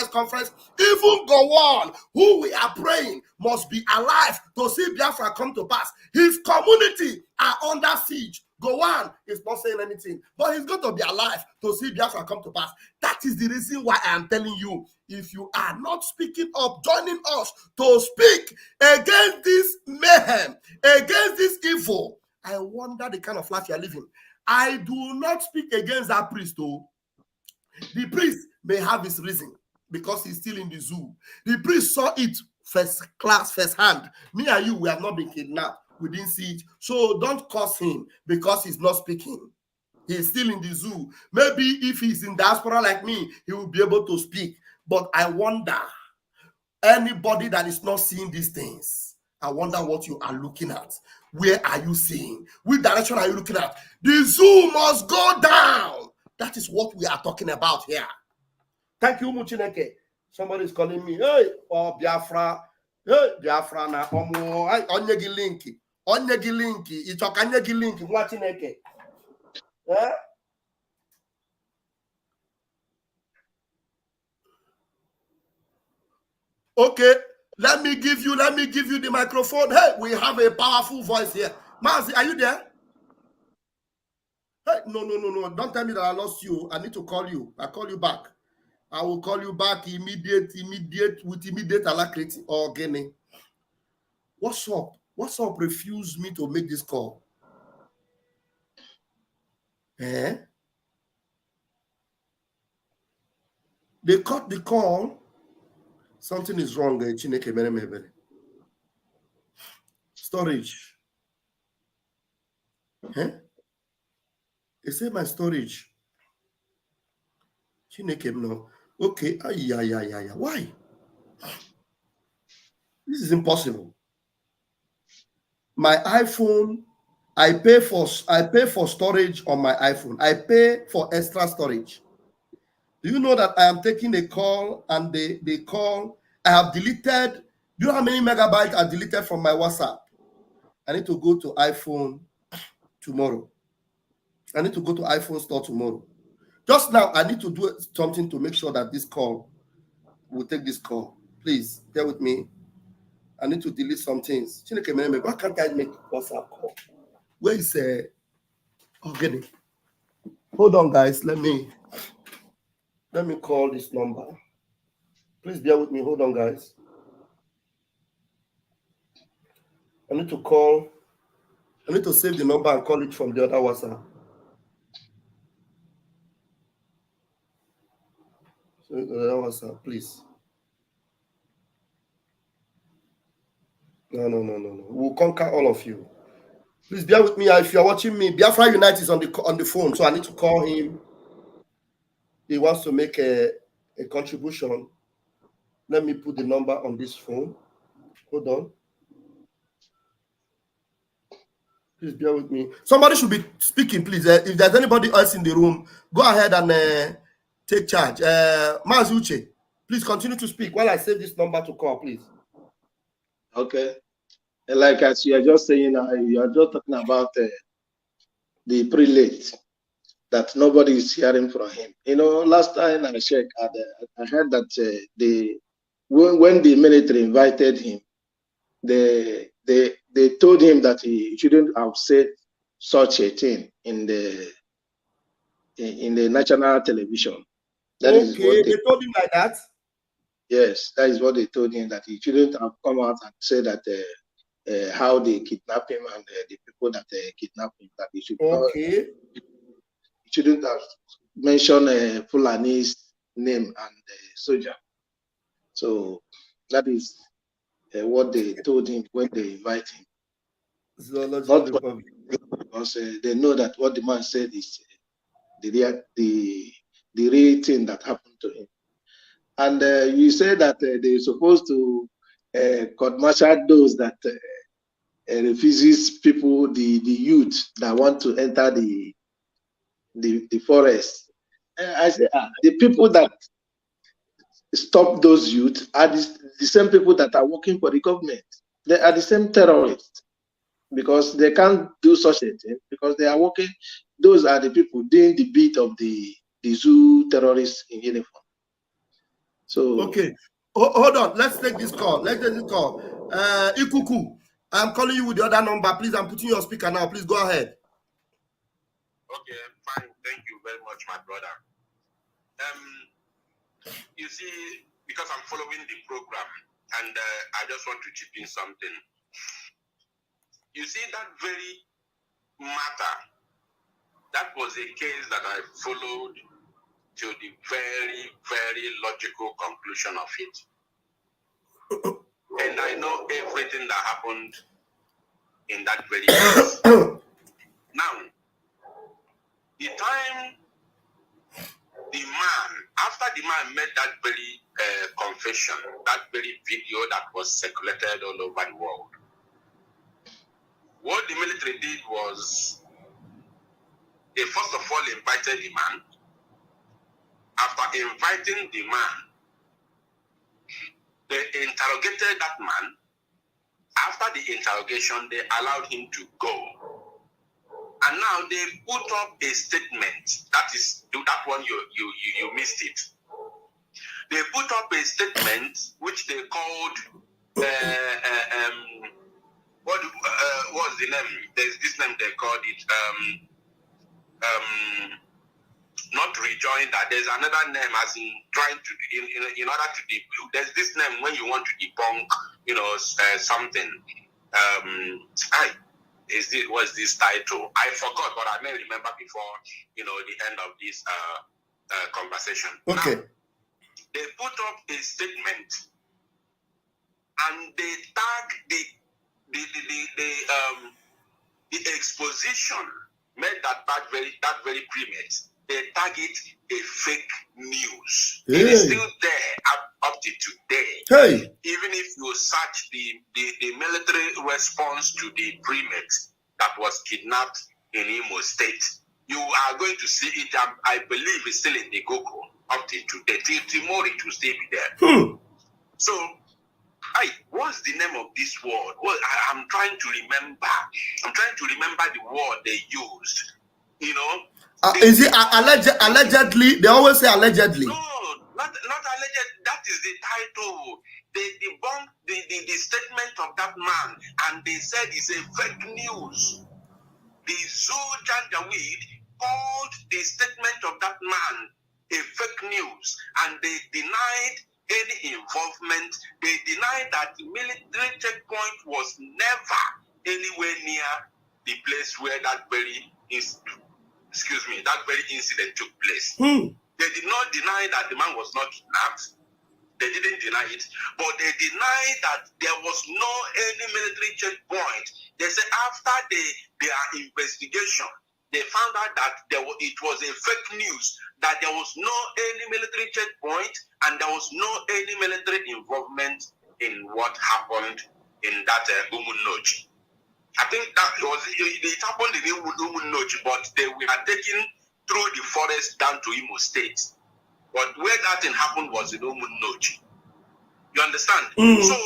conference. Even Gowon, who we are praying must be alive to see Biafra come to pass. His community are under siege. Gowon is not saying anything, but he's going to be alive to see Biafra come to pass. That is the reason why I am telling you, if you are not speaking up, joining us to speak against this mayhem, against this evil, I wonder the kind of life you are living. I do not speak against that priest, though. The priest may have his reason, because he's still in the zoo. The priest saw it first class, first hand. Me and you, we have not been kidnapped. We didn't see it. So don't curse him because he's not speaking. He's still in the zoo. Maybe if he's in diaspora like me, he will be able to speak. But I wonder, anybody that is not seeing these things, I wonder what you are looking at. Where are you seeing? Which direction are you looking at? The zoo must go down. That is what we are talking about here. Thank you, Muchineke. Somebody is calling me. Hey, oh, Biafra. Hey, Biafra na omo. Onyegi linki. Onyegi linki. Ichokanyegi linki. Muchineke. Eh? Okay, let me give you the microphone. Hey, we have a powerful voice here. Mazi, are you there? Hey, no. Don't tell me that I lost you. I need to call you. I'll call you back. I will call you back immediate with immediate alacrity or Guinea. What's up? What's up? Refuse me to make this call. Eh? They cut the call. Something is wrong. Storage. Eh? They say my storage. No. Okay. Why? This is impossible. My iPhone, I pay for storage on my iPhone. I pay for extra storage. Do you know that I am taking a call and they call? I have deleted. Do you know how many megabytes I deleted from my WhatsApp? I need to go to iPhone tomorrow. I need to go to iPhone store tomorrow. Just now, I need to do something to make sure that this call will take this call. Please, bear with me. I need to delete some things. Why can't I make WhatsApp call? Where is organic? Hold on, guys. Let me call this number. Please bear with me. Hold on, guys. I need to call. I need to save the number and call it from the other WhatsApp. So the other WhatsApp, please. No. We'll conquer all of you. Please bear with me. If you're watching me, Biafra Unite is on the phone, so I need to call him. He wants to make a contribution. Let me put the number on this phone. Hold on. Please bear with me. Somebody should be speaking, please. If there's anybody else in the room, go ahead and take charge. Mazuche, please continue to speak while I save this number to call, please. Okay. Like as you are just saying, you are just talking about the prelate, that nobody is hearing from him. You know, last time I checked, I heard that when the military invited him, they told him that he shouldn't have said such a thing in the national television. That is what they told him like that? Yes, that is what they told him, that he shouldn't have come out and said that how they kidnapped him and the people that kidnapped him, that he should not, he shouldn't have mentioned Fulani's name and soldier. So that is what they told him when they invited him. Not because they know that what the man said is the real thing that happened to him. And you say that they're supposed to court-martial those that refuses people, the youth that want to enter the forest. I say, the people that stop those youth are the same people that are working for the government. They are the same terrorists, because they can't do such a thing, because they are working. Those are the people doing the beat of the zoo terrorists in uniform. So okay, hold on. Let's take this call. Ikuku, I'm calling you with the other number. Please, I'm putting your speaker now. Please go ahead. Okay, fine. Thank you very much, my brother. You see, because I'm following the program, and I just want to chip in something. You see, that very matter, that was a case that I followed to the very, very logical conclusion of it. And I know everything that happened in that very case. Now, the time after the man made that very confession, that very video that was circulated all over the world, what the military did was, they first of all invited the man. After inviting the man, they interrogated that man. After the interrogation, they allowed him to go. And now they put up a statement. That is that one you missed it. They put up a statement which they called what was the name? There's this name they called it. not rejoin that. There's another name as in trying to, in order to debunk. There's this name when you want to debunk, something. What's this title? I forgot, but I may remember before, the end of this conversation. Okay. Now, they put up a statement and they tag the exposition made that very primate. They tag it a fake news. Hey. It is still there up to today. Hey. Even if you search the military response to the primate that was kidnapped in Imo State, you are going to see it. I believe it's still in the Google up to today. Till tomorrow it will still be there. So, what's the name of this word? Well, I'm trying to remember. I'm trying to remember the word they used. Is it allegedly? They always say allegedly. No, not alleged. That is the title. They debunked the statement of that man, and they said it's a fake news. The Zoo Janjaweed called the statement of that man a fake news, and they denied any involvement. They denied that the military checkpoint was never anywhere near the place where that very incident took place. They did not deny that the man was not kidnapped. They didn't deny it, but they denied that there was no any military checkpoint. They said after their investigation, they found out that it was a fake news, that there was no any military checkpoint and there was no any military involvement in what happened in that Umunnoji. I think that it happened in Umunnoji, but they were taken through the forest down to Imo State. But where that thing happened was in Umunnoji. You understand? So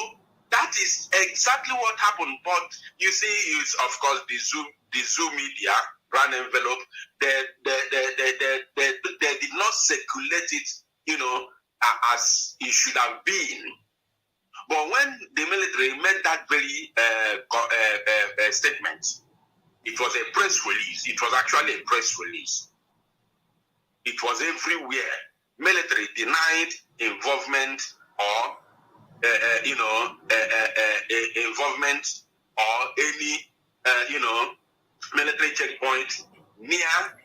that is exactly what happened. But you see, it's of course the Zoo media brand envelope. They did not circulate it, as it should have been. But when the military made that very statement, it was a press release. It was actually a press release. It was everywhere. Military denied involvement or involvement or any military checkpoint near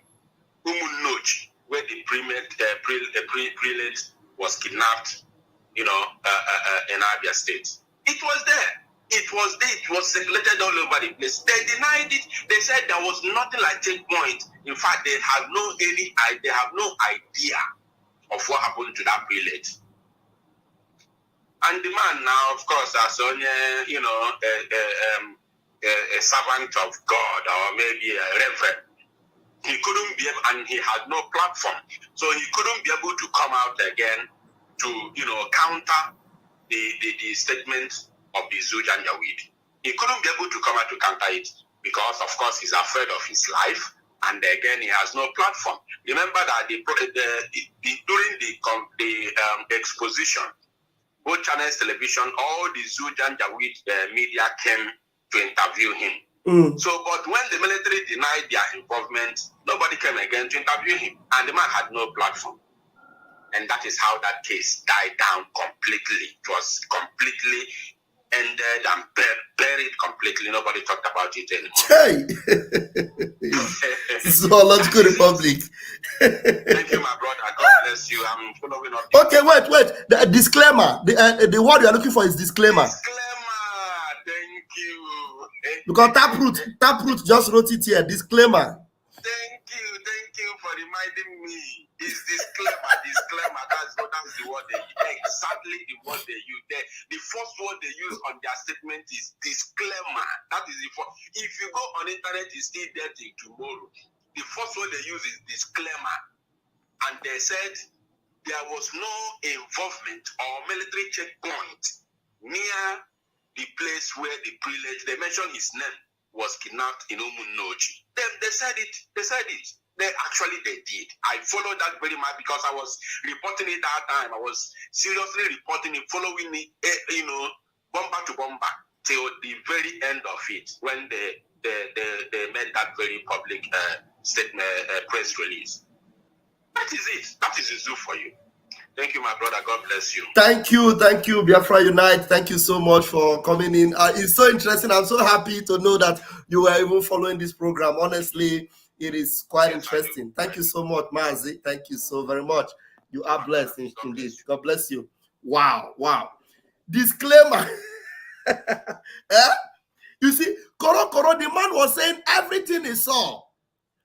Umunnoji, where the prelate was kidnapped, in Abia State. It was there. It was there. It was circulated all over the place. They denied it. They said there was nothing like checkpoint. In fact, they have no idea of what happened to that prelate. And the man now, of course, as only a servant of God or maybe a reverend, he couldn't be able, and he had no platform, so he couldn't be able to come out again to counter the statement of the Zoo Janjaweed. He couldn't be able to come out to counter it because, of course, he's afraid of his life, and again, he has no platform. Remember that during the exposition, both channels television, all the Zoo Janjaweed media came to interview him. So, but when the military denied their involvement, nobody came again to interview him, and the man had no platform. And that is how that case died down completely. It was completely ended and buried completely. Nobody talked about it anymore. Hey! Zoological Republic. Thank you, my brother. God bless you. I'm following up. Okay, wait. The disclaimer. The word you are looking for is disclaimer. Thank you. Because Taproot just wrote it here. Disclaimer. Thank you for reminding me. It's disclaimer. That's the word they use. Exactly the word they use. The first word they use on their statement is disclaimer. That is the first. If you go on internet, it's still there till tomorrow. The first word they use is disclaimer. And they said there was no involvement or military checkpoint near the place where the prelate, they mentioned his name, was kidnapped in Umunnoji. They said it. They did. I followed that very much because I was reporting it that time. I was seriously reporting it, following it, bomber to bomber till the very end of it when they made that very public statement, press release. That is it. That is a zoo for you. Thank you, my brother. God bless you. Thank you, Biafra Unite. Thank you so much for coming in. It's so interesting. I'm so happy to know that you were even following this program. Honestly, it is quite interesting. Thank you so much, Mazi. Thank you so very much. You are blessed indeed. God bless you. Wow. Disclaimer. You see, Koro, the man was saying everything is so.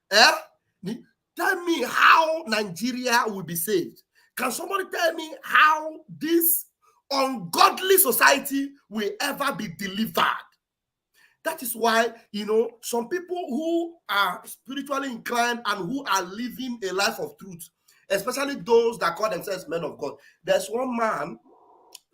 Tell me how Nigeria will be saved. Can somebody tell me how this ungodly society will ever be delivered? That is why, some people who are spiritually inclined and who are living a life of truth, especially those that call themselves men of God. There's one man,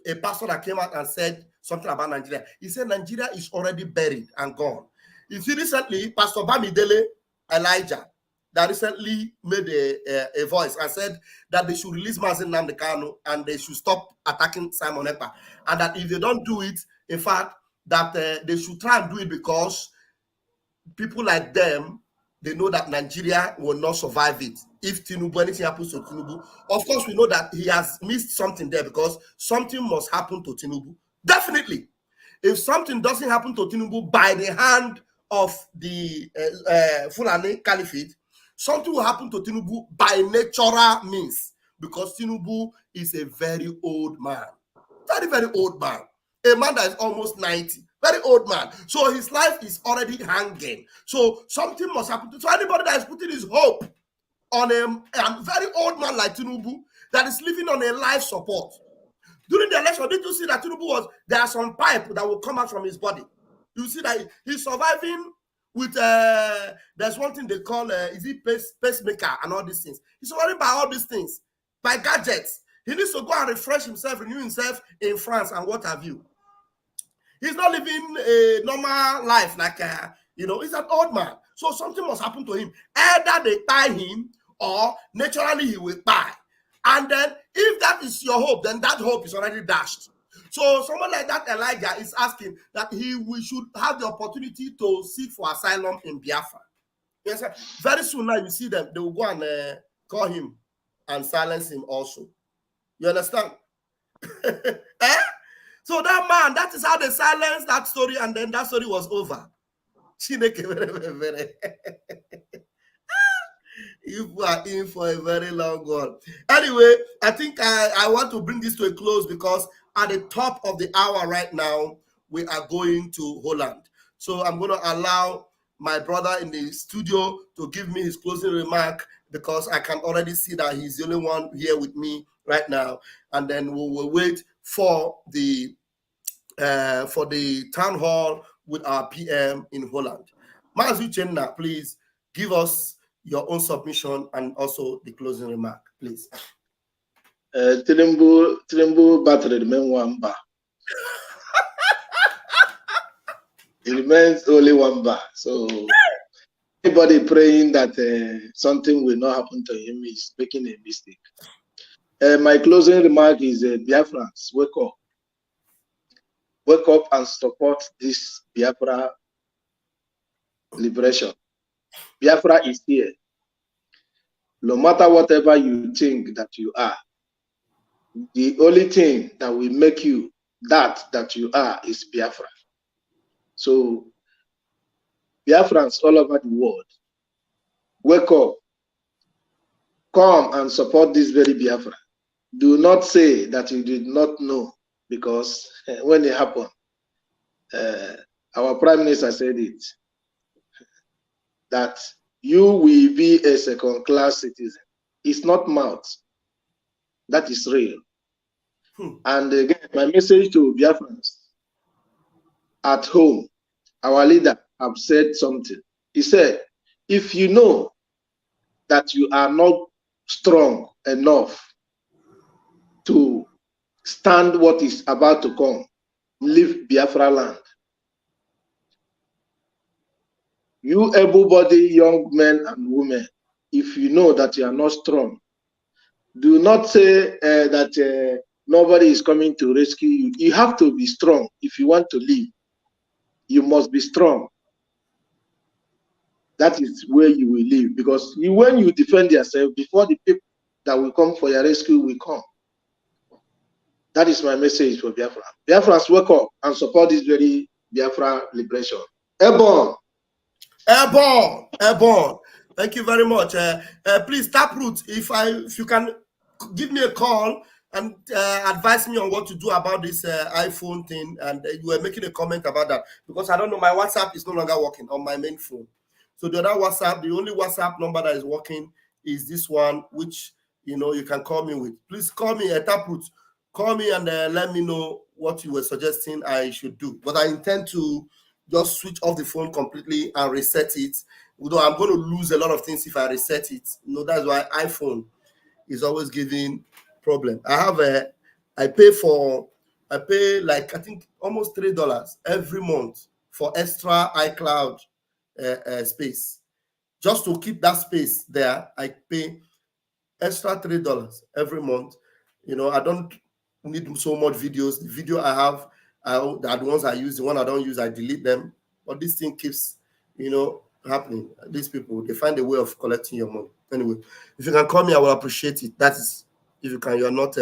a pastor, that came out and said something about Nigeria. He said Nigeria is already buried and gone. You see, recently, Pastor Bamidele Elijah, that recently made a voice and said that they should release Mazi Nnamdi Kanu and they should stop attacking Simon Ekpa. And that if they don't do it, in fact, that they should try and do it because people like them, they know that Nigeria will not survive it. If Tinubu, anything happens to Tinubu, of course, we know that he has missed something there because something must happen to Tinubu. Definitely. If something doesn't happen to Tinubu by the hand of the Fulani Caliphate, something will happen to Tinubu by natural means because Tinubu is a very old man. Very, very old man. A man that is almost 90. Very old man. So his life is already hanging. So something must happen to. So anybody that is putting his hope on a very old man like Tinubu that is living on a life support. During the election, did you see that Tinubu there are some pipe that will come out from his body? You see that he's surviving with, there's one thing they call, is it pacemaker and all these things. He's surviving by all these things, by gadgets. He needs to go and refresh himself, renew himself in France and what have you. He's not living a normal life like, he's an old man. So something must happen to him. Either they tie him or naturally he will die. And then if that is your hope, then that hope is already dashed. So someone like that, Elijah, is asking that we should have the opportunity to seek for asylum in Biafra. Yes, sir. Very soon now you see them, they will go and call him and silence him also. You understand? So that man, that is how they silenced that story, and then that story was over. You are in for a very long one. Anyway, I think I want to bring this to a close because at the top of the hour right now, we are going to Holland. So I'm going to allow my brother in the studio to give me his closing remark because I can already see that he's the only one here with me right now. And then we will wait for the town hall with our PM in Holland. Mazi Chenna, please give us your own submission and also the closing remark, please. Tinubu battery remain one bar. It remains only one bar. So anybody praying that something will not happen to him is making a mistake. My closing remark is Biafrans, wake up. Wake up and support this Biafra liberation. Biafra is here. No matter whatever you think that you are, the only thing that will make you that you are is Biafra. So, Biafrans all over the world, wake up. Come and support this very Biafra. Do not say that you did not know, because when it happened, our Prime Minister said it, that you will be a second-class citizen. It's not mouth. That is real. And again, my message to Biafrans at home, our leader have said something. He said, if you know that you are not strong enough to stand what is about to come, leave Biafra land. You able-bodied young men and women, if you know that you are not strong, do not say that nobody is coming to rescue you. You have to be strong if you want to live. You must be strong. That is where you will live, because when you defend yourself before the people, that will come for your rescue will come. That is my message for Biafra. Biafrans, wake up and support this very Biafra liberation. Airborne. Airborne. Airborne. Thank you very much. Please, Taproot, if you can give me a call and advise me on what to do about this iPhone thing. And you were making a comment about that because I don't know, my WhatsApp is no longer working on my main phone. So the other WhatsApp, the only WhatsApp number that is working is this one, which you can call me with. Please call me at Taproot. Call me and let me know what you were suggesting I should do. But I intend to just switch off the phone completely and reset it. Although I'm going to lose a lot of things if I reset it. That's why iPhone is always giving problem. I pay like I think almost $3 every month for extra iCloud space. Just to keep that space there, I pay extra $3 every month. I don't need so much videos. The video I have, the ones I use, the one I don't use, I delete them. But this thing keeps, happening. These people, they find a way of collecting your money. Anyway, if you can call me, I will appreciate it. That is, if you can, you're not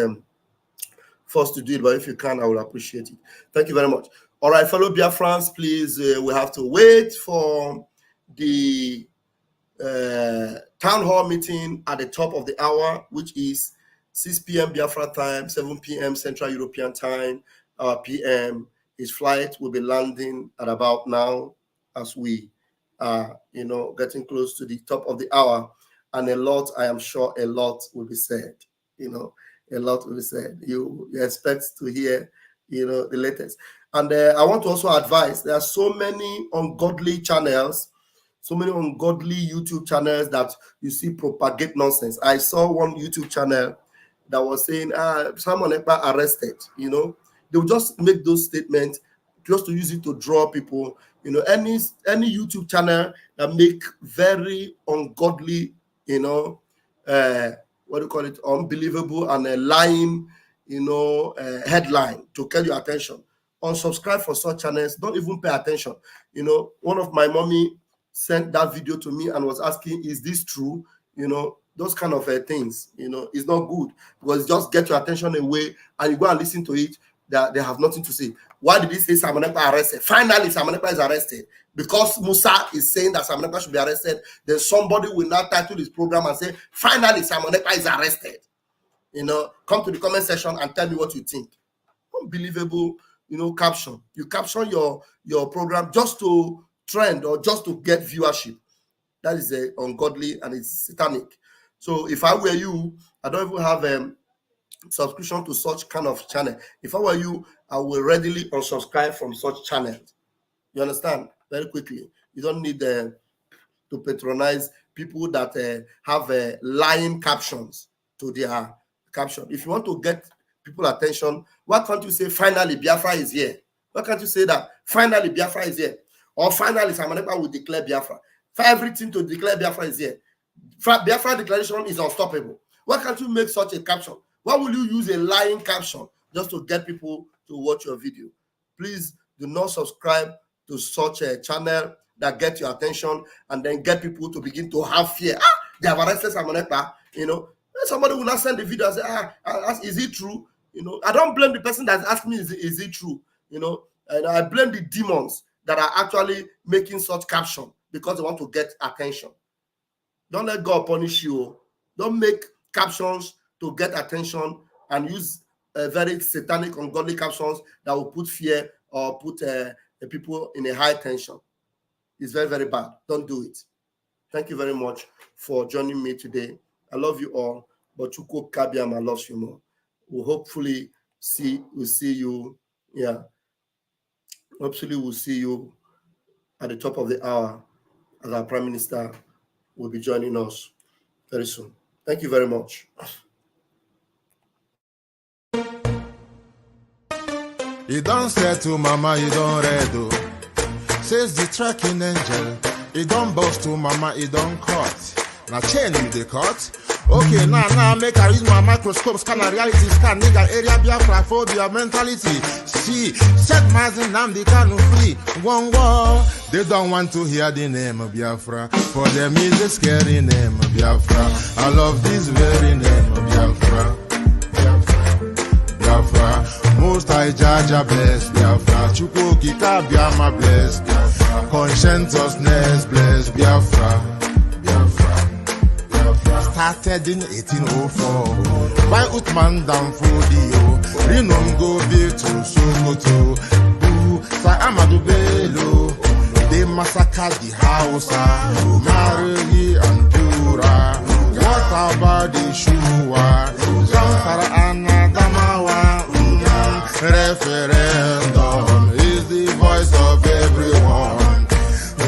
forced to do it, but if you can, I will appreciate it. Thank you very much. All right, fellow Biafrans, please, we have to wait for the town hall meeting at the top of the hour, which is 6 p.m. Biafra time, 7 p.m. Central European time, PM. His flight will be landing at about now as we are, getting close to the top of the hour. And I am sure a lot will be said, a lot will be said. You expect to hear, the latest. And I want to also advise, there are so many ungodly channels, so many ungodly YouTube channels that you see propagate nonsense. I saw one YouTube channel that was saying, Simon Ekpa arrested, they will just make those statements just to use it to draw people. Any YouTube channel that make very ungodly, unbelievable and a lying, headline to get your attention. Unsubscribe for such channels. Don't even pay attention. One of my mommy sent that video to me and was asking, is this true? Those kind of things, it's not good because just get your attention away and you go and listen to it, that they have nothing to say. Why did he say Simon Ekpa arrested? Finally, Simon Ekpa is arrested. Because Musa is saying that Simon Ekpa should be arrested, then somebody will now title his program and say, finally, Simon Ekpa is arrested. Come to the comment section and tell me what you think. Unbelievable, caption. You caption your program just to trend or just to get viewership. That is ungodly and it's satanic. So if I were you, I don't even have subscription to such kind of channel. If I were you, I will readily unsubscribe from such channels. You understand? Very quickly. You don't need to patronize people that have lying captions to their caption. If you want to get people attention, why can't you say, finally, Biafra is here? Why can't you say that? Finally, Biafra is here. Or finally, Simon Ekpa will declare Biafra. For everything to declare Biafra is here. Biafra declaration is unstoppable. Why can't you make such a caption? Why will you use a lying caption just to get people to watch your video? Please do not subscribe to such a channel that get your attention and then get people to begin to have fear. They have arrested Simon Ekpa. Somebody will not send the video and say, is it true? I don't blame the person that's asking me, is it true? And I blame the demons that are actually making such caption because they want to get attention. Don't let God punish you. Don't make captions to get attention and use very satanic, ungodly captions that will put fear or put the people in a high tension. It's very, very bad. Don't do it. Thank you very much for joining me today. I love you all, but Chuko Kabiama loves you more. We'll hopefully see you. Yeah. Hopefully we'll see you at the top of the hour as our Prime Minister will be joining us very soon. Thank you very much. You don't say to mama, you don't read. Says the tracking angel. You don't boast to mama, you don't cut. Now chain with the cut. Okay, now make I use my microscope, scan a reality, scan nigga area Biafra phobia mentality. See, set Mazin Namdi Kanu free. One war. They don't want to hear the name of Biafra. For them is a scary name of Biafra. I love this very name of Biafra. Biafra. Most I Jaja bless Biafra. Chukwuki Kabiama bless Biafra. Conscientiousness bless Biafra. Started in 1804 by Uthman Danfodio. Rinom go be to Sokoto. Sa Amadou Bello. They massacred the Hausa, Marigi and Pura. What about the Shua? Zamfara and Adamawa. Referendum is the voice of everyone.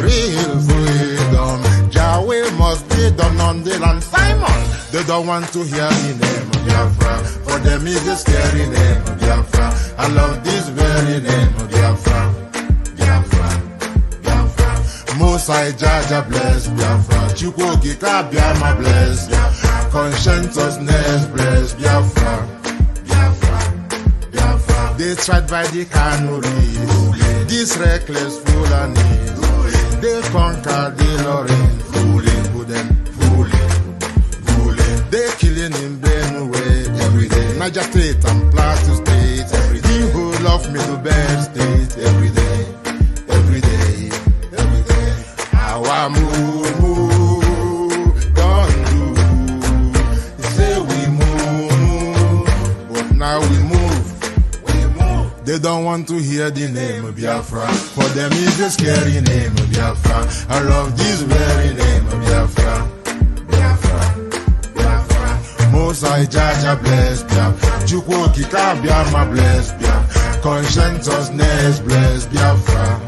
Real freedom. Yahweh must be done on the land. Simon, they don't want to hear the name of Biafra. For them is a scary name of Biafra. I love this very name of Biafra. Most I Jaja bless Biafra. Chukwuki Kabiama bless Biafra. Conscientiousness bless Biafra. They tried by the canories. This reckless Fulani. They conquered the Lorraine. Fooling. They killing in Benue every day. Niger State and Plateau State every day. The whole of Middle Belt State every day. Our move, don't do. Say we move, but now we move. They don't want to hear the name of Biafra. For them is a scary name of Biafra. I love this very name of Biafra. Most I Jaja bless Biafra. Chukwuki Kabiama bless Biafra. Conscientiousness bless Biafra.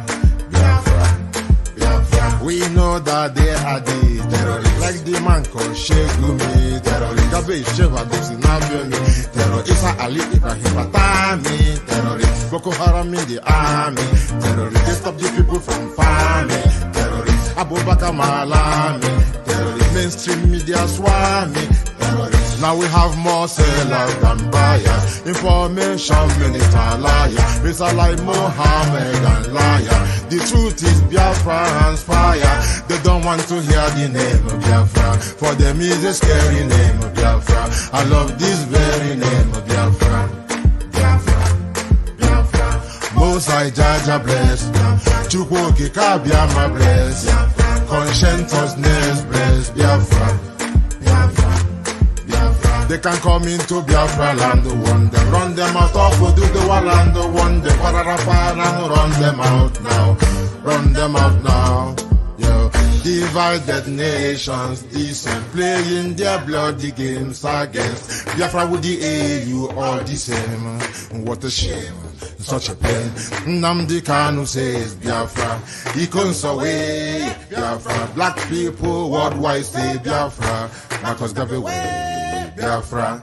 We know that they are the terrorists. Like the man called Shegumi, terrorist. Gabe Sheva Dexinabioni, terrorist. Isa Ali Ibrahim Batami, terrorist. Boko Haram in the army, terrorist. They stop the people from farming, terrorist. Abubakar Malami, terrorist. Mainstream media swami, terrorist. Now we have more sellers than buyers. Information minister liar. It's a like Mohammed and liar. The truth is Biafra hands fire. They don't want to hear the name of Biafra. For them is a scary name of Biafra. I love this very name of Biafra. Most I Jaja bless. Chukwuki Kabiama bless. Conscientiousness bless Biafra. They can come into Biafra land, one them run them out of do the land, one them and run them out now. Yo, divided nations, decent, playing their bloody games against Biafra with the AU all the same. What a shame, such a pain. Nnamdi Kanu says Biafra, he comes away Biafra. Black people worldwide say Biafra, Marcus Garvey way. Biafra.